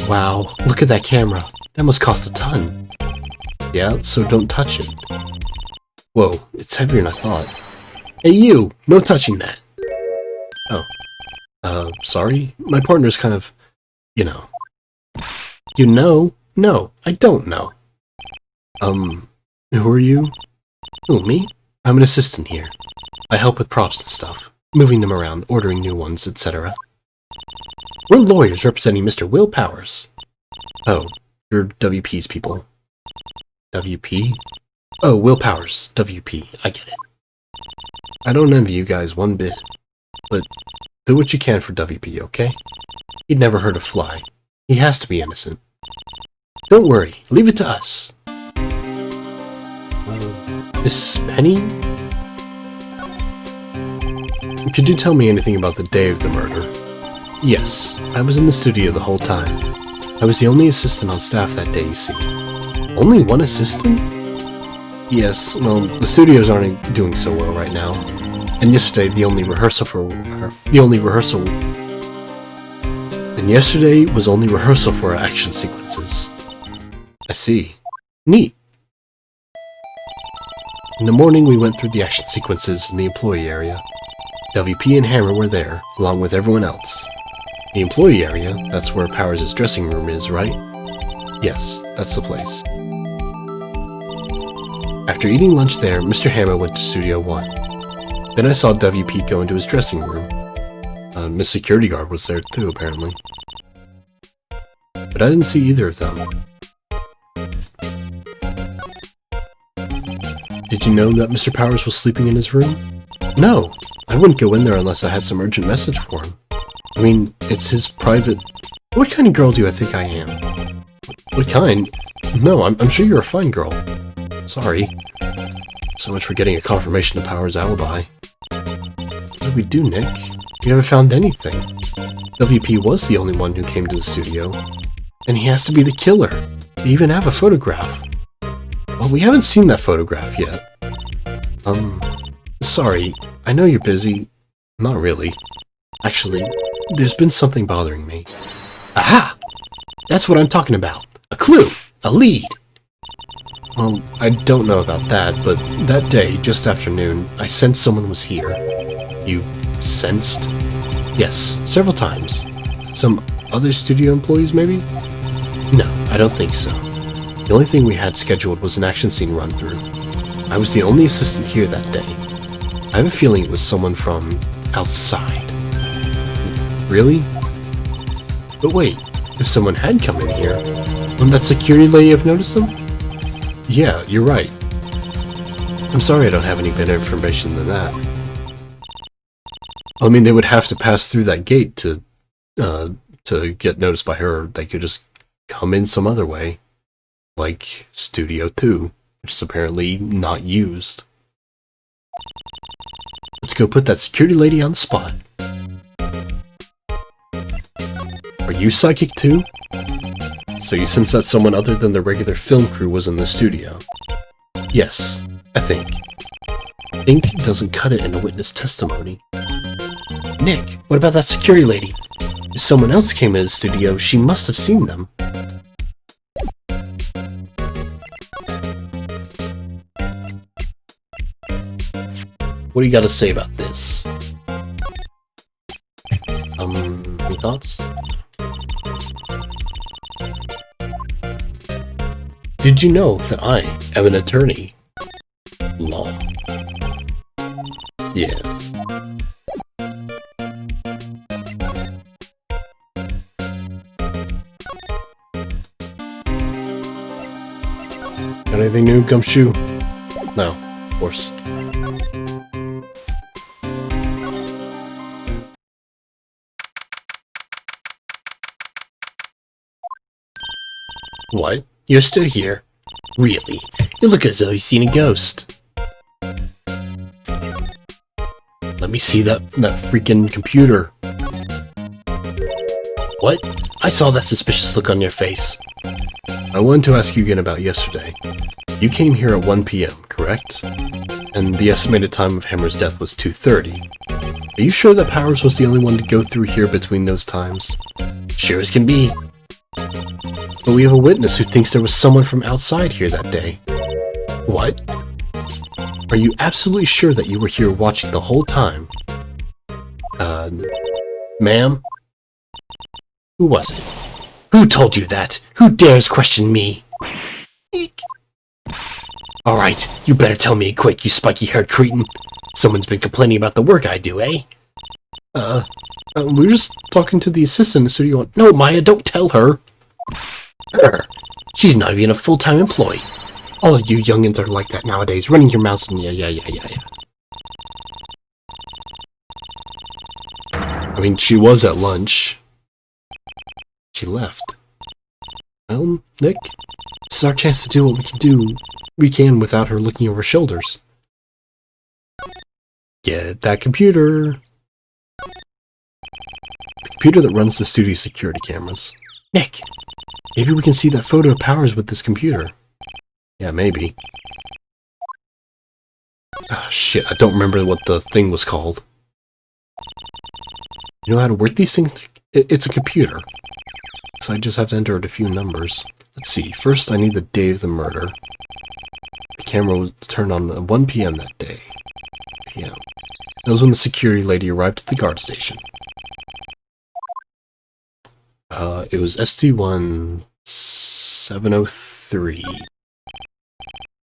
Wow, look at that camera. That must cost a ton. Yeah, so don't touch it. Whoa, it's heavier than I thought. Hey you! No touching that! Oh. Sorry? My partner's kind of... you know. You know? No, I don't know. Who are you? Who, me? I'm an assistant here. I help with props and stuff. Moving them around, ordering new ones, etc. We're lawyers representing Mr. Will Powers. Oh, you're WP's people. WP? Oh, Will Powers, WP, I get it. I don't envy you guys one bit, but do what you can for WP, okay? He'd never hurt a fly. He has to be innocent. Don't worry, leave it to us. Miss Penny? Could you tell me anything about the day of the murder? Yes, I was in the studio the whole time. I was the only assistant on staff that day, you see. Only one assistant? Yes, well, the studios aren't doing so well right now. And yesterday, yesterday was only rehearsal for our action sequences. I see. Neat. In the morning, we went through the action sequences in the employee area. WP and Hammer were there, along with everyone else. The employee area, that's where Powers' dressing room is, right? Yes, that's the place. After eating lunch there, Mr. Hammer went to Studio 1. Then I saw WP go into his dressing room. Miss Security Guard was there too, apparently. But I didn't see either of them. Did you know that Mr. Powers was sleeping in his room? No! I wouldn't go in there unless I had some urgent message for him. I mean, it's his private... What kind of girl do I think I am? What kind? No, I'm sure you're a fine girl. Sorry. So much for getting a confirmation of Powers' alibi. What do we do, Nick? We haven't found anything. WP was the only one who came to the studio. And he has to be the killer. They even have a photograph. Well, we haven't seen that photograph yet. Sorry. I know you're busy. Not really. Actually, there's been something bothering me. Aha! That's what I'm talking about. A clue! A lead! Well, I don't know about that, but that day, just after noon, I sensed someone was here. You sensed? Yes, several times. Some other studio employees, maybe? No, I don't think so. The only thing we had scheduled was an action scene run-through. I was the only assistant here that day. I have a feeling it was someone from outside. Really? But wait, if someone had come in here, wouldn't that security lady have noticed them? Yeah, you're right. I'm sorry I don't have any better information than that. I mean, they would have to pass through that gate to get noticed by her. They could just come in some other way. Like Studio 2, which is apparently not used. Let's go put that security lady on the spot. Are you psychic too? So you sense that someone other than the regular film crew was in the studio? Yes, I think. Think doesn't cut it in a witness testimony. Nick, what about that security lady? If someone else came into the studio, she must have seen them. What do you got to say about this? Any thoughts? Did you know that I am an attorney? Law. Yeah. Got anything new, Gumshoe? No, of course. What? You're still here? Really? You look as though you've seen a ghost. Let me see that freaking computer. What? I saw that suspicious look on your face. I wanted to ask you again about yesterday. You came here at 1 p.m., correct? And the estimated time of Hammer's death was 2:30. Are you sure that Powers was the only one to go through here between those times? Sure as can be. But we have a witness who thinks there was someone from outside here that day. What? Are you absolutely sure that you were here watching the whole time? Ma'am? Who was it? Who told you that? Who dares question me? Eek. Alright, you better tell me quick, you spiky-haired cretin. Someone's been complaining about the work I do, eh? We were just talking to the assistant in the studio. No, Maya, don't tell her. She's not even a full-time employee. All of you youngins are like that nowadays, running your mouths and yeah. I mean, she was at lunch. She left. Well, Nick, this is our chance to do what we can without her looking over her shoulders. Get that computer. The computer that runs the studio security cameras. Nick, maybe we can see that photo of Powers with this computer. Yeah, maybe. Ah, shit, I don't remember what the thing was called. You know how to work these things, Nick? It's a computer. So I just have to enter a few numbers. Let's see, first I need the day of the murder. The camera was turned on at 1 p.m. that day. p.m. That was when the security lady arrived at the guard station. It was ST1 703.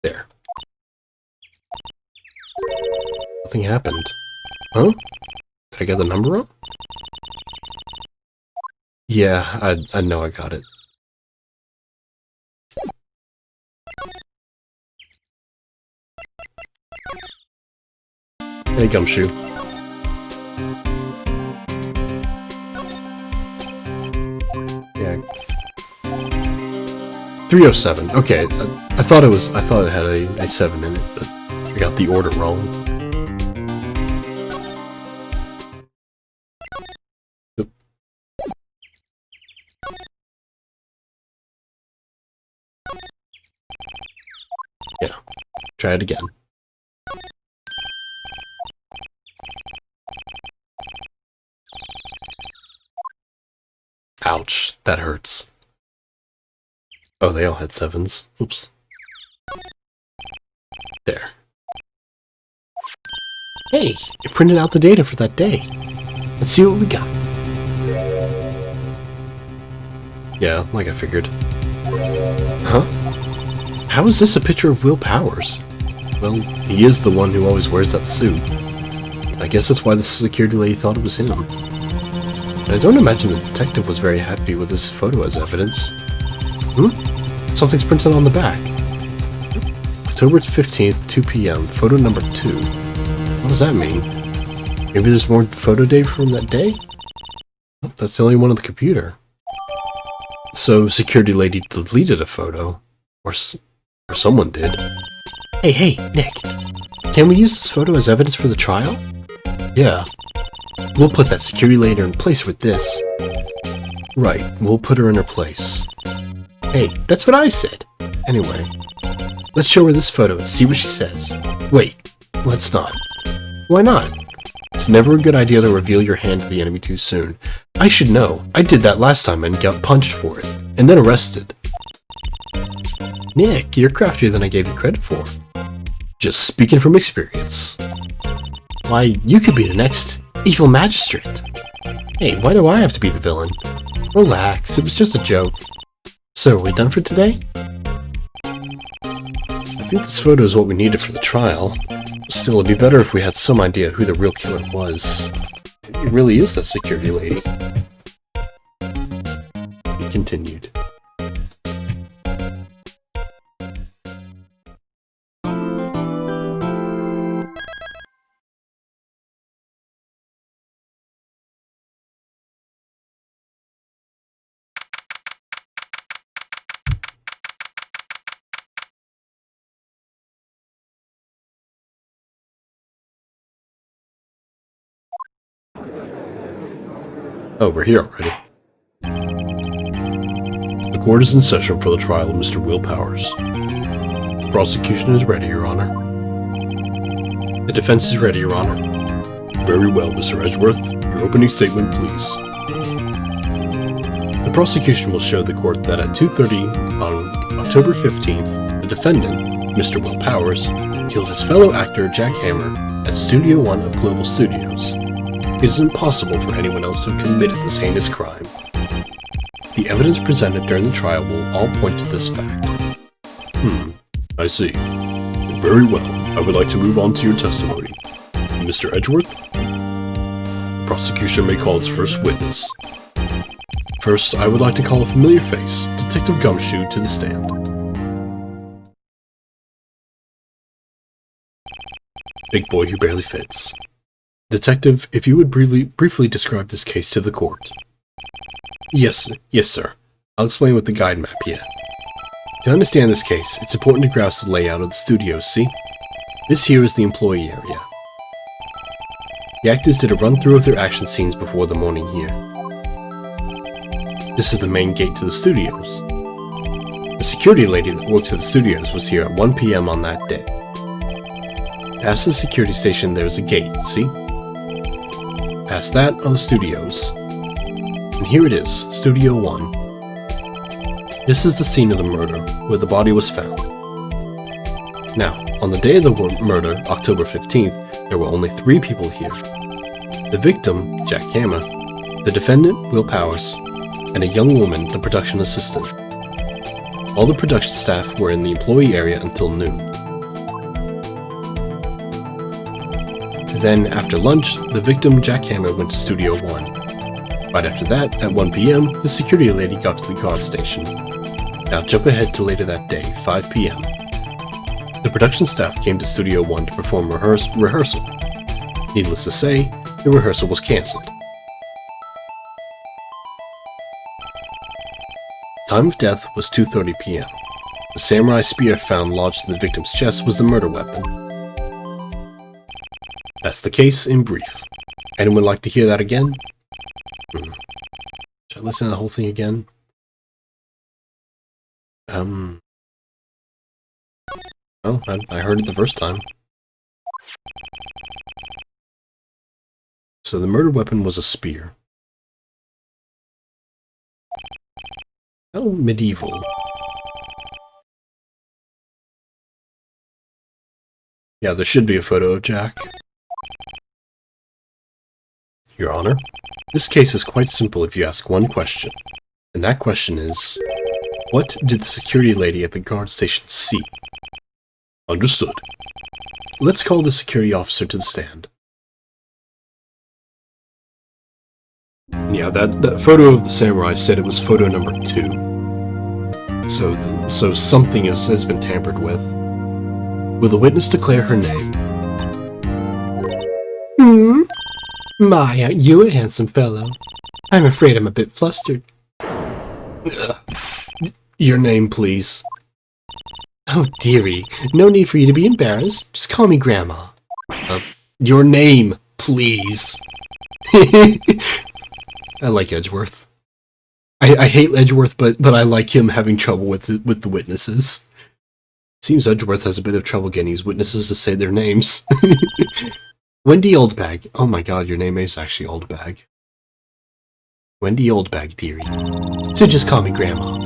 There. Nothing happened. Huh? Did I get the number wrong? Yeah, I know I got it. Hey, Gumshoe. Yeah. 307. Okay, I thought it had a 7 in it, but I got the order wrong. Oop. Yeah. Try it again. Ouch, that hurts. Oh, they all had 7s. Oops. There. Hey, it printed out the data for that day. Let's see what we got. Yeah, like I figured. Huh? How is this a picture of Will Powers? Well, he is the one who always wears that suit. I guess that's why the security lady thought it was him. But I don't imagine the detective was very happy with this photo as evidence. Something's printed on the back. October 15th, 2 p.m., photo number 2. What does that mean? Maybe there's more photo data from that day? Oh, that's the only one on the computer. So, security lady deleted a photo. Or someone did. Hey, Nick. Can we use this photo as evidence for the trial? Yeah. We'll put that security lady in place with this. Right, we'll put her in her place. Hey, that's what I said. Anyway, let's show her this photo and see what she says. Wait, let's not. Why not? It's never a good idea to reveal your hand to the enemy too soon. I should know. I did that last time and got punched for it, and then arrested. Nick, you're craftier than I gave you credit for. Just speaking from experience. Why, you could be the next evil magistrate. Hey, why do I have to be the villain? Relax, it was just a joke. So, are we done for today? I think this photo is what we needed for the trial. Still, it'd be better if we had some idea who the real killer was. It really is that security lady. He continued. Oh, we're here already. The court is in session for the trial of Mr. Will Powers. The prosecution is ready, Your Honor. The defense is ready, Your Honor. Very well, Mr. Edgeworth. Your opening statement, please. The prosecution will show the court that at 2:30 on October 15th, the defendant, Mr. Will Powers, killed his fellow actor Jack Hammer at Studio One of Global Studios. It is impossible for anyone else to have committed this heinous crime. The evidence presented during the trial will all point to this fact. I see. Very well. I would like to move on to your testimony. Mr. Edgeworth? The prosecution may call its first witness. First, I would like to call a familiar face, Detective Gumshoe, to the stand. Big boy who barely fits. Detective, if you would briefly describe this case to the court. Yes, sir. I'll explain with the guide map here. To understand this case, it's important to grasp the layout of the studio, see? This here is the employee area. The actors did a run-through of their action scenes before the morning here. This is the main gate to the studios. The security lady that works at the studios was here at 1 p.m. on that day. Past the security station there is a gate, see? Past that are the studios. And here it is, Studio 1. This is the scene of the murder, where the body was found. Now, on the day of the murder, October 15th, there were only 3 people here. The victim, Jack Hammer, the defendant, Will Powers, and a young woman, the production assistant. All the production staff were in the employee area until noon. Then, after lunch, the victim, Jack Hammer, went to Studio 1. Right after that, at 1 p.m., the security lady got to the guard station. Now jump ahead to later that day, 5 p.m. The production staff came to Studio 1 to perform rehearsal. Needless to say, the rehearsal was cancelled. Time of death was 2:30 p.m. The samurai spear found lodged in the victim's chest was the murder weapon. That's the case in brief. Anyone like to hear that again? Should I listen to the whole thing again? Well, I heard it the first time. So the murder weapon was a spear. How medieval. Yeah, there should be a photo of Jack. Your Honor, this case is quite simple if you ask one question. And that question is, what did the security lady at the guard station see? Understood. Let's call the security officer to the stand. Yeah, that photo of the samurai said it was photo number 2. So something has been tampered with. Will the witness declare her name? My, aren't you a handsome fellow? I'm afraid I'm a bit flustered. Your name, please. Oh, dearie. No need for you to be embarrassed. Just call me Grandma. Your name, please. I like Edgeworth. I hate Edgeworth, but I like him having trouble with the witnesses. Seems Edgeworth has a bit of trouble getting his witnesses to say their names. Wendy Oldbag. Oh my god, your name is actually Oldbag. Wendy Oldbag, dearie. So just call me Grandma.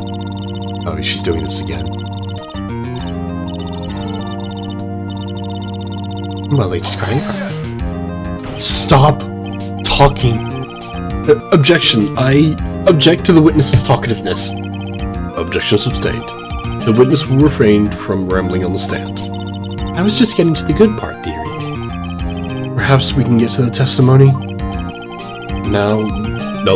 Oh, she's doing this again. Well, they just crying. Stop talking. Objection. I object to the witness's talkativeness. Objection sustained. The witness will refrain from rambling on the stand. I was just getting to the good part, dearie. perhaps we can get to the testimony? Now,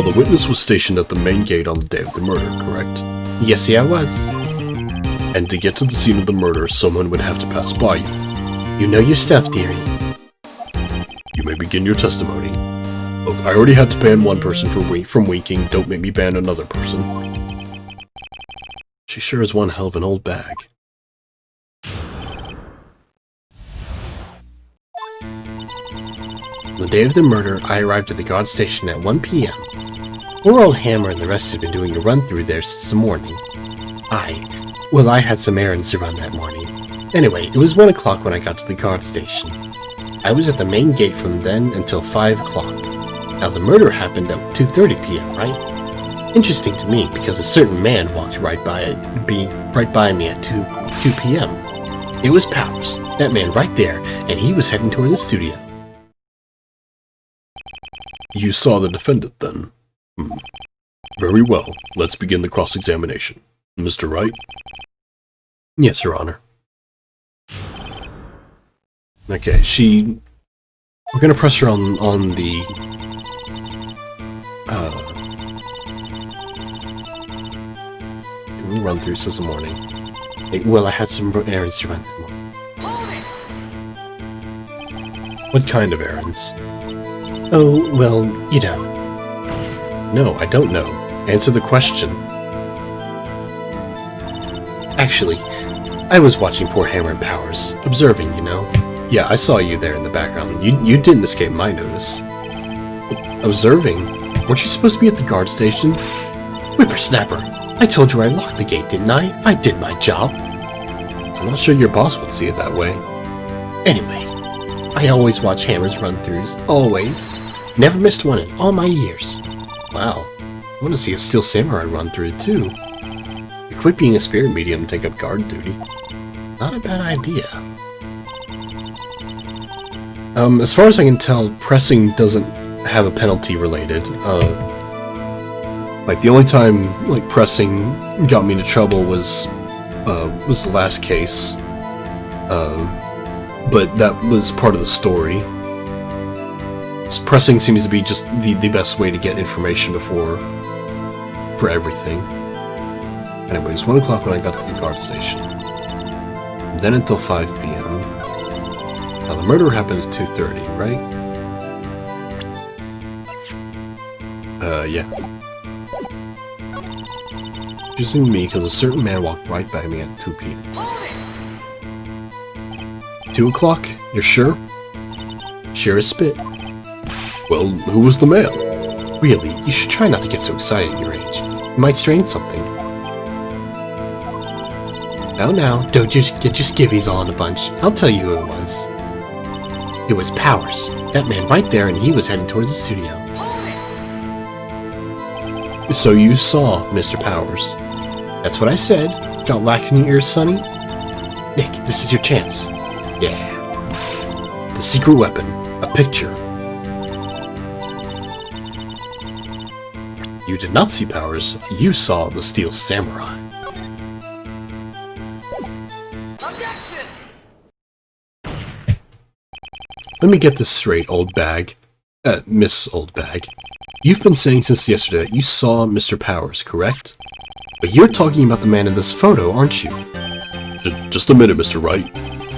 the witness was stationed at the main gate on the day of the murder, correct? Yes, I was. And to get to the scene of the murder, someone would have to pass by you. You know your stuff, dearie. You may begin your testimony. Look, I already had to ban one person from winking. Don't make me ban another person. She sure is one hell of an old bag. The day of the murder, I arrived at the guard station at 1 p.m. Poor old Hammer and the rest had been doing a run-through there since the morning. I had some errands to run that morning. Anyway, it was 1 o'clock when I got to the guard station. I was at the main gate from then until 5 o'clock. Now the murder happened at 2:30 p.m., right? Interesting to me, because a certain man walked right by me at 2 p.m. It was Powers, that man right there, and he was heading toward the studio. You saw the defendant, then? Very well. Let's begin the cross-examination. Mr. Wright? Yes, Your Honor. Okay, we're gonna press her on the... run through since the morning. Well, I had some errands to run that morning. What kind of errands? Oh, well, you know. No, I don't know. Answer the question. Actually, I was watching poor Hammer and Powers, observing, you know. Yeah, I saw you there in the background. You didn't escape my notice. Observing? Weren't you supposed to be at the guard station? Whippersnapper! I told you I locked the gate, didn't I? I did my job. I'm not sure your boss would see it that way. Anyway, I always watch Hammer's run-throughs. Always. Never missed one in all my years. Wow. I want to see a Steel Samurai run-through, too. You quit being a spirit medium and take up guard duty. Not a bad idea. As far as I can tell, pressing doesn't have a penalty related. Like, the only time, like, pressing got me into trouble was the last case. But that was part of the story. Pressing seems to be just the best way to get information for everything. Anyways, 1 o'clock when I got to the guard station. Then until 5 p.m. Now, the murder happened at 2:30, right? Yeah. Interesting me, because a certain man walked right by me at 2 p.m. 2 o'clock? You're sure? Sure as spit. Well, who was the man? Really, you should try not to get so excited at your age. You might strain something. Now, don't just get your skivvies all in a bunch. I'll tell you who it was. It was Powers. That man right there, and he was heading towards the studio. So you saw Mr. Powers. That's what I said. Got wax in your ears, Sonny? Nick, this is your chance. Yeah. The secret weapon. A picture. You did not see Powers. You saw the Steel Samurai. Objection! Let me get this straight, old bag. Miss Old Bag. You've been saying since yesterday that you saw Mr. Powers, correct? But you're talking about the man in this photo, aren't you? Just a minute, Mr. Wright.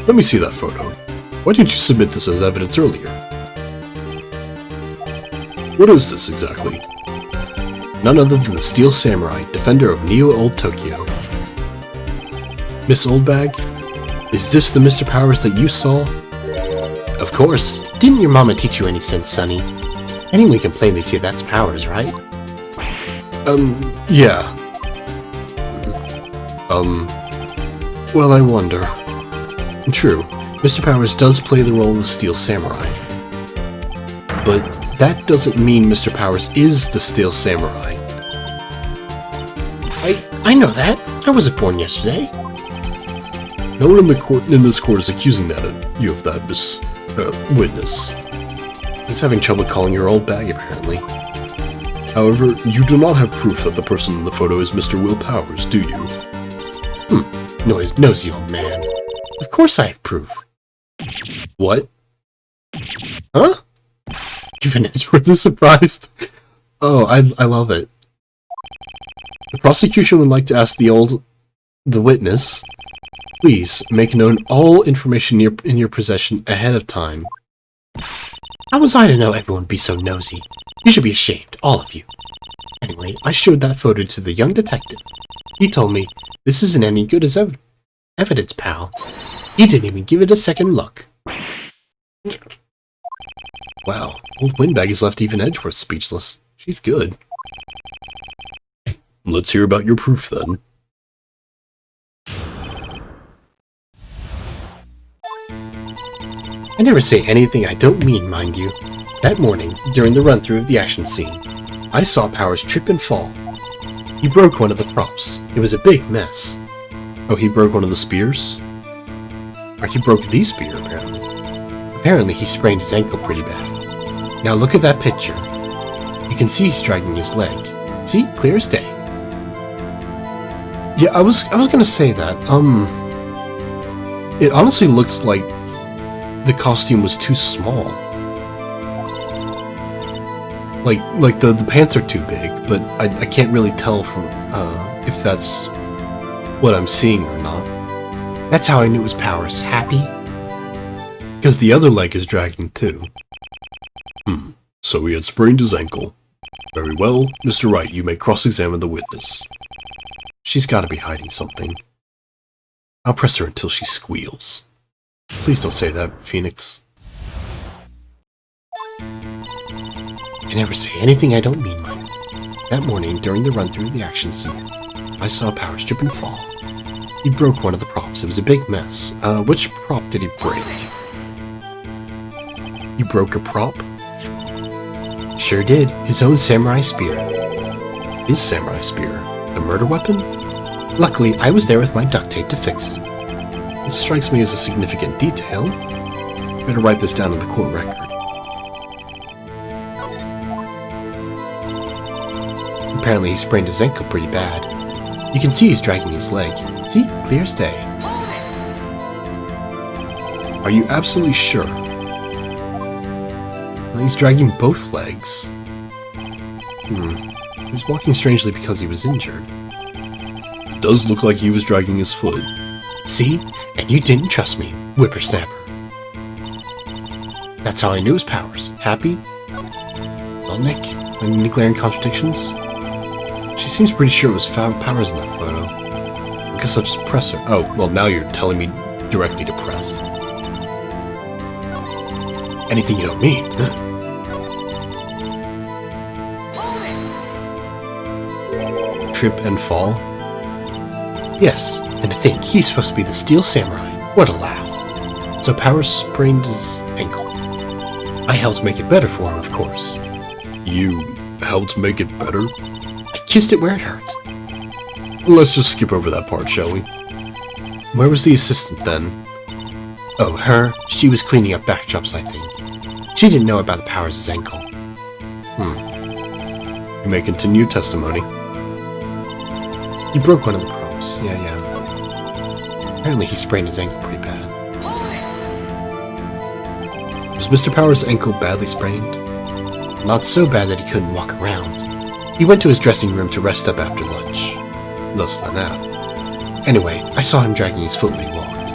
Let me see that photo. Why didn't you submit this as evidence earlier? What is this exactly? None other than the Steel Samurai, defender of Neo Old Tokyo. Miss Oldbag, is this the Mr. Powers that you saw? Of course. Didn't your mama teach you any sense, Sonny? Anyone can plainly see that's Powers, right? Yeah. Well, I wonder. True, Mr. Powers does play the role of Steel Samurai. But that doesn't mean Mr. Powers is the Steel Samurai. I know that. I wasn't born yesterday. No one in this court is accusing you of that, Miss Witness. He's having trouble calling your old bag, apparently. However, you do not have proof that the person in the photo is Mr. Will Powers, do you? Nosy old man. Of course I have proof. What? Huh? Even Edgeworth is surprised. Oh, I love it. The prosecution would like to ask the witness, please make known all information in your possession ahead of time. How was I to know everyone would be so nosy? You should be ashamed, all of you. Anyway, I showed that photo to the young detective. He told me, this isn't any good as evidence, pal. He didn't even give it a second look. Wow, old Windbag has left even Edgeworth speechless. She's good. Let's hear about your proof, then. I never say anything I don't mean, mind you. That morning, during the run-through of the action scene, I saw Powers trip and fall. He broke one of the props. It was a big mess. Oh, he broke one of the spears? Or he broke the spear, apparently. Apparently, he sprained his ankle pretty bad. Now look at that picture. You can see he's dragging his leg. See? Clear as day. Yeah, I was gonna say that. It honestly looks like the costume was too small. Like the pants are too big, but I can't really tell from if that's what I'm seeing or not. That's how I knew it was Powers. Happy? Because the other leg is dragging too. So he had sprained his ankle. Very well, Mr. Wright, you may cross-examine the witness. She's gotta be hiding something. I'll press her until she squeals. Please don't say that, Phoenix. I never say anything I don't mean, Mike. That morning, during the run-through of the action scene, I saw Powers trip and fall. He broke one of the props. It was a big mess. Which prop did he break? He broke a prop? Sure did. His own samurai spear. His samurai spear? The murder weapon? Luckily, I was there with my duct tape to fix it. This strikes me as a significant detail. Better write this down in the court record. Apparently he sprained his ankle pretty bad. You can see he's dragging his leg. See? Clear as day. Are you absolutely sure? Well, he's dragging both legs. He was walking strangely because he was injured. It does look like he was dragging his foot. See? And you didn't trust me, whippersnapper. That's how I knew it was Powers. Happy? Well, Nick, any glaring contradictions? She seems pretty sure it was Powers in that photo. I guess I'll just press her. Oh, well, now you're telling me directly to press. Anything you don't mean. Trip and fall? Yes, and I think he's supposed to be the Steel Samurai. What a laugh. So Powers sprained his ankle. I helped make it better for him, of course. You helped make it better? I kissed it where it hurt. Let's just skip over that part, shall we? Where was the assistant then? Oh, her? She was cleaning up backdrops, I think. She didn't know about the Powers' ankle. You may continue testimony. He broke one of the props. Yeah. Apparently he sprained his ankle pretty bad. Was Mr. Powers' ankle badly sprained? Not so bad that he couldn't walk around. He went to his dressing room to rest up after lunch. Thus the nap. Anyway, I saw him dragging his foot when he walked.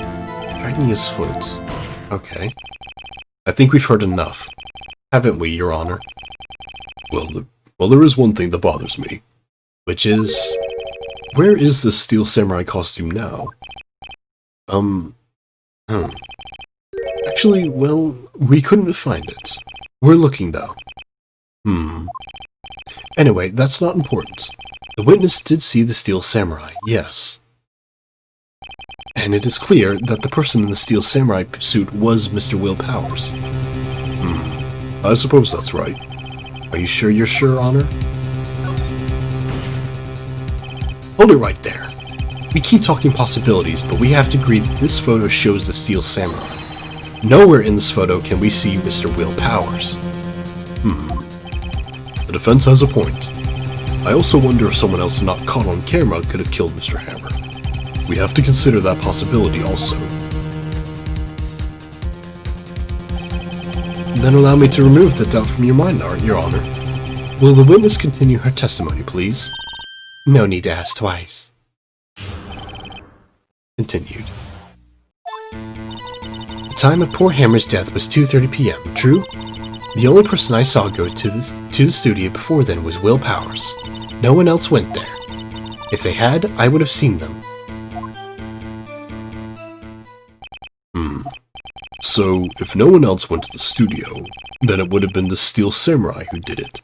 Dragging his foot? Okay. I think we've heard enough. Haven't we, Your Honor? Well, there is one thing that bothers me. Which is... Where is this Steel Samurai costume now? Actually, well, we couldn't find it. We're looking, though. Anyway, that's not important. The witness did see the Steel Samurai, yes. And it is clear that the person in the Steel Samurai suit was Mr. Will Powers. I suppose that's right. Are you sure you're sure, Honor? Hold it right there. We keep talking possibilities, but we have to agree that this photo shows the Steel Samurai. Nowhere in this photo can we see Mr. Will Powers. The defense has a point. I also wonder if someone else not caught on camera could have killed Mr. Hammer. We have to consider that possibility also. Then allow me to remove the doubt from your mind, Your Honor. Will the witness continue her testimony, please? No need to ask twice. Continued. The time of poor Hammer's death was 2:30 p.m., true? The only person I saw go to the studio before then was Will Powers. No one else went there. If they had, I would have seen them. So, if no one else went to the studio, then it would have been the Steel Samurai who did it.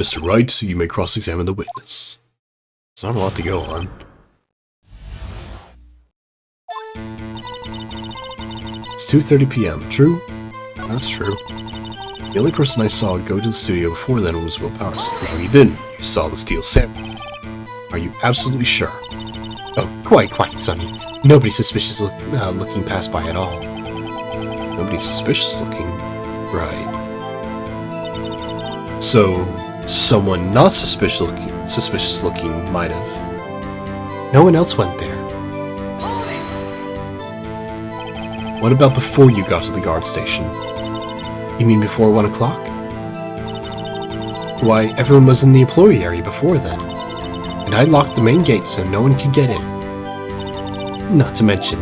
Mr. Wright, you may cross-examine the witness. There's not a lot to go on. It's 2:30 p.m., true? That's true. The only person I saw go to the studio before then was Will Powers. No, you didn't. You saw the Steel Samurai. Are you absolutely sure? Oh, quite, Sonny. Nobody suspicious looking passed by at all. Nobody suspicious looking? Right. So, someone not suspicious looking might have. No one else went there. What about before you got to the guard station? You mean before 1 o'clock? Why, everyone was in the employee area before then. And I locked the main gate so no one could get in. Not to mention,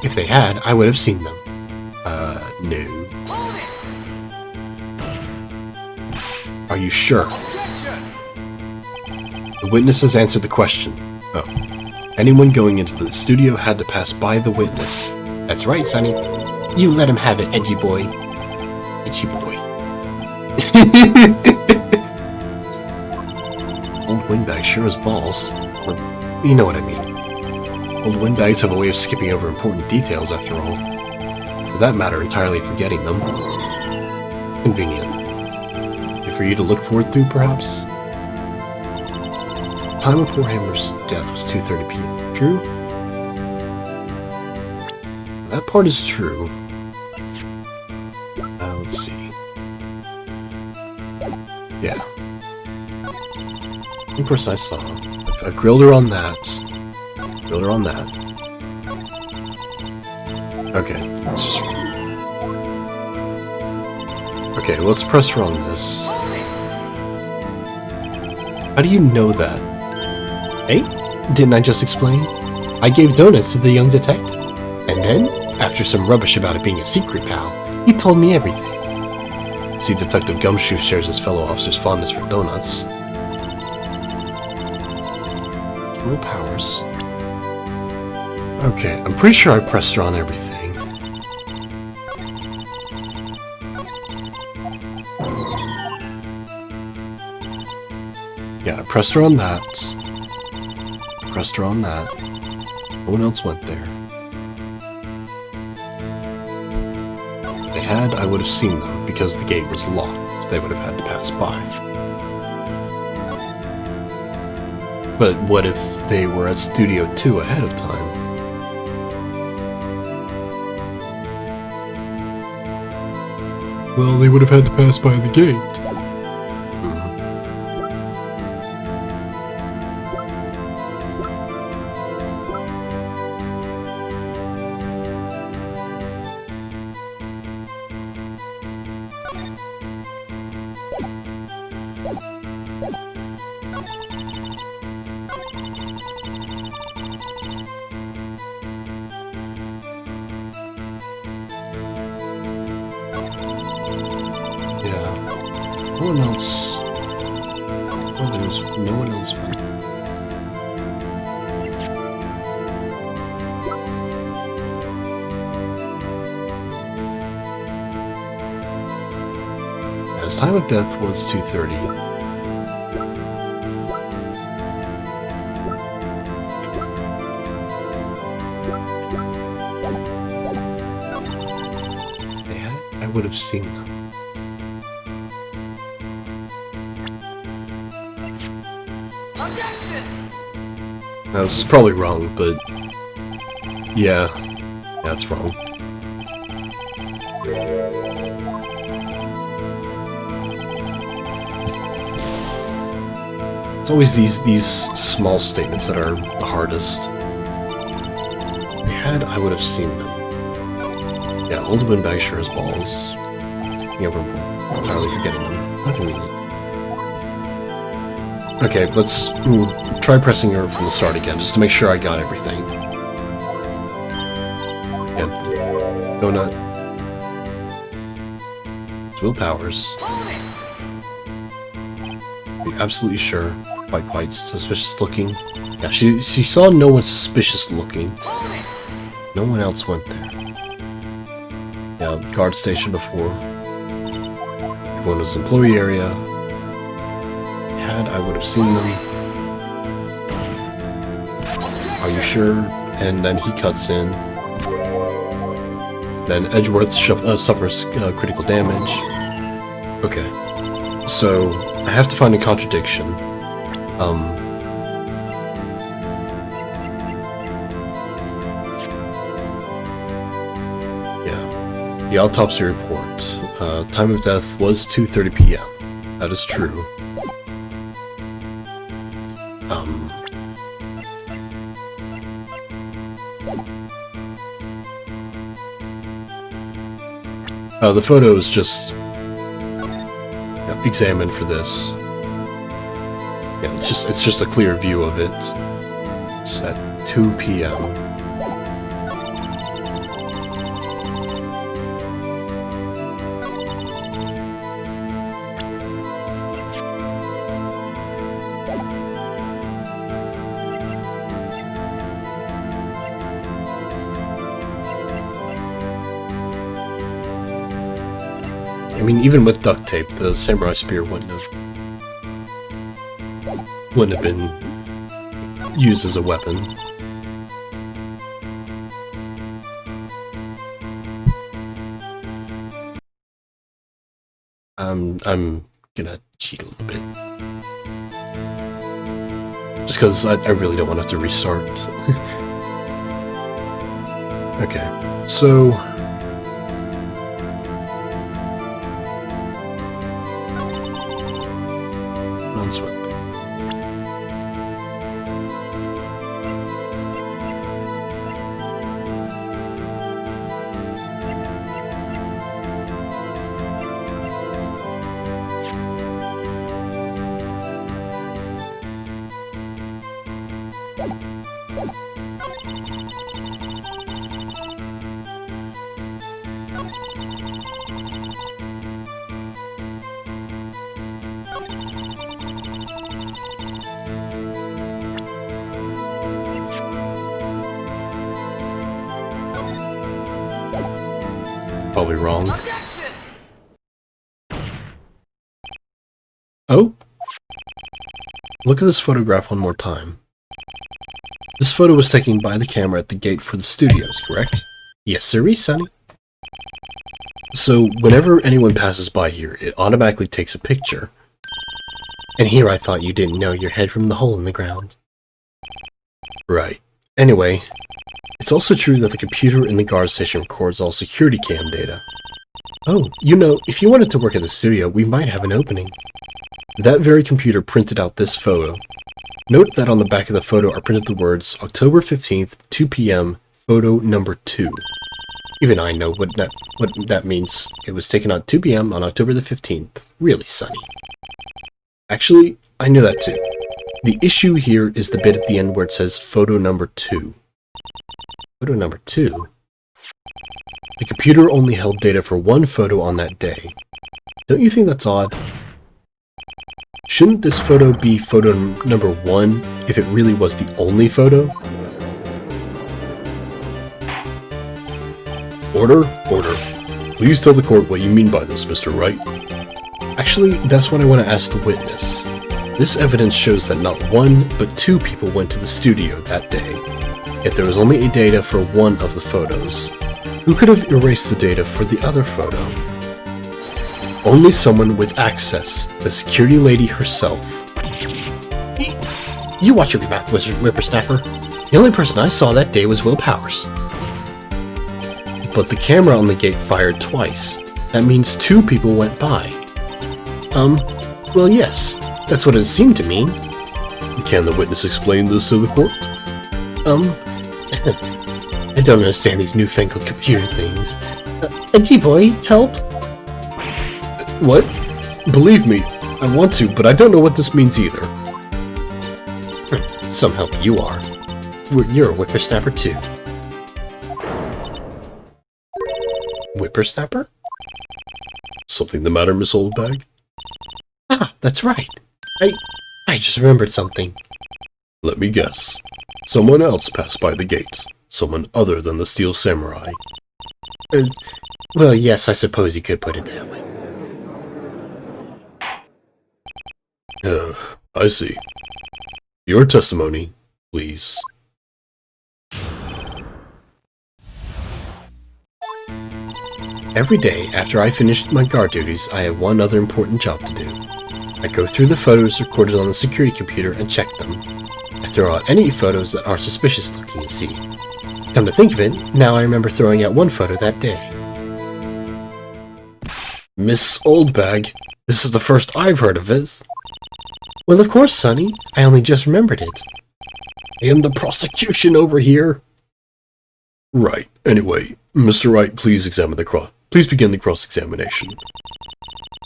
if they had, I would have seen them. No. Are you sure? The witness has answered the question. Oh. Anyone going into the studio had to pass by the witness. That's right, Sonny. You let him have it, edgy boy. Edgy boy. Old windbag sure has balls. Or, you know what I mean. Old windbags have a way of skipping over important details, after all. For that matter, entirely forgetting them. Convenient. Okay, for you to look forward to, perhaps? The time of poor Hammer's death was 2:30 p.m. True? That part is true. Let's see. Yeah. One person I saw. I grilled her on that. Grilled her on that. Okay, let's just... Okay, let's press her on this. How do you know that? Hey? Didn't I just explain? I gave donuts to the young detective. And then, after some rubbish about it being a secret, pal, he told me everything. See, Detective Gumshoe shares his fellow officer's fondness for donuts. Will Powers. Okay, I'm pretty sure I pressed her on everything. Yeah, I pressed her on that. I pressed her on that. No one else went there. If they had, I would have seen them, because the gate was locked, so they would have had to pass by. But what if they were at Studio 2 ahead of time? Well, they would have had to pass by the gate. No one else. Or there was no one else. His time of death was 2:30. I would have seen them. Now, this is probably wrong, but yeah, that's wrong. It's always these small statements that are the hardest. If they had, I would have seen them. Yeah, old windbag sure has balls. taking over, entirely forgetting them. How convenient. Okay, let's try pressing her from the start again, just to make sure I got everything. Yeah, donut. Will Powers. Be absolutely sure. Quite suspicious looking. Yeah, she saw no one suspicious looking. No one else went there. Yeah, guard station before. Everyone was employee area. Had I would have seen them. Are you sure? And then he cuts in. Then Edgeworth suffers critical damage. Okay. So, I have to find a contradiction. Yeah. The autopsy report. Time of death was 2:30 p.m. That is true. The photo is just examined for this. Yeah, it's just a clear view of it. It's at 2 p.m. I mean, even with duct tape, the samurai spear wouldn't have been used as a weapon. I'm gonna cheat a little bit, just because I really don't want to have to restart. Okay, so. Probably wrong. Oh? Look at this photograph one more time. This photo was taken by the camera at the gate for the studios, correct? Yes, sirree, Sonny. So, whenever anyone passes by here, it automatically takes a picture. And here I thought you didn't know your head from the hole in the ground. Right. Anyway, it's also true that the computer in the guard station records all security cam data. Oh, you know, if you wanted to work at the studio, we might have an opening. That very computer printed out this photo. Note that on the back of the photo are printed the words October 15th, 2 p.m., photo number 2. Even I know what that means. It was taken at 2 p.m. on October the 15th. Really, Sonny. Actually, I knew that too. The issue here is the bit at the end where it says photo number 2. Photo number 2? The computer only held data for one photo on that day. Don't you think that's odd? Shouldn't this photo be photo number 1 if it really was the only photo? Order? Order. Please tell the court what you mean by this, Mr. Wright. Actually, that's what I want to ask the witness. This evidence shows that not one, but 2 people went to the studio that day. Yet there was only a data for one of the photos. Who could have erased the data for the other photo? Only someone with access, the security lady herself. You watch your mouth, Wizard Whippersnapper. The only person I saw that day was Will Powers. But the camera on the gate fired twice. That means 2 people went by. Well, yes, that's what it seemed to mean. Can the witness explain this to the court? I don't understand these newfangled computer things. G-boy, help! What? Believe me, I want to, but I don't know what this means either. Some help you are. You're a whippersnapper too. Whippersnapper? Something the matter, Miss Oldbag? Ah, that's right. I just remembered something. Let me guess. Someone else passed by the gate. Someone other than the Steel Samurai. Well, yes, I suppose you could put it that way. I see. Your testimony, please. Every day after I finished my guard duties, I have one other important job to do. I go through the photos recorded on the security computer and check them. I throw out any photos that are suspicious looking and see. Come to think of it, now I remember throwing out one photo that day. Miss Oldbag, this is the first I've heard of this. Well, of course, Sonny. I only just remembered it. I am the prosecution over here. Right. Anyway, Mr. Wright, please begin the cross-examination.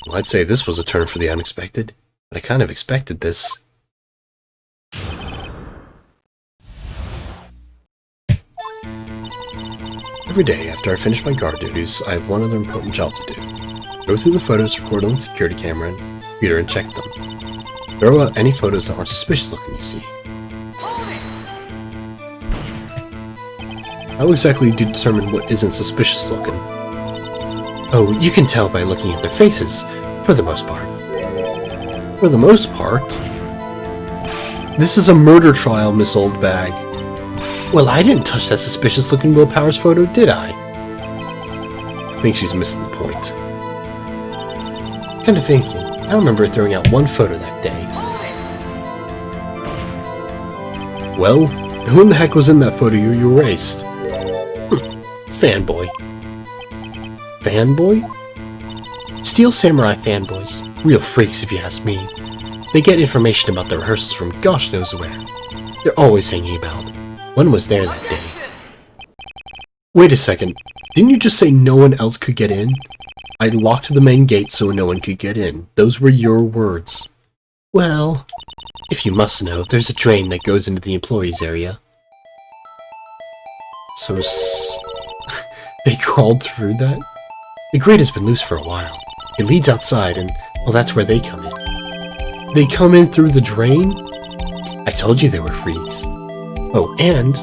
Well, I'd say this was a turn for the unexpected, but I kind of expected this. Every day after I finish my guard duties, I have one other important job to do. Go through the photos recorded on the security camera and computer and check them. Throw out any photos that aren't suspicious looking you see. How exactly do you determine what isn't suspicious looking? Oh, you can tell by looking at their faces, for the most part. For the most part? This is a murder trial, Miss Oldbag. Well, I didn't touch that suspicious-looking Will Powers photo, did I? I think she's missing the point. Kind of thinking, I remember throwing out one photo that day. Well, who in the heck was in that photo you erased? Fanboy. Fanboy? Steel Samurai fanboys. Real freaks, if you ask me. They get information about the rehearsals from gosh knows where. They're always hanging about. One was there that day. Wait a second. Didn't you just say no one else could get in? I locked the main gate so no one could get in. Those were your words. Well, if you must know, there's a drain that goes into the employees area. So they crawled through that? The grate has been loose for a while. It leads outside and, well, that's where they come in. They come in through the drain? I told you they were freaks. Oh, and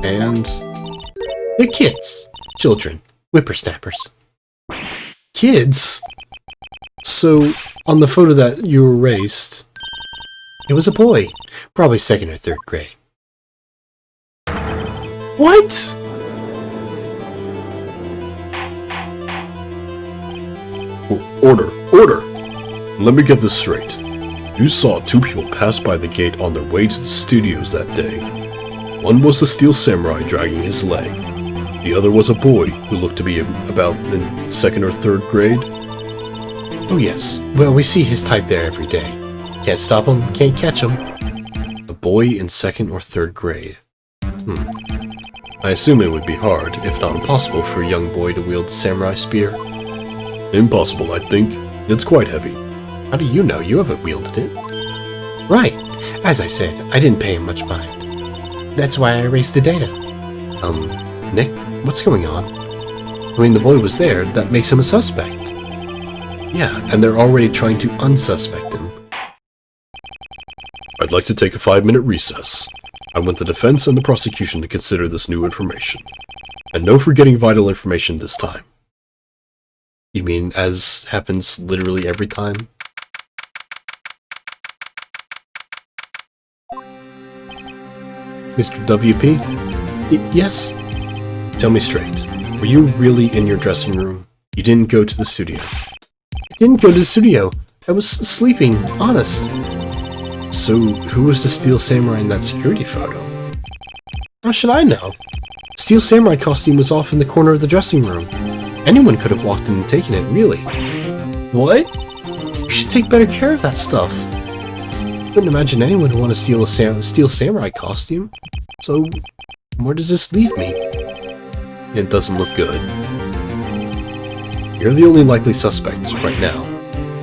they're kids. Children. Whippersnappers. Kids? So, on the photo that you erased, it was a boy. Probably 2nd or 3rd grade. What? Order! Order! Let me get this straight. You saw 2 people pass by the gate on their way to the studios that day. One was the Steel Samurai dragging his leg. The other was a boy who looked to be about in 2nd or 3rd grade. Oh yes, well we see his type there every day. Can't stop him, can't catch him. A boy in 2nd or 3rd grade. I assume it would be hard, if not impossible, for a young boy to wield the samurai spear. Impossible, I think. It's quite heavy. How do you know? You haven't wielded it. Right. As I said, I didn't pay him much mind. That's why I erased the data. Nick, what's going on? I mean, the boy was there. That makes him a suspect. Yeah, and they're already trying to unsuspect him. I'd like to take a 5-minute recess. I want the defense and the prosecution to consider this new information. And no forgetting vital information this time. You mean as happens literally every time? Mr. WP? Yes? Tell me straight. Were you really in your dressing room? You didn't go to the studio? I didn't go to the studio. I was sleeping, honest. So, who was the Steel Samurai in that security photo? How should I know? Steel Samurai costume was off in the corner of the dressing room. Anyone could have walked in and taken it, really. What? You should take better care of that stuff. Couldn't imagine anyone would want to steal a Steel Samurai costume. So, where does this leave me? It doesn't look good. You're the only likely suspect right now.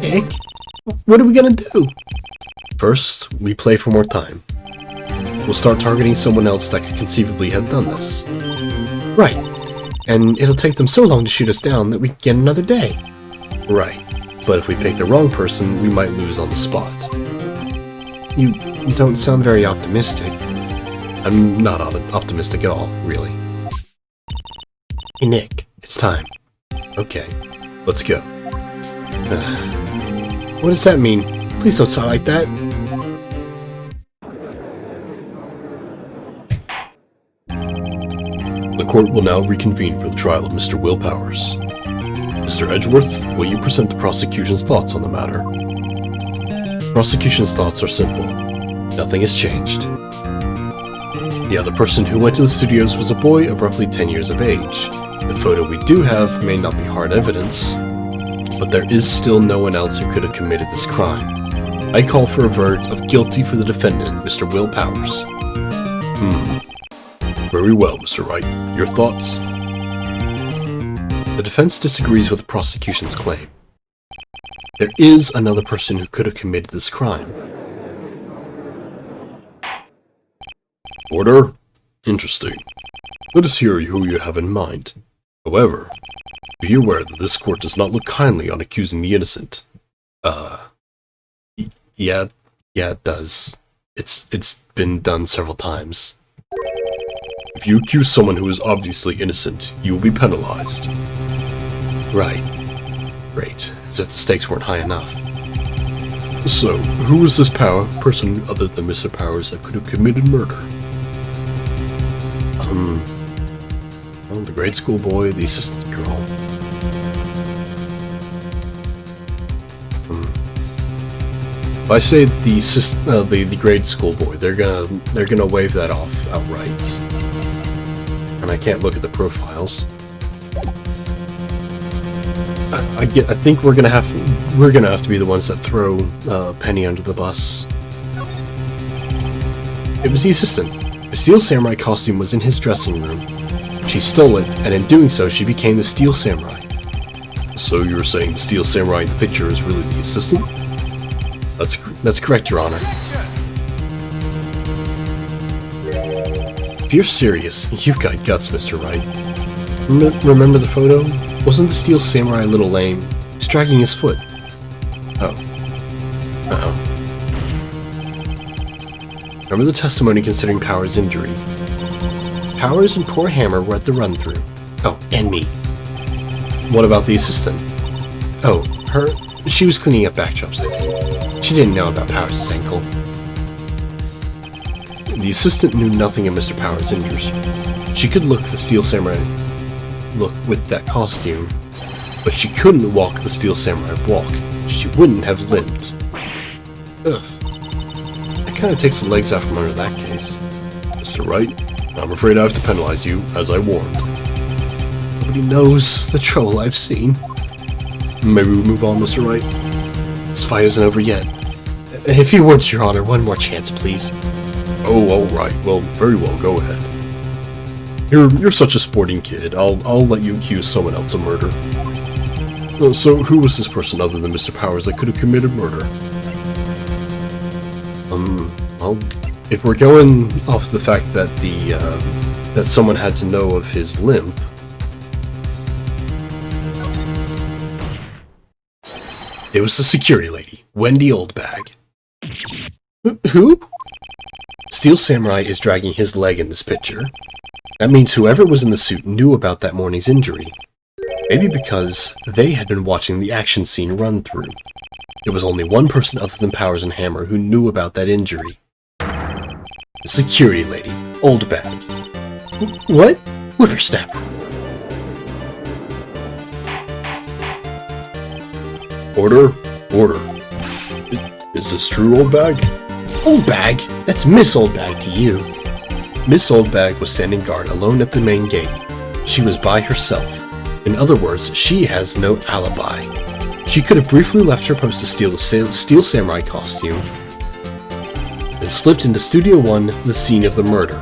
Nick? What are we gonna do? First, we play for more time. We'll start targeting someone else that could conceivably have done this. Right. And it'll take them so long to shoot us down that we can get another day. Right. But if we pick the wrong person, we might lose on the spot. You don't sound very optimistic. I'm not optimistic at all, really. Hey Nick, it's time. Okay, let's go. What does that mean? Please don't sound like that. The court will now reconvene for the trial of Mr. Will Powers. Mr. Edgeworth, will you present the prosecution's thoughts on the matter? Prosecution's thoughts are simple. Nothing has changed. The other person who went to the studios was a boy of roughly 10 years of age. The photo we do have may not be hard evidence, but there is still no one else who could have committed this crime. I call for a verdict of guilty for the defendant, Mr. Will Powers. Very well, Mr. Wright. Your thoughts? The defense disagrees with the prosecution's claim. There is another person who could have committed this crime. Order? Interesting. Let us hear who you have in mind. However, be aware that this court does not look kindly on accusing the innocent. Yeah, it does. It's been done several times. If you accuse someone who is obviously innocent, you will be penalized. Right. Great. As if the stakes weren't high enough. So, who was this person other than Mr. Powers that could have committed murder? Well, the grade school boy, the assistant girl. If I say the grade school boy, they're gonna wave that off outright. And I can't look at the profiles. I think we're gonna have to be the ones that throw Penny under the bus. It was the assistant. The Steel Samurai costume was in his dressing room. She stole it, and in doing so, she became the Steel Samurai. So you're saying the Steel Samurai in the picture is really the assistant? That's correct, Your Honor. If you're serious, you've got guts, Mr. Wright. Remember the photo? Wasn't the Steel Samurai a little lame? He's dragging his foot. Oh. Remember the testimony considering Powers' injury? Powers and poor Hammer were at the run-through. Oh, and me. What about the assistant? Oh, her? She was cleaning up backdrops, I think. She didn't know about Powers' ankle. The assistant knew nothing of Mr. Powers' injuries. She could look the Steel Samurai look with that costume, but she couldn't walk the Steel Samurai walk. She wouldn't have limped. Ugh. That kind of takes the legs out from under that case. Mr. Wright, I'm afraid I have to penalize you, as I warned. Nobody knows the trouble I've seen. Maybe we move on, Mr. Wright? This fight isn't over yet. If you would, Your Honor, one more chance, please. Oh, all right. Well, very well. Go ahead. You're such a sporting kid. I'll let you accuse someone else of murder. So, who was this person other than Mr. Powers that could have committed murder? Well, if we're going off the fact that that someone had to know of his limp, it was the security lady, Wendy Oldbag. who? Steel Samurai is dragging his leg in this picture. That means whoever was in the suit knew about that morning's injury. Maybe because they had been watching the action scene run through. There was only one person other than Powers and Hammer who knew about that injury. The security lady, Oldbag. What? Whippersnapper. Order. Is this true, Oldbag? Oldbag? That's Miss Oldbag to you. Miss Oldbag was standing guard alone at the main gate. She was by herself. In other words, she has no alibi. She could have briefly left her post to steal the Steel Samurai costume, and slipped into Studio 1, the scene of the murder.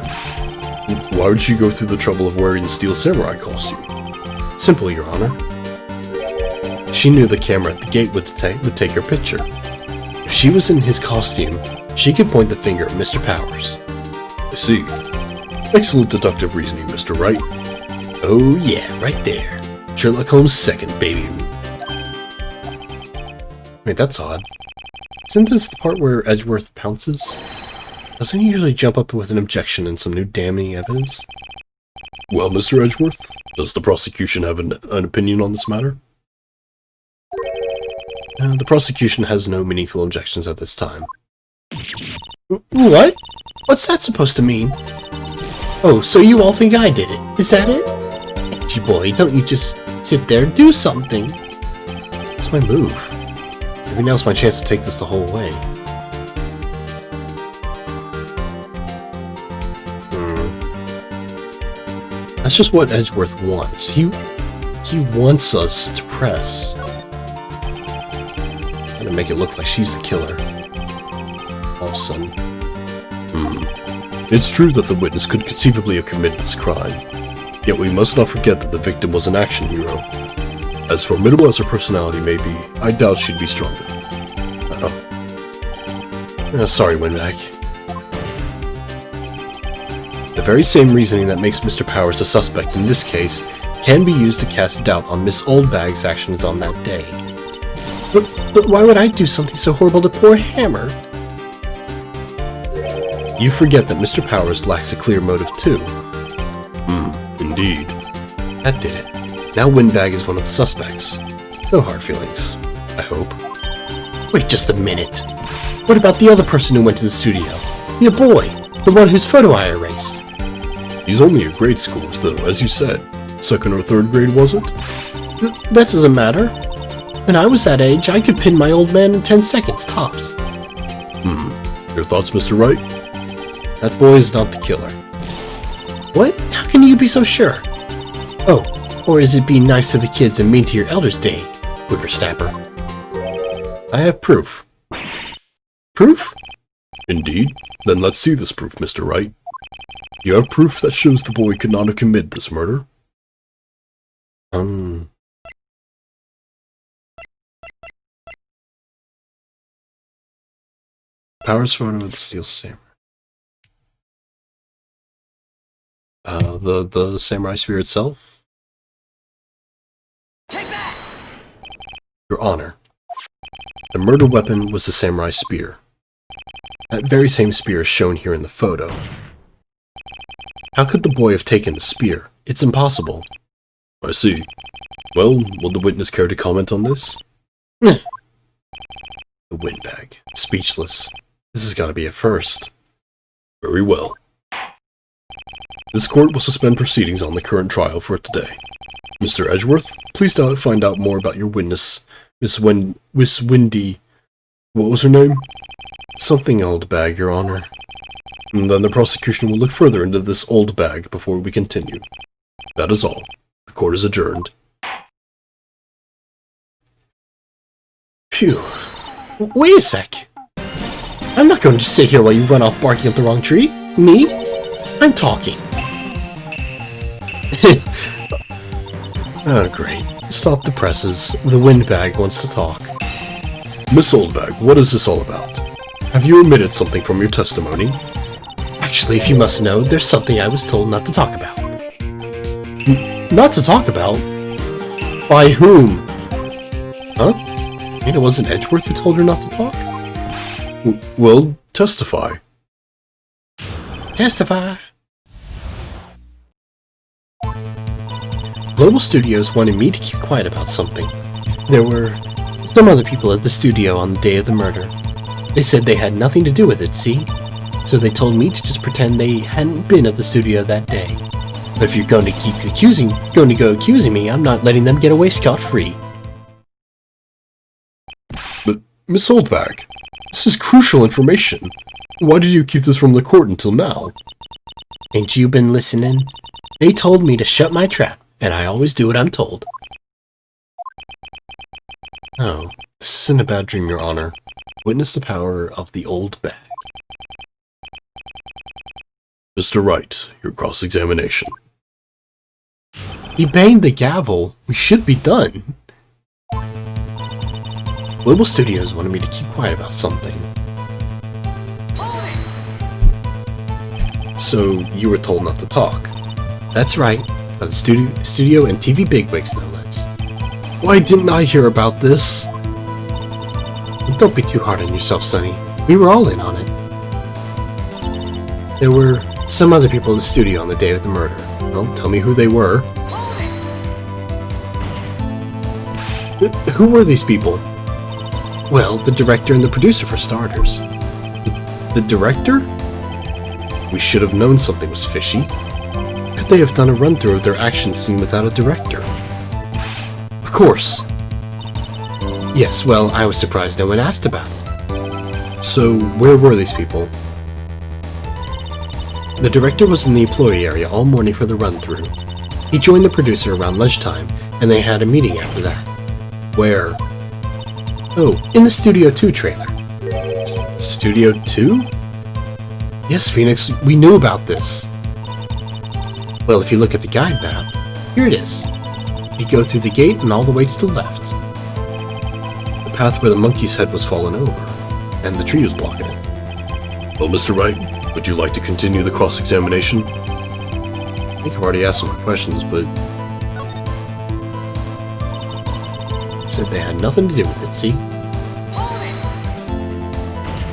Why would she go through the trouble of wearing the Steel Samurai costume? Simple, Your Honor. She knew the camera at the gate would take her picture. If she was in his costume, she could point the finger at Mr. Powers. I see. Excellent deductive reasoning, Mr. Wright. Oh yeah, right there. Sherlock Holmes' second, baby. Wait, that's odd. Isn't this the part where Edgeworth pounces? Doesn't he usually jump up with an objection and some new damning evidence? Well, Mr. Edgeworth, does the prosecution have an opinion on this matter? The prosecution has no meaningful objections at this time. What? What's that supposed to mean? Oh, so you all think I did it? Is that it? Itchy boy, don't you just sit there, do something. It's my move. Maybe now's my chance to take this the whole way. That's just what Edgeworth wants. He wants us to press. Gonna make it look like she's the killer. All of a sudden. It's true that the witness could conceivably have committed this crime, yet we must not forget that the victim was an action hero. As formidable as her personality may be, I doubt she'd be stronger. Sorry, Windbag. The very same reasoning that makes Mr. Powers a suspect in this case can be used to cast doubt on Miss Oldbag's actions on that day. But why would I do something so horrible to poor Hammer? You forget that Mr. Powers lacks a clear motive too. Indeed. That did it. Now Windbag is one of the suspects. No hard feelings, I hope. Wait just a minute. What about the other person who went to the studio? The boy, the one whose photo I erased. He's only a grade schools, though, as you said. 2nd or 3rd grade, was it? That doesn't matter. When I was that age, I could pin my old man in 10 seconds, tops. Your thoughts, Mr. Wright? That boy is not the killer. What? How can you be so sure? Oh, or is it being nice to the kids and mean to your elders day, whippersnapper? I have proof. Proof? Indeed. Then let's see this proof, Mr. Wright. You have proof that shows the boy could not have committed this murder? Powers photo of the Steel Samurai. The samurai spear itself? Take that! Your Honor, the murder weapon was the samurai spear. That very same spear is shown here in the photo. How could the boy have taken the spear? It's impossible. I see. Well, will the witness care to comment on this? The Windbag. Speechless. This has got to be a first. Very well. This court will suspend proceedings on the current trial for today. Mr. Edgeworth, please find out more about your witness, Miss Windy... What was her name? Something Oldbag, Your Honor. And then the prosecution will look further into this old bag before we continue. That is all. The court is adjourned. Phew. Wait a sec. I'm not going to just sit here while you run off barking up the wrong tree. Me? I'm talking. Oh, great. Stop the presses. The Windbag wants to talk. Miss Oldbag, what is this all about? Have you omitted something from your testimony? Actually, if you must know, there's something I was told not to talk about. Not to talk about? By whom? Huh? I mean, it wasn't Edgeworth who told her not to talk? Well, testify. Testify. Global Studios wanted me to keep quiet about something. There were some other people at the studio on the day of the murder. They said they had nothing to do with it, see? So they told me to just pretend they hadn't been at the studio that day. But if you're going to go accusing me, I'm not letting them get away scot-free. But, Miss Oldbag, this is crucial information. Why did you keep this from the court until now? Ain't you been listening? They told me to shut my trap, and I always do what I'm told. Oh, this isn't a bad dream, Your Honor. Witness the power of the old bag. Mr. Wright, your cross-examination. He banged the gavel. We should be done. Global Studios wanted me to keep quiet about something. So, you were told not to talk. That's right, by the studio and TV bigwigs, no less. Why didn't I hear about this? Don't be too hard on yourself, Sonny. We were all in on it. There were some other people in the studio on the day of the murder. Well, tell me who they were. Who were these people? Well, the director and the producer for starters. The director? We should have known something was fishy. Could they have done a run-through of their action scene without a director? Of course. Yes, well, I was surprised no one asked about it. So, where were these people? The director was in the employee area all morning for the run-through. He joined the producer around lunchtime, and they had a meeting after that. Where? Oh, in the Studio 2 trailer. Studio 2? Yes, Phoenix, we knew about this. Well, if you look at the guide map, here it is. You go through the gate and all the way to the left. The path where the monkey's head was fallen over, and the tree was blocking it. Well, Mr. Wright, would you like to continue the cross-examination? I think I've already asked some more questions, but... said they had nothing to do with it, see?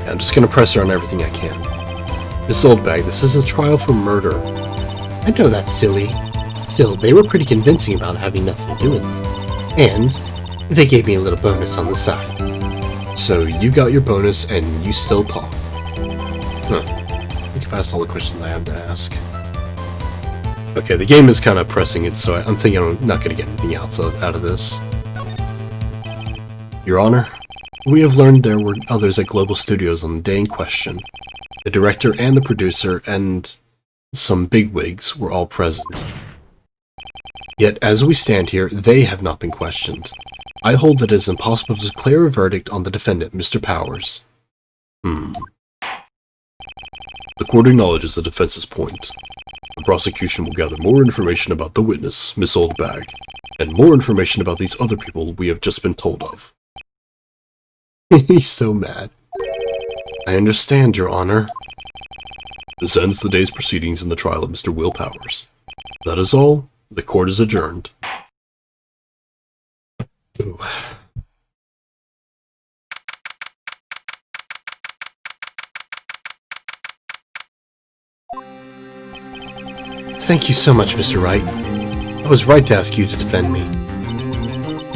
Yeah, I'm just gonna press her on everything I can. Miss Oldbag, this is a trial for murder. I know that's silly. Still, they were pretty convincing about having nothing to do with it. And they gave me a little bonus on the side. So you got your bonus and you still talk. Huh. I think I've asked all the questions I have to ask. Okay, the game is kind of pressing it, so I'm thinking I'm not going to get anything else out of this. Your Honor, we have learned there were others at Global Studios on the day in question. The director and the producer and some bigwigs were all present. Yet, as we stand here, they have not been questioned. I hold that it is impossible to declare a verdict on the defendant, Mr. Powers. The court acknowledges the defense's point. The prosecution will gather more information about the witness, Miss Oldbag, and more information about these other people we have just been told of. He's so mad. I understand, Your Honor. This ends the day's proceedings in the trial of Mr. Will Powers. That is all. The court is adjourned. Ooh. Thank you so much, Mr. Wright. I was right to ask you to defend me.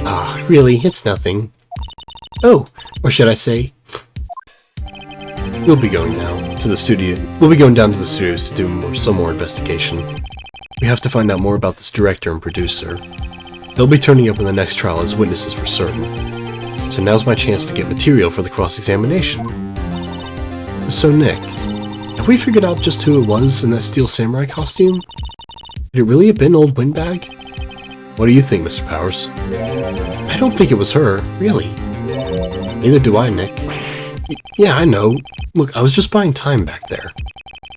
Ah, really, it's nothing. Oh, or should I say... We'll be going now to the studio. We'll be going down to the studios to do some more investigation. We have to find out more about this director and producer. They'll be turning up in the next trial as witnesses for certain. So now's my chance to get material for the cross-examination. So Nick, have we figured out just who it was in that Steel Samurai costume? Could it really have been Old Windbag? What do you think, Mr. Powers? I don't think it was her, really. Neither do I, Nick. Yeah, I know. Look, I was just buying time back there.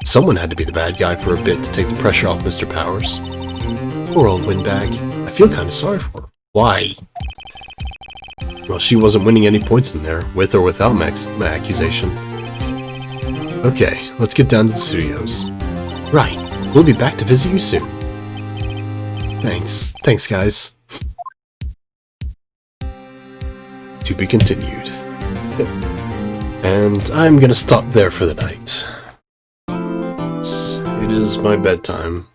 Someone had to be the bad guy for a bit to take the pressure off Mr. Powers. Poor Old Windbag. I feel kind of sorry for her. Why? Well, she wasn't winning any points in there, with or without my accusation. Okay, let's get down to the studios. Right, we'll be back to visit you soon. Thanks. Thanks, guys. To be continued. And I'm gonna stop there for the night. It is my bedtime.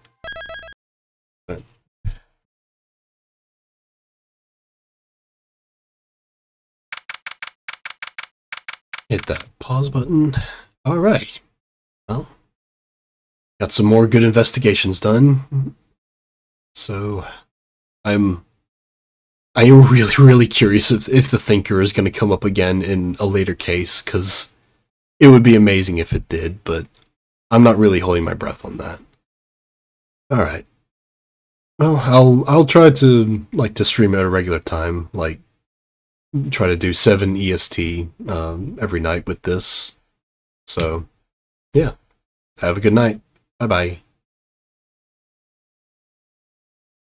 But hit that pause button. Alright. Well, got some more good investigations done. So, I am really, really curious if the Thinker is going to come up again in a later case, because it would be amazing if it did, but I'm not really holding my breath on that. Alright. Well, I'll try to stream at a regular time, like try to do 7 EST every night with this. So, yeah. Have a good night. Bye-bye.